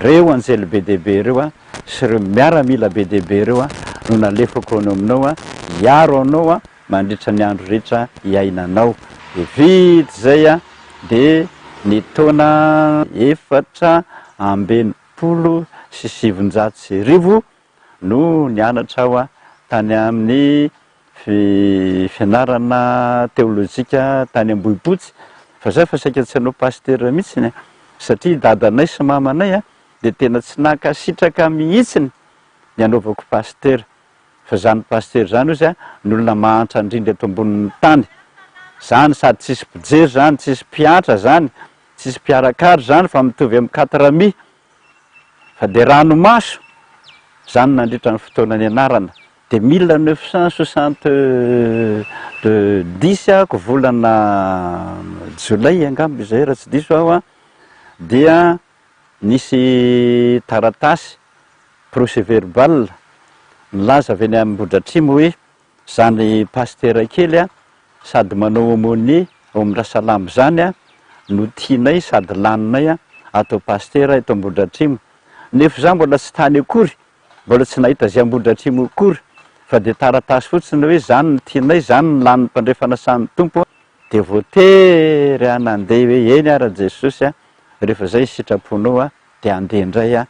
reo anjely be dehibe ireo a sy ireo miaramila be dehibe ireo a no nalefako anao aminao a hiaro anao a mandritra ny andro rehetra iainanao dia vitsy zay a dia ny taona 470 no nianatra aho a tany amin'ny fianarana teolojika tany Ambohipotsy fa zay fa saika tsy hanao pasteur mihitsiny satria dadanay sy mamanay a dia tena tsy nankasitraka mihitsiny ny anaovako pasteur fa zany pasteur zany izy a ny olona mahantra indrindra eto ambonin'ny tany zany sady tsisy mpijery zany tsisy mpiatra zany tsisy mpiarakary zany fa mitovy amin'ny 4 fa dia ranomaso zany nandritra ny fotoana ny anarana dia 1970 ko volana jolay angamba izay raha tsy diso aho a dia nisy taratasy procès verbal nilaza avy any Ambohidratrimo hoe zany pasteur kely a sady manao aumônier ao amin'ny Rasalamo zany a no tianay sady laninay a atao pasteur eto Ambohidratrimo nefa za mbola tsy tany akory mbola tsy nahita zay Ambohidratrimo akory fa dia taratasy fotsiny hoe zany ny tianay zany ny lanin'ny mpandrefana sany tompo dia voatery anandeha hoe eny ara Jesosy a rehefa zay sitraponao a dia andeha indray a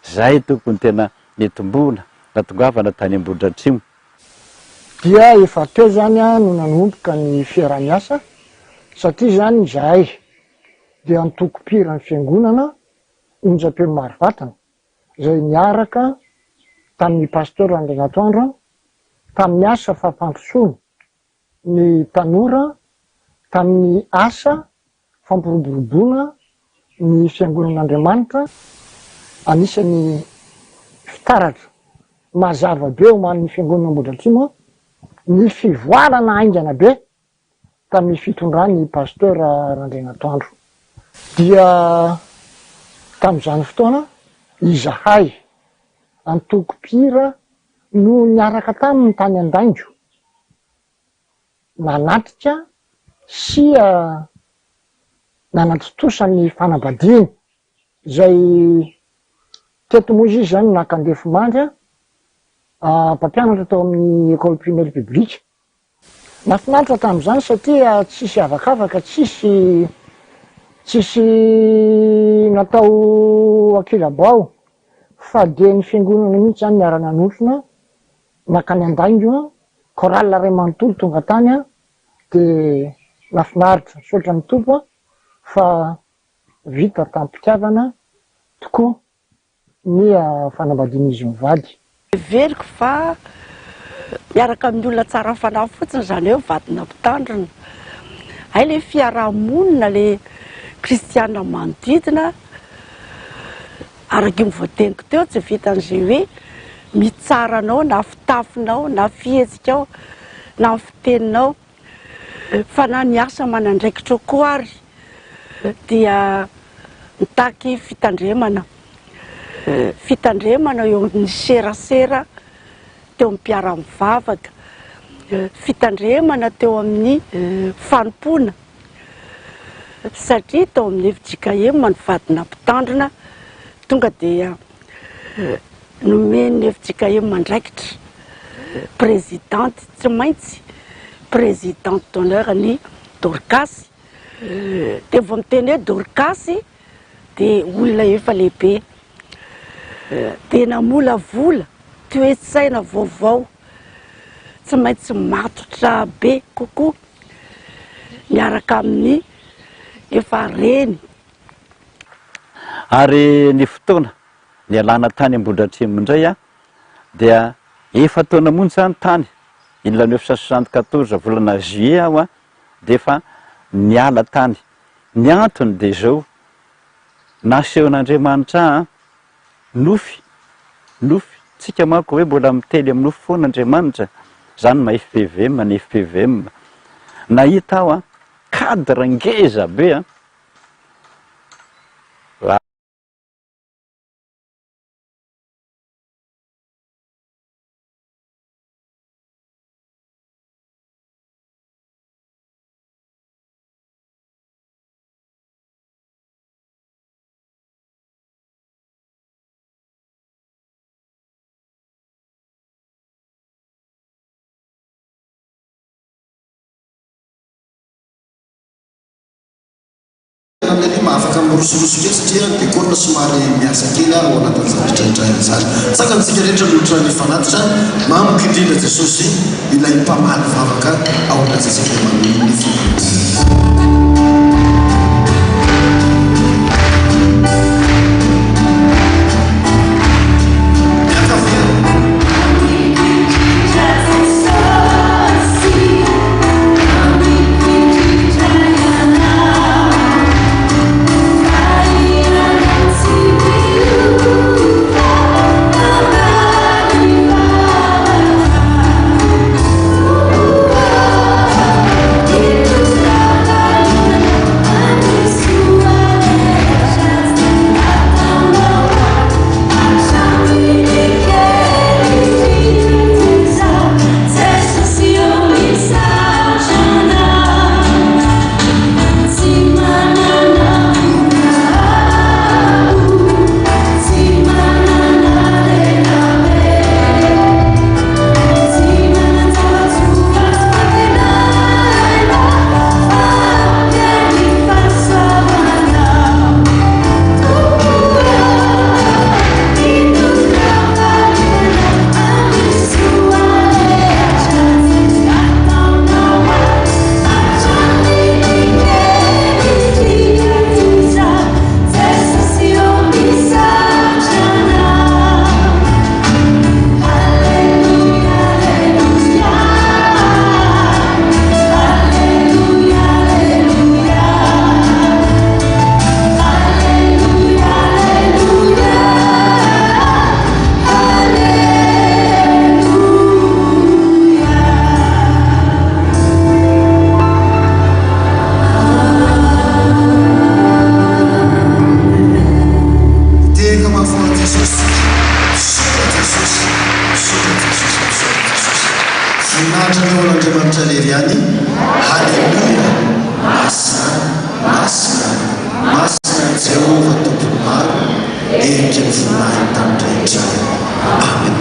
zay tokony tena netombona natongavana tany Ambohidratrimo dia efa teo zany a no nanomboka ny fiarah-miasa satria zany zahay dia antoko-pira ny fiangonana onjam-peo maro vatana zay niaraka tamin'ny pasteur Andrinatoandro tamin'ny asa fampandrosoana ny tanora tamin'ny asa fampiroboroboana ny fiangonan'Andriamanitra anisan'ny fitaratra mazava be ao man'ny fiangonana Ambohidratrimo ny fivoarana aingana be tamin'ny fitondran'ny pasteur Randrianatoandro dia tamin'izany fotoana izahay antoko-pira no niaraka tamin'ny tany Andainjo nanatrika sy nanatrotosany fanambadiany zay teto moa izy zany nakandefo mandry mpampianatra tao amin'ny école primaire publique nafinaritra tamin'izany satria tsisy avakavaka tsisy natao akilabao fa dia ny fiangonana mihitsy zany niara-nanosona nakany Andainjo korala ray manontolo tonga tany a de mahafinaritra misaotra ny tompo a fa vita tampitiavana tokoa ny fanambadian'izy mivady. Veriko fa miaraka amin'ny olona tsara fanahy fotsiny zany hoe vadina mpitandrina. Hay le fiarahamonina le kristiana manodidina araky mivoateniko teo tsy vitan'izay hoe mitsaranao na fitafinao na fihetsikao na fiteninao fa na ny asa manandraikitra koa ary dia mitaky fitandremana eo amin'ny serasera teo amin'ny mpiara-mivavaka, fitandremana teo amin'ny fanompona satria tao amin'ny efiJKM ny vadina mpitandrina tonga dia nomeny efiJKM mandraikitra présidente tsy maintsy présidente d'honneur ny Dorcas dia vao miteny hoe Dorcas dia olona efa lehibe dia namolavola toe-tsaina vaovao tsy maintsy matotra be kokoa miaraka amin'ny efa reny. Ary ny fotoana ny alana tany Ambohidratrimo indray dia efa taona monja zany tany 1974 volana juillet aho dia efa niala tany. Ny antony dia zao nasehon'Andriamanitra nofy tsika manko hoe mbola mitely amin'ny nofy foana Andriamanitra zany ma FPVM ny FPVM nahita aho cadre ngeza be afaka mirosoroso kely satria dia korona somary miasa kely ao anatin'ny zavitraitra zany. Sakantsika rehetra loatra ny fanatitra mamoko indrindra Jesosy ilay mpamaly vavaka ao anatsika maniny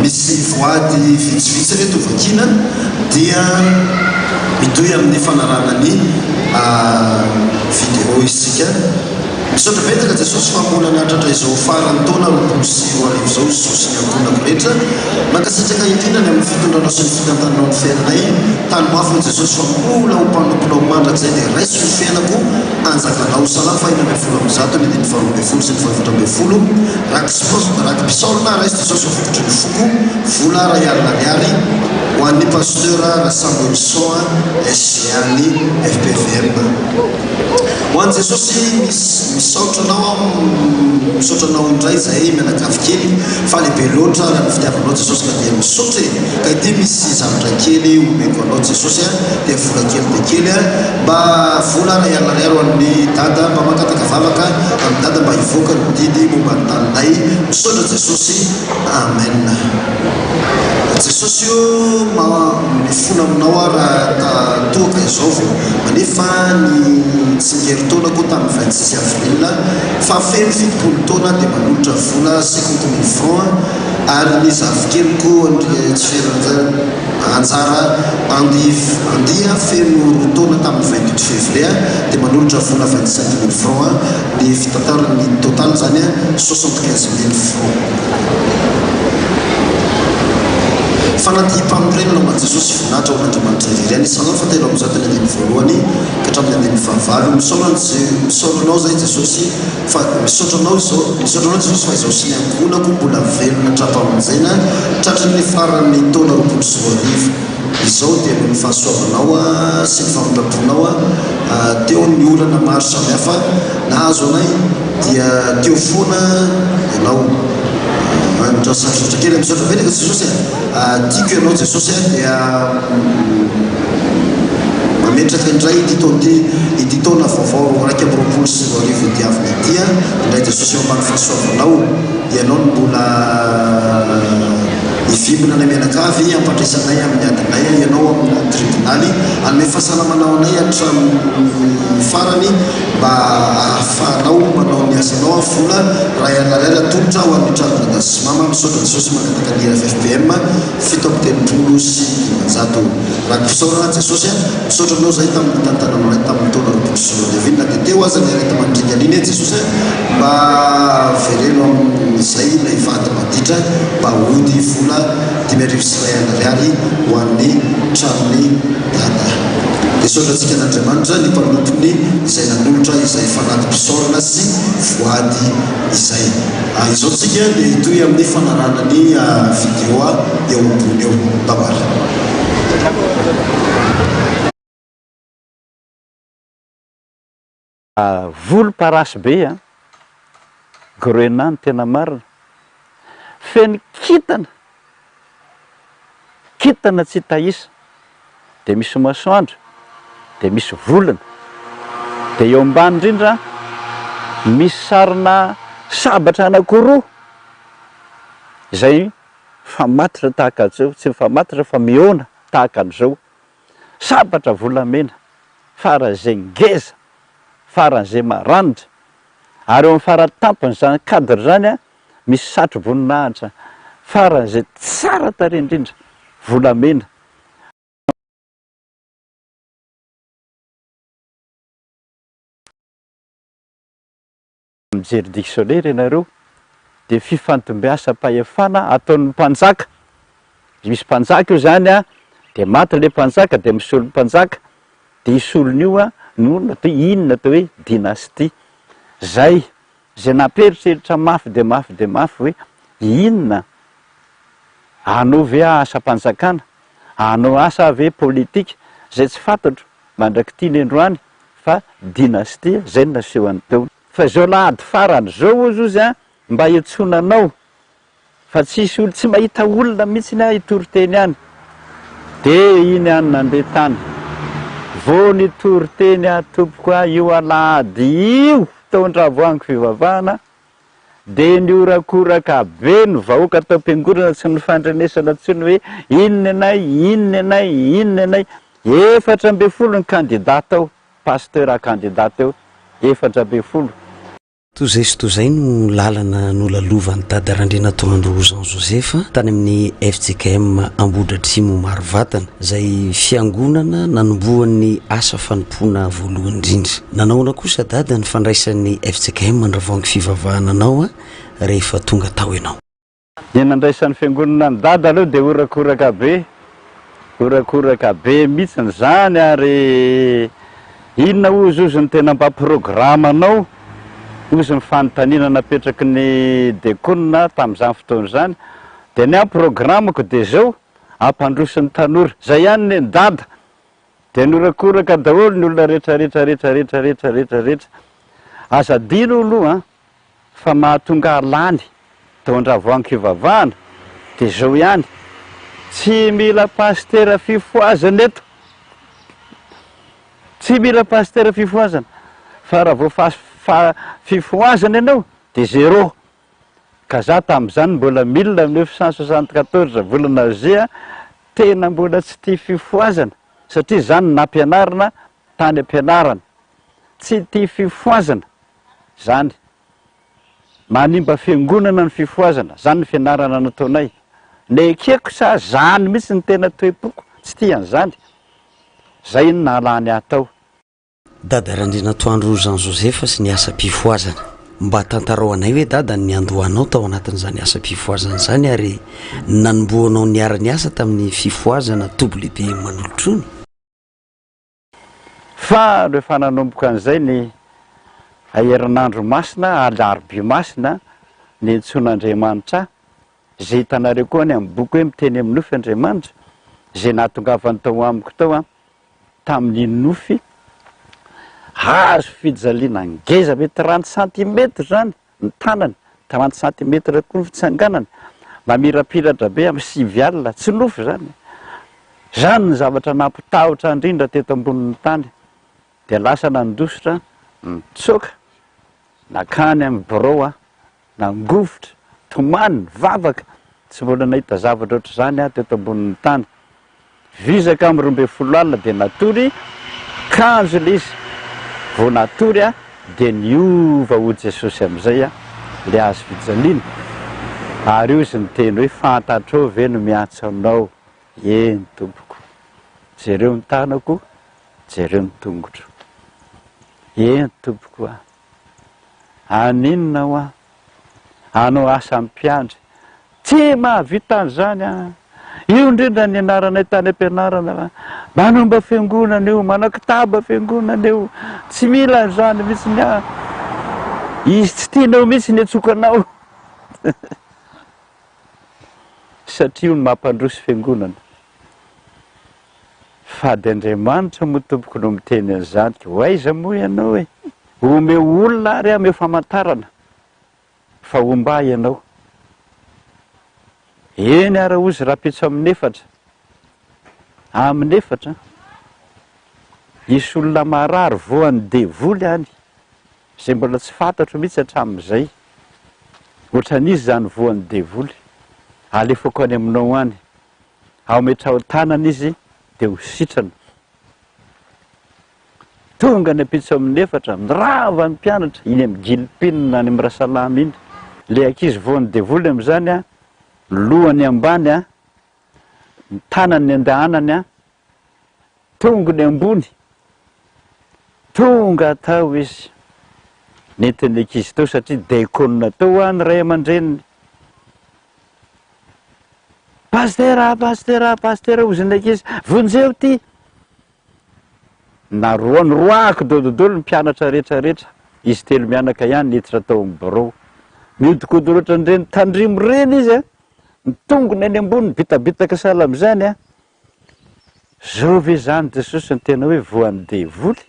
misy voady vitsivitsy reto vakina dia mitohy amin'ny fanarana ny vidéo isika misaotra betaka jesosy famola niatratra izao farany taona roapolo sy roa arivo zao jesosy ny amponako rehetra mankasitraka indrindrany amin'ny fitondranao sy ny fitantanao ny fiainanay tany mafy ny jesosy fa mola ho mpanomponao mandratra zay dia raiso ny fiainako anjakanao salamy fahina amby folo amin'ny zato ny diny faharoa amby folo sy ny fahefatra amby folo raky mpisaorona raiso jesosy vokotry ny foko vola ray alina ariary ho an'ny pasteur Samuelson SGA-ny FPVM ho an'ny jesosy misaotranao indray zay mianakavy kely fa lehibe loatra raha ny fitiavanao jesosy ka dia misaotra ka ity misy zavatra kely omeko anao jesosy dia vola kely dia kely mba vola ray alina ariary ho an'ny dada mba makataka vavaka amin'ny dada mba hivoaka ny didy momba ny taninay misaotra jesosy amen. Jesosy io mifona aminao raha toaka izao vo manefa ny tsingerin-taona koa tamin'ny 26 avril fa feno fitopolo taona dia manolotra vola 50,000 francs ary ny zavikelyko tsy feran'izay anjara andia feno roa taona tamin'ny 28 février dia manolotra vola 25,000 francs ny fitantarany total zany 75,000 francs. Fanatiham-pamorenana ho an'i Jesosy voninahitra ho an'Andriamanitra irery any isanao fa telo amin'ny zatany andiny voalohany ka hatramin'ny andiny fahavalo misaotranao zay Jesosy fa misaotranao Jesosy fa izao sy ny ankonako mbola velona trapa-monjaina tratran'ny farany taona roapolo sy roa arivo izao dia noho ny fahasoavanao sy ny famondraponao teo ny olana maro samihafa nahazo anay dia teo foana ianao sarotra kely misaotra betaka Jesosy tiako ianao Jesosy dia mametraka indray ity taona vaovao raiky amby roapolo sy roa arivo diavina ity indray Jesosy eo ambany fahasoavanao ianao ny mbola ivimbona ny mianakavy ampadraisanay amin'ny adinay ianao amin'ny tribunaly anome fahasalamanao anay hatramin'ny farany mba ahafahanao manao ny asanao vola raha ianarara tongotra ho amin'ny tranona sy mama misaotra Jesosy mangataka ny FFPM fito amby telopolo sy dimanjato raha mpisaorana Jesosy misaotranao zay tamin'ny tantananao ray tamin'ny taona roapolo sy roa arivo na dia teo aza ny arety mandringa an'iny Jesosy mba vereno amin'izay ilay vady manditra mba ody vola 5,000 ariary ho an'ny tranony dada. Misaotrantsika an'Andriamanitra ny mpanompony izay nanolotra izay fanaty-pisaorana sy voady izay. Izao tsika dia hitoy amin'ny fanarana ny vidéo eo ambony eo tabara. Volomparasy be Groenland tena marina feno kitana tsy tahisa dia misy masoandro dia misy volana dia eo ambany indrindra misy sarina sabatra anankiroa izay famatitra tahaka an'izao tsy famatitra fa miona tahaka an'izao sabatra volamena faran'izay ngeza faran'izay maranitra ary eo amin'ny faratampony zany cadre zany misy satro voninahitra faran'izay tsara tarehy indrindra volamena mijery dictionnaire ianareo dia fifantombiasam-pahefana ataon'ny mpanjaka misy mpanjaka io zany dia maty le mpanjaka dia misy olo mpanjaka dia isolon'io no natao inona atao hoe dynastie zay nampieritreritra mafy dia mafy hoe inona anao ve asa-panjakana anao asa ve politika zay tsy fantatro mandraky tiany androany fa dynastie zay no nasehoany teo fa zao lahady farany zao izy izy mba hiantsonanao fa tsisy olo tsy mahita olona mihitsy ny itoriteny any dia iny any nandeha tany vo nitoriteny tompoko io alahady io taondravoangy fivavahana dia niorakoraka be ny vahoaka atao am-piangorana tsy nifandrenesana ntsony hoe inona anay 4 ambin'ny folo ny kandidata ao pasteur kandidata ao 4 ambin'ny folo tozay sy tozay no lalana nolalovan'ny dadarandrena toandro Jean Joseph tany amin'ny FJKM Ambohidratrimo Marovatana izay fiangonana nanomboan'ny asa fanompoana voalohany indrindra. Nanaona kosa dada ny fandraisan'ny FJKM ndravangy fivavahana anao rehefa tonga tao ianao. Ny nandraisan'ny fiangonana ny dada aloha dia orakoraka be mihitsy zany ary inona ozy ny tena mba programanao ozy ny fanontaniana napetraky ny dekona tamin'izany fotoana zany dia ny programako dia zao ampandrosin'ny tanora zay ihany ny dada dia norakoraka daholo ny olona rehetrarehetra azadino aloha fa mahatonga alany tao andravoangy fivavahana dia zao ihany tsy mila pastera fifoazana eto tsy mila pastera fifoazana fa raha vao fifoazana ianao dia zéro ka za tamin'izany mbola 1974 volana zia tena mbola tsy tia fifoazana satria zany nampianarana tany ampianarana tsy tia fifoazana zany manimba fiangonana ny fifoazana zany ny fianarana nataonay nekeko sa zany mihitsy ny tena toe-poko tsy tian'izany zay ny nalany atao. Dada Randrina Toandro Jean Joseph sy ny asa-pifoazana mba tantarao anay hoe dada ny andohanao tao anatin'izany asa-pifoazana zany ary nanomboanao niara-ny asa tamin'ny fifoazana WB Manolotrony. Fa rehefa nanomboka an'izay ny herinandro masina alarobia masina ny Ntson'Andriamanitra zay hitanareo koa ny amin'ny boky hoe miteny amin'ny nofy Andriamanitra zay nahatongavany tao amiko tao tamin'ny nofy hazo fijaliana ngeza mety 30 cm zany ny tanany 30 cm koa ny fitsanganany mamirapiratra be amin'ny 5 alina tsy nofy zany ny zavatra nampitahotra indrindra teto ambonin'ny tany dia lasa nandositra nitsoka nakany amin'ny birao nangovotra tomany vavaka tsy mbola nahita zavatra ohatr' zany teto ambonin'ny tany vizaka amin'ny 12 alina dia natory kanjo le izy vao natory dia niova ho Jesosy amin'izay le azo fijaliana ary io izy niteny hoe fantatrao ve no miantso anao eny tompoko jereo ny tanako jereo ny tongotro eny tompoko aninona anao asa mpiandry tsy mahavita an'izany io indrindra ny anaranay tany ampianarana manomba fiangonana io manakitaba fiangonana io tsy mila an'izany mihitsy izy tsy tianao mihitsy ny atsokanao satria io ny mampandrosy fiangonana fa dia Andriamanitra moa tompoko no miteny an'izany ho aiza moa ianao hoe ome olona ary ame famantarana fa omba ianao eny ara ozy rapitso amin'ny efatra isy olona marary voan'ny devoly any zay mbola tsy fantatro mihitsy hatramin'izay ohatran'izy zany voan'ny devoly alefako any aminao any ao metrao tanana izy dia ho sitrana tonga ny apitso amin'ny efatra mirava ny mpianatra iny amin'ny gilipinina any amin'ny rasalama iny le ankizy voan'ny devoly amin'izany lohany ambany ny tanany andehanany tongony ambony tonga tao izy nentin'ny ankizy tao satria dekona tao ny ray aman-dreniny pastera oziny ankizy vonjeo ty nyroako dododolo ny mpianatra rehetrarehetra izy telo mianaka ihany niditra tao amin'ny birao mihodikodyroatra nireny tandrimo reny izy ny tongony any ambony bitabitaka sala amin'izany zao ve zany Jesosy ny tena hoe voan'ny devoly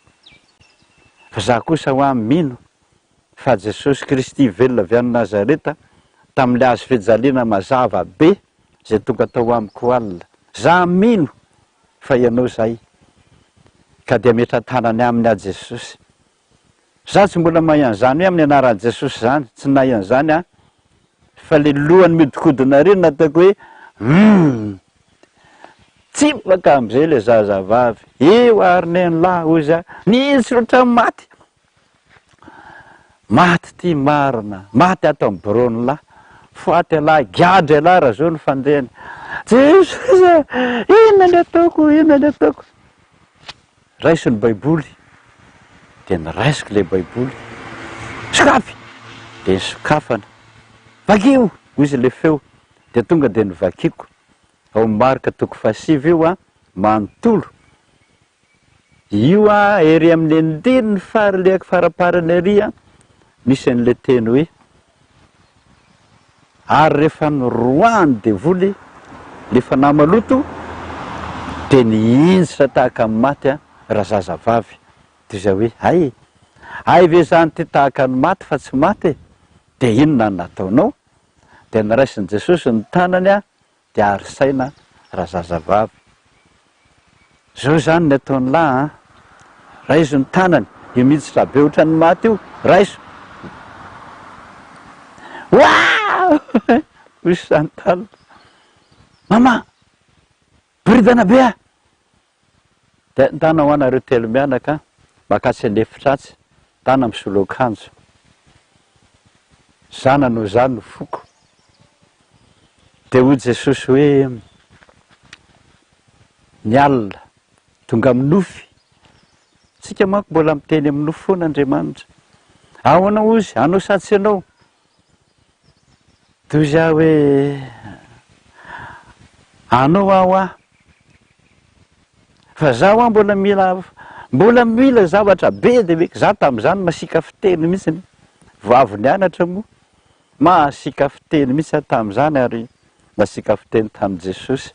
fa za kosa ho amin'ny mino fa Jesosy Kristy velona avy any Nazareta tamin'le azo fijaliana mazava be zay tonga tao amiko alina za mino fa ianao zay ka dia metra-tanany aminy a Jesosy za tsy mbola mahay an'izany hoe amin'ny anaran'i Jesosy zany tsy nahay an'izany fa le lohany miodikodina reny nataoko hoe tsipaka amin'izay le zazavavy eo ary ny lahy ozy nitsy loatra maty maty ty marina, maty ato amin'ny brônla, foaty alahy, giadry alahy raha zao ny fandehany. Jesosy, inona ny ataoko, inona ny ataoko. Raiso ny baiboly, dia niraisiko le baiboly. Sokafy, dia sokafana. Vakio, hoy izy le feo, dia tonga dia nivakiako. Ao Marka 7 io manontolo. Io ery amin'ny andiny faraleako faraparany ery misy an'le teny hoe ary rehefa noroany devoly lefa namaloto dia niinjitra tahaka ny maty raha zazavavy. Dia izay hoe ay ve zany ty tahaka ny maty fa tsy maty, dia inona ny nataonao? Dia niraisin'i Jesosy ny tanany dia arisaina raha zazavavy. Zao zany ny ataony lahy raiso ny tanany, io miditra be ohatrany maty io, raiso. Wow! Hoy Chantal, mama, boridana be a. Dia tana ho anareo telo mianaka, makatsy an'efitratsy, tana misolo akanjo. Zana no zany no foko. Dia hoy Jesosy hoe, ny alina tonga amin'ny nofy. Tsika manko mbola miteny amin'ny nofy foana Andriamanitra. Ahoana ozy, anao satsy ianao. Toy izy hoe, anao aho fa zaho mbola mila zavatra be dia be. Za tamin'izany masika fiteny mihitsy, vavy nianatra moa, masika fiteny mihitsy tamin'izany ary masika fiteny tamin'i Jesosy.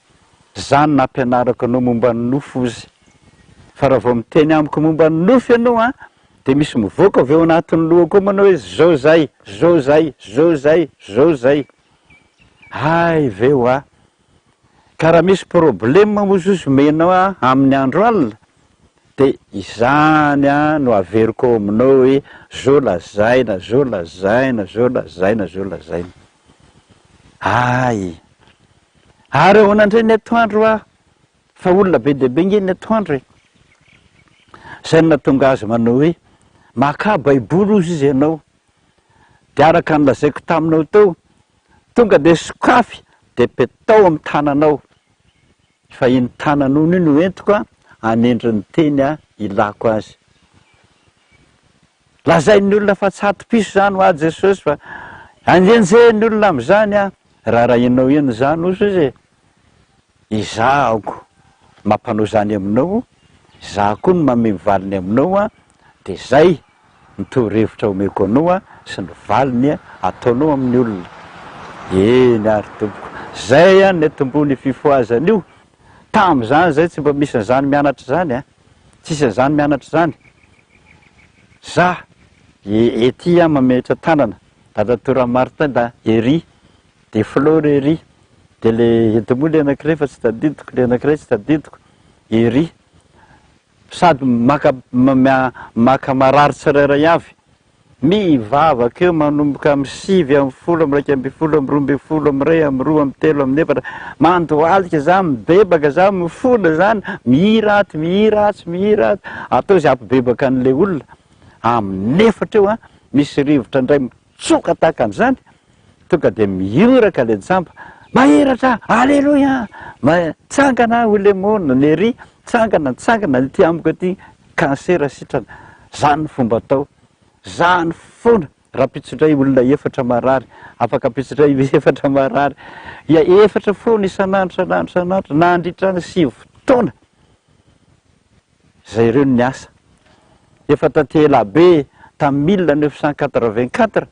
Zany nampianarako anao momba ny nofy ozy. Fa raha vao miteny amiko momba ny nofy ianao dia misy mivoaka avy ao anatin'ny lohako manao hoe zao zay, zao zay, zao zay, zao zay. Ay veo ka raha misy problème mozozy menao amin'ny andro alina dia izany no averiko aminao hoe zao lazaina, zao lazaina, zao lazaina, zao lazaina. Ay, ary ahoana indray ny atoandro fa olona be dia be nge ny atoandro e. Zay no nahatonga azy manao hoe maka baiboly ozy izy ianao, dia araka nylazaiko taminao tao, tonga dia sokafy dia petao amin'ny tananao. Fa iny tananao iny no entiko anendry ny teny ilako azy. Lazain'ny olona fa tsy ato-piso zany ho azy Jesosy, fa anjenjeny olona amin'izany raha ianao iny zany ozy izy izahako mampanao zany aminao, izaho koa no mame valiny aminao dia zay ny torohevitra omeko anao sy ny valiny ataonao amin'ny olona. Eny ary tompoko, zay ny atombony fifoazana io. Tamin'izany zay tsy mba misy an'izany mianatra zany tsisy an'izany mianatra zany. Za ety mametra tanana, Dadatora Martin da ery, dia Flore ery, dia le etomoa le anankiray fa tsy tadidiko, le anankiray tsy tadidiko, ery. Sady maka marary tsirairay avy, mivavaka eo manomboka amin'ny 7, 10, 11, 12, 13, 14, 15, 14, mandohalika za, mibebaka za, mifola zany, mihiraty, atao izay ampibebaka an'ilay olona. Amin'ny 4 eo misy rivotra indray mitsoka tahaka an'izany, tonga dia mioraka le jamba, mahiratra, alleloia, tsangana olemona, ny ery, tsangana ty amiko aty, kansera sitrana. Zany ny fomba atao, zany foana. Raha pitsodray olona 4 marary, afaka pitsodray 4 marary, 4 foana isanandro, na andritrany 7 taona. Zay ireo ny asa. Efa taty elabe tamin'ny 1984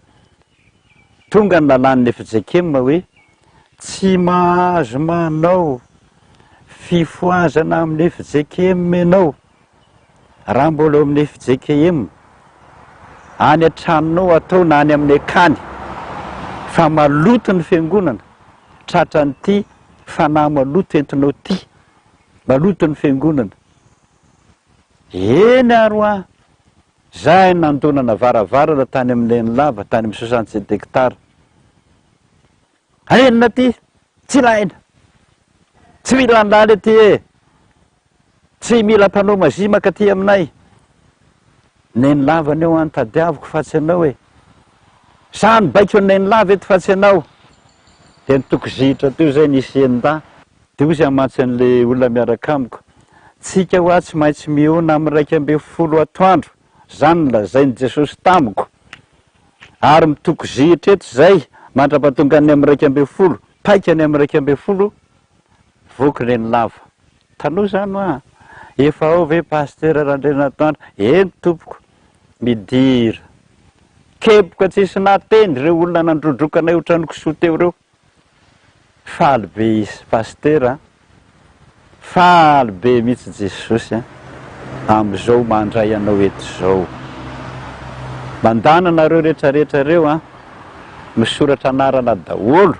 tonga ny lalàn'ny Efjekema hoe tsy mahazo manao fifoazana amin'ny Efjekema ianao raha mbola amin'ny Efjekema any an-tranonao atao na any amin'ny akany, fa maloto ny fiangonana tratran'ity fanahy maloto entinao ty, maloto ny fiangonana. Eny ary zay nandonana varavarana tany amin'ilay lava, tany amin'ny 67 hectara. Enina ty, tsy laina, tsy mila nlaly aty tsy mila mpanao mazimaka aty aminay. Neny lavany eo antadiaviko fa tsy anao Zany baiko neny lava eto fa tsy anao dia nitokozitra teo zay nisy enda dia ozy amatsy an'le olona miaraka amiko tsika hoa tsy maintsy miona amin'ny 2 atoandro zany lazainy Jesosy tamiko ary mitokozitra eto zay mandrapatonga ny amin'ny 2 paika ny amin'ny 2 voky neny lava tanoa zany hoa efa ao ve pasteur Randrenatoandro eny tompoko midira kepoka tsisy nateny reo olona nandrodrokanay ohatran'ny kisoa teo reo faly be izy pasteur faly be mihitsy Jesosy am'izao mandray anao eto zao mandana nareo rehetrarehetra reo misoratra anarana daholo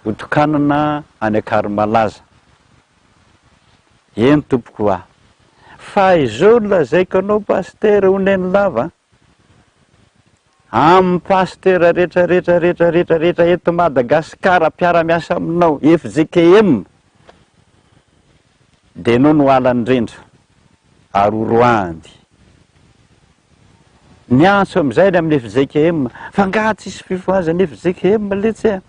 hotokanana any Akarimalaza eny tompoko hoa fa izao lazaiko anao pasteur oneny lava amin'ny pasteur rehetrarehetra eto Madagasikara mpiara-miasa aminao FJKM dia anao no alan'irendra ary oroandy ny antso amin'izay ny amin'ny FJKM fa nga tsisy fifoazany FJKM letsy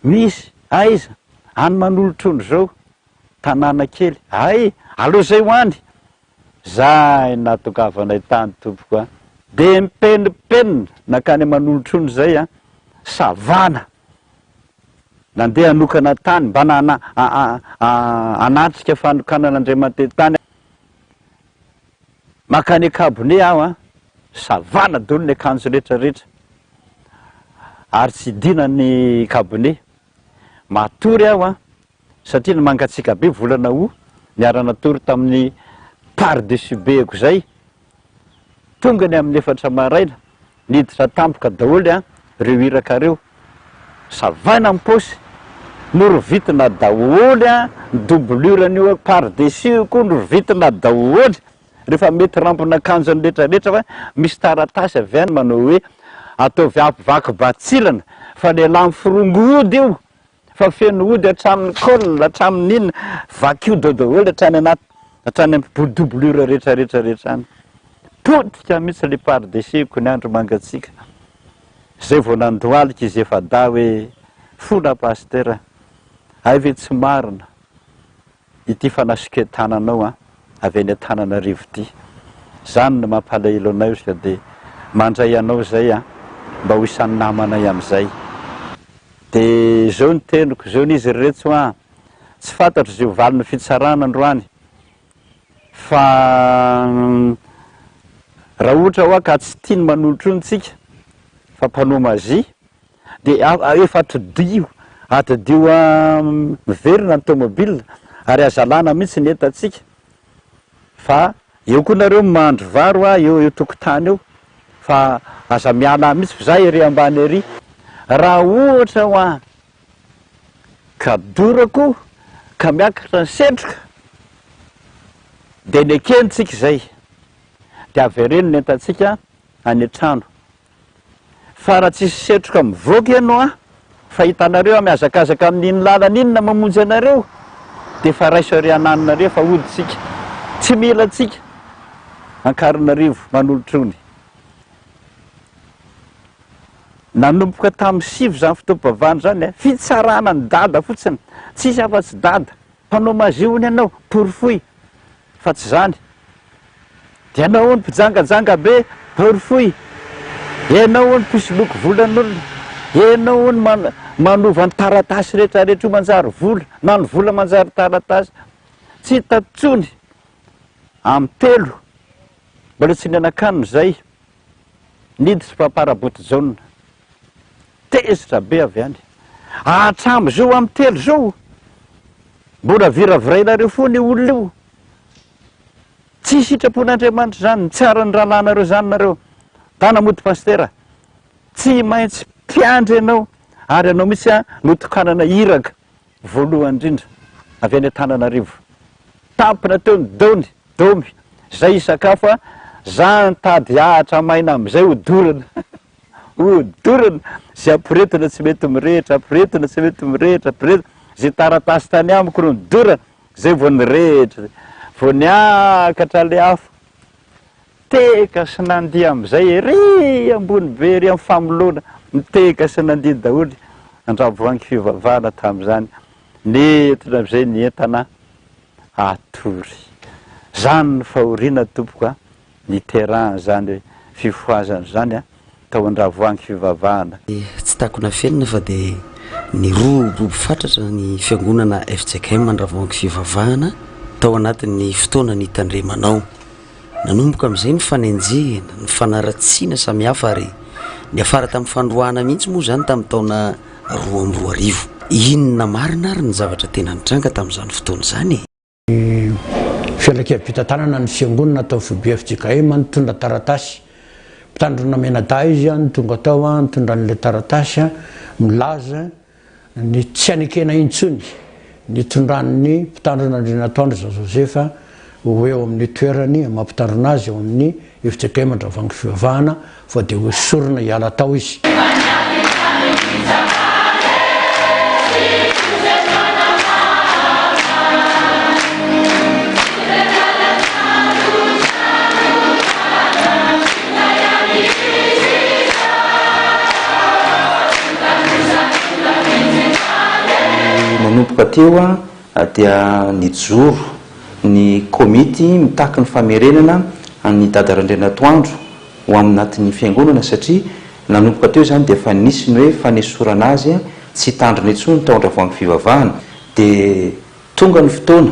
misy aiza any manolotrondro zao tanàna kely ay aloha zay hoany zay natokavanay tany tompoko dia mipenipenina nakany manolotrondro zay savana nandeha hanokana tany mba anatrika fanokanan'Andriamanitra tany makany akabone aho savana dolo ny akanjo rehetrarehetra ary tsy dina ny kabone matory aho satria ny mangatsika be volana o niara-natory tamin'ny par-dessus beko zay tonga ny amin'ny 4 maraina niditra tampoka daholo reo iraka reo savana mposy norovitina daholo doublure-n'io par-dessus koa norovitina daholo rehefa mety rampona-kanjo ny rehetrarehetra fa misy taratasy avy any manao hoe ataovy ampivaky batsilana fa le lamy firongo ody io fa feno ody hatramin'ny col hatramin'ny inona vakio daholo hatrany ampiboudoublure rehetrarehetrarehetra any potika mihitsy le par-dessus ko ny andro mangatsika zay vao nandoalika izy efa da hoe fona pasteur ay ve tsy marina ity fanasiketananao avy any Antananarivo ty zany no mampalahelo anay izy dia mandray anao zay mba ho isan'ny namanay am'izay dia zao ny teniko zao n'izy rehetso tsy fantatro zay ovaliny fitsarana androany fa raha ohatra hoa ka tsy tiany manolotra ontsika fa mpanao mazy dia efa atodio miverina ny tomobile ary azalana mihitsy ny entatsika fa eo koa nareo mandro varo eo tokotany eo fa aza miala mihitsy za ery ambany ery raha ohatra hoa ka dorako ka miakatra ny setroka dia ny akentsika zay dia avereny ny entatsika any an-trano fa raha tsisy setroka mivoaka ianao fa hitanareo miazakazaka amin'iny lalan'inona mamonjy anareo dia fa raiso ary ananinareo fa oditsika tsy mila tsika Ankarinarivo manolotrony nanomboka tamin'ny 5 zany fotoam-pavany zany fitsarana ny dada fotsiny tsisy afa-tsy dada mpanao maziony ianao porofoy fa tsy zany dia ianao ny mpijangajanga be porofoy ianao ny pisiloko volan'olona ianao ny manova ny taratasy rehetrarehetra io manjary vola na ny vola manjary taratasy tsy tatsony amin'ny 3 mbola tsy nianakanino zay niditsy mpaparaboty jaune tezitra be avy any atramo zao amin'ny 3 zao mbola viravirainareo fo ny olona io tsy sitrapon'Andriamanitra zany ny tsara ny rahalanareo zany nareo tanamody pasteur tsy maintsy mpiandry ianao ary anao mihitsy notokanana iraka voalohany indrindra avy any Antananarivo tampina teo ny domy zay isakafa za nytady ahatra maina am'izay odorana zay ampiretina tsy mety mirehitra ampiretina tsy mety mirehitra ampiretina zay taratasy tany amiko no nidorana zay vao nirehitra vao niakatra le afo miteka sy nandia am'izay ry ambony be ry amin'ny famolona miteka sy nandia daholy andravoangy fivavahana tamin'izany nentina am'izay nyentana atory zany ny fahoriana tompoka ny terrain zany fifoazana zany a tao andravoangy fivavahana tsy takona felina fa dia ny roa robo fatratra ny fiangonana FJKM andravoangy fivavahana tao anatin'ny fotoana ny tandremanao nanomboka amin'izay ny fanenjehana ny fanaratsiana samihafa ary ny afara tamin'ny fandroahana mihitsy moa zany tamin'ny taona 2012 inona marina ary ny zavatra tena nitranga tamin'izany fotoana izany fialakevi-pitantanana ny fiangonana tao foibe FJKM nitondra taratasy mpitandrona menada izy a nitonga tao a nitondra n'le taratasy a milaza ny tsy anekena intsony nitondran'ny mpitandrona andrinatoandro za Josefa ho eo amin'ny toerany mampitandrona azy eo amin'ny FJKM andravoangy fivavahana fa dia hosorona hiala tao izy nanomboka teo a dia nijoro ny komity mitaky ny famerenana ny dadarandrenatoandro ho aminatin'ny fiangonana satria nanomboka teo zany dia efa nisy ny hoe fanesorana azy a tsy tandrina intsony tao andravoangy fivavahana dia tonga ny fotoana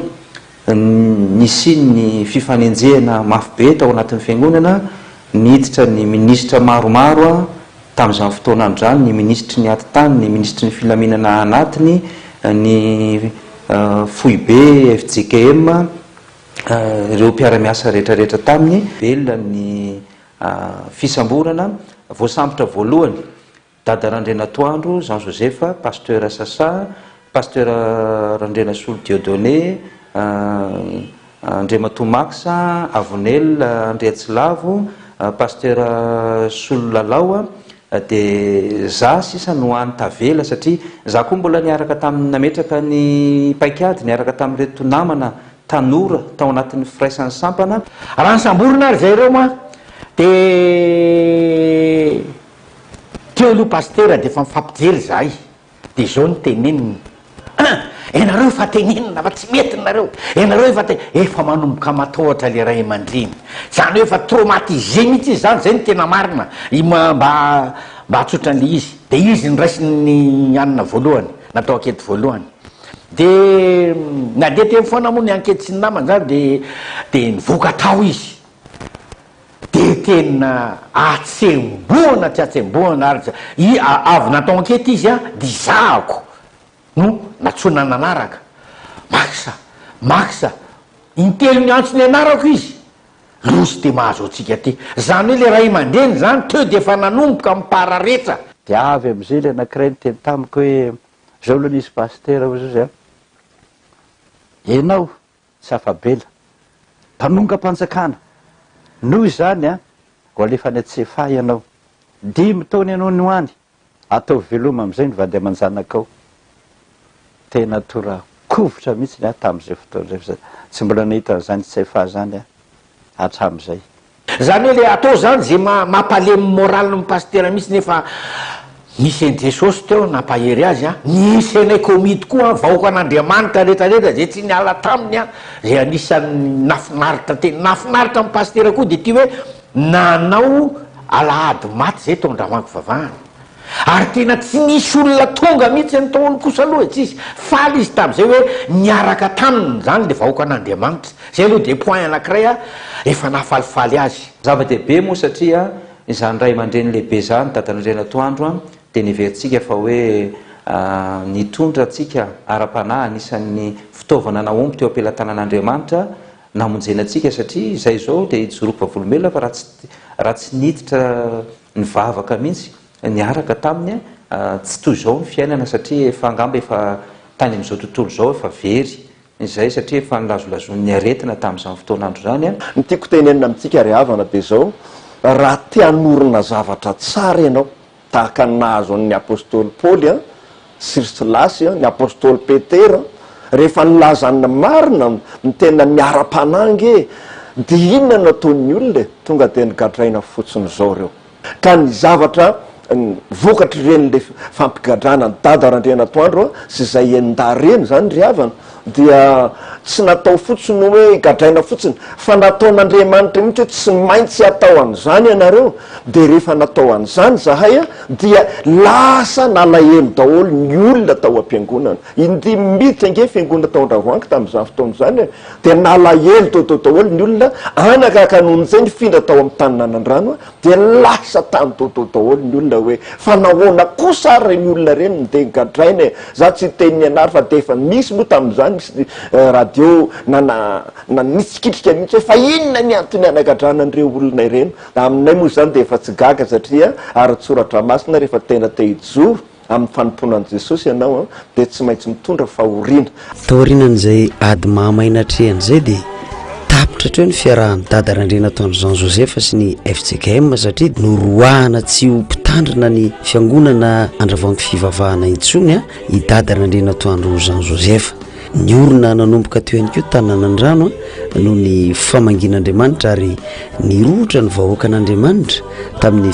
nisy ny fifanenjehana mafy be tao anatin'ny fiangonana niditra ny minisitra maromaro a tamin'izany fotoana androany ny ministry ny atitany ny ministry ny filaminana anatiny ny foibe FJKM ireo mpiaramiasa rehetrarehetra taminy velona ny fisamborana voasambotra voalohany dada Randrenatoandro Jean Josefa pasteur Sasa pasteur Randrenasolo Dieudonné Andrematomax Avonel Andreatsilavo pasteur Solo Lalao dia za sisa no any tavela satria za koa mbola niaraka tamin'ny nametraka ny paikady niaraka tamin'ireto namana tanora tao anatin'ny firaisan'ny sampana raha ny samborona ary zay ireo ma dia teo aloha pasteur dia efa mifampijery zahay dia zao ny teneniny ianareo efa tenenina fa tsy mety nareo ianareo efa manomboka matahotra le ray aman-dreny zany hoe efa traumatisé mihitsy izy zany zay ny tena marina mba atsotran'le izy dia izy ny raisiny anina voalohany natao ankety voalohany dia nadeha teny foana moa ny ankety sy ny namany zany dia nivoaka tao izy dia tena atsemboana tsy atsemboana ary avy natao ankety izy a dia izahako no natsona nanaraka maksa intelo ny antso ny anarako izy losy dia mahazo atsika ty zany hoe le ray aman-dreny zany teo dia efa nanomboka mipararetra dia avy am'izay le anankiray ny teny tamiko hoe zao aloha nisy pasteur ho zao zay ianao tsy afabela mpanonga mpanjakana noho izany a ho alefa ny atsefa ianao 10 taona ianao ny hoany atao veloma am'izay ny vady aman-janakao tena tora kovotra mihitsy ny a tamin'izay fotoana zay tsy mbola nahita zany tsefa zany a hatram'izay zany hoe le atao zany zay mampalemy moraliny pasteur mihitsy nefa nisy any Jesosy teo nampahery azy a nisy anay komity koa vahoaka an'Andriamanitra rehetrarehetra zay tsy niala taminy a zay anisan'ny nafinaritra teny nafinaritra amin'ny pasteur koa dia ty hoe nanao alahady maty zay tao andravoangy fivavahana ary tena tsy nisy olona tonga mihitsy ny taony kosa aloha tsisy faly izy tamin'izay hoe niaraka taminy zany le vahoaka an'Andriamanitra zay aloha dia point anankiray a efa nahafalifaly azy zava-dehibe moa satria izany ray aman-dreny lehibe zany dadan'Andrenatoandro a dia niveritsika fa hoe nitondra atsika ara-panahy anisan'ny fitaovana naomby teo ampelantanan'Andriamanitra namonjena atsika satria izay zao dia ijoropa volombelona fa raha tsy niditra ny vavaka mihitsy niaraka taminy tsy toy zao ny fiainana satria efa angamba efa tany amin'izao tontolo zao efa very izay satria efa nilazolazon'ny aretina tamin'izany fotoanandro zany a ny tiako tenenina amintsika ry havana dia zao raha tianorina zavatra tsara ianao tahaka ny nahazo ny apôstôly Paoly a Silasy ny apôstôly Petera rehefa nilazany marina ny tena miara-panangy dia inona no ataon'ny olona tonga dia nigadraina fotsiny zao reo ka ny zavatra vokatra ireny le fampigadrana ny dada Randrianatoandro sy izay endareny zany ry havana dia tsy natao fotsiny hoe gadraina fotsiny fa nataon'Andriamanitra mihitsy hoe tsy maintsy atao an'izany ianareo dia rehefa natao an'izany zahay dia lasa nalahelo daholo ny olona tao am-piangonana indimy miditra ange fiangonana tao Andravoahangy tamin'izany fotoana izany dia nalahelo tao daholo ny olona anakaka nohon'izay nifindra tao amin'ny taninanandrano dia lasa tany tao daholo ny olona hoe fa nahoana kosa ary ny olona reny nde gadraina za tsy teniny anary fa dia efa misy moa tamin'izany misy radio nanitsikitrika mihitsy hoe fa inona ny antony anagadrana an'ireo olona ireny aminay moa zany dia efa tsy gaga satria ary-tsoratra masina rehefa tena te hijoro amin'ny fanomponan'i Jesosy ianao dia tsy maintsy mitondra fahoriana taorinan'izay ady mahamainatrehany zay dia tapitra treo ny fiarahan'ny dada Randrianatoandro Jean Joseph sy ny FJKM satria noroahana tsy ho mpitandrina ny fiangonana Andravoahangy fivavahana intsony i dada Randrianatoandro Jean Joseph ny orona nanomboka teo ihany koa tanànandrano noho ny famangin'Andriamanitra ary ny rotra ny vahoakan'Andriamanitra tamin'ny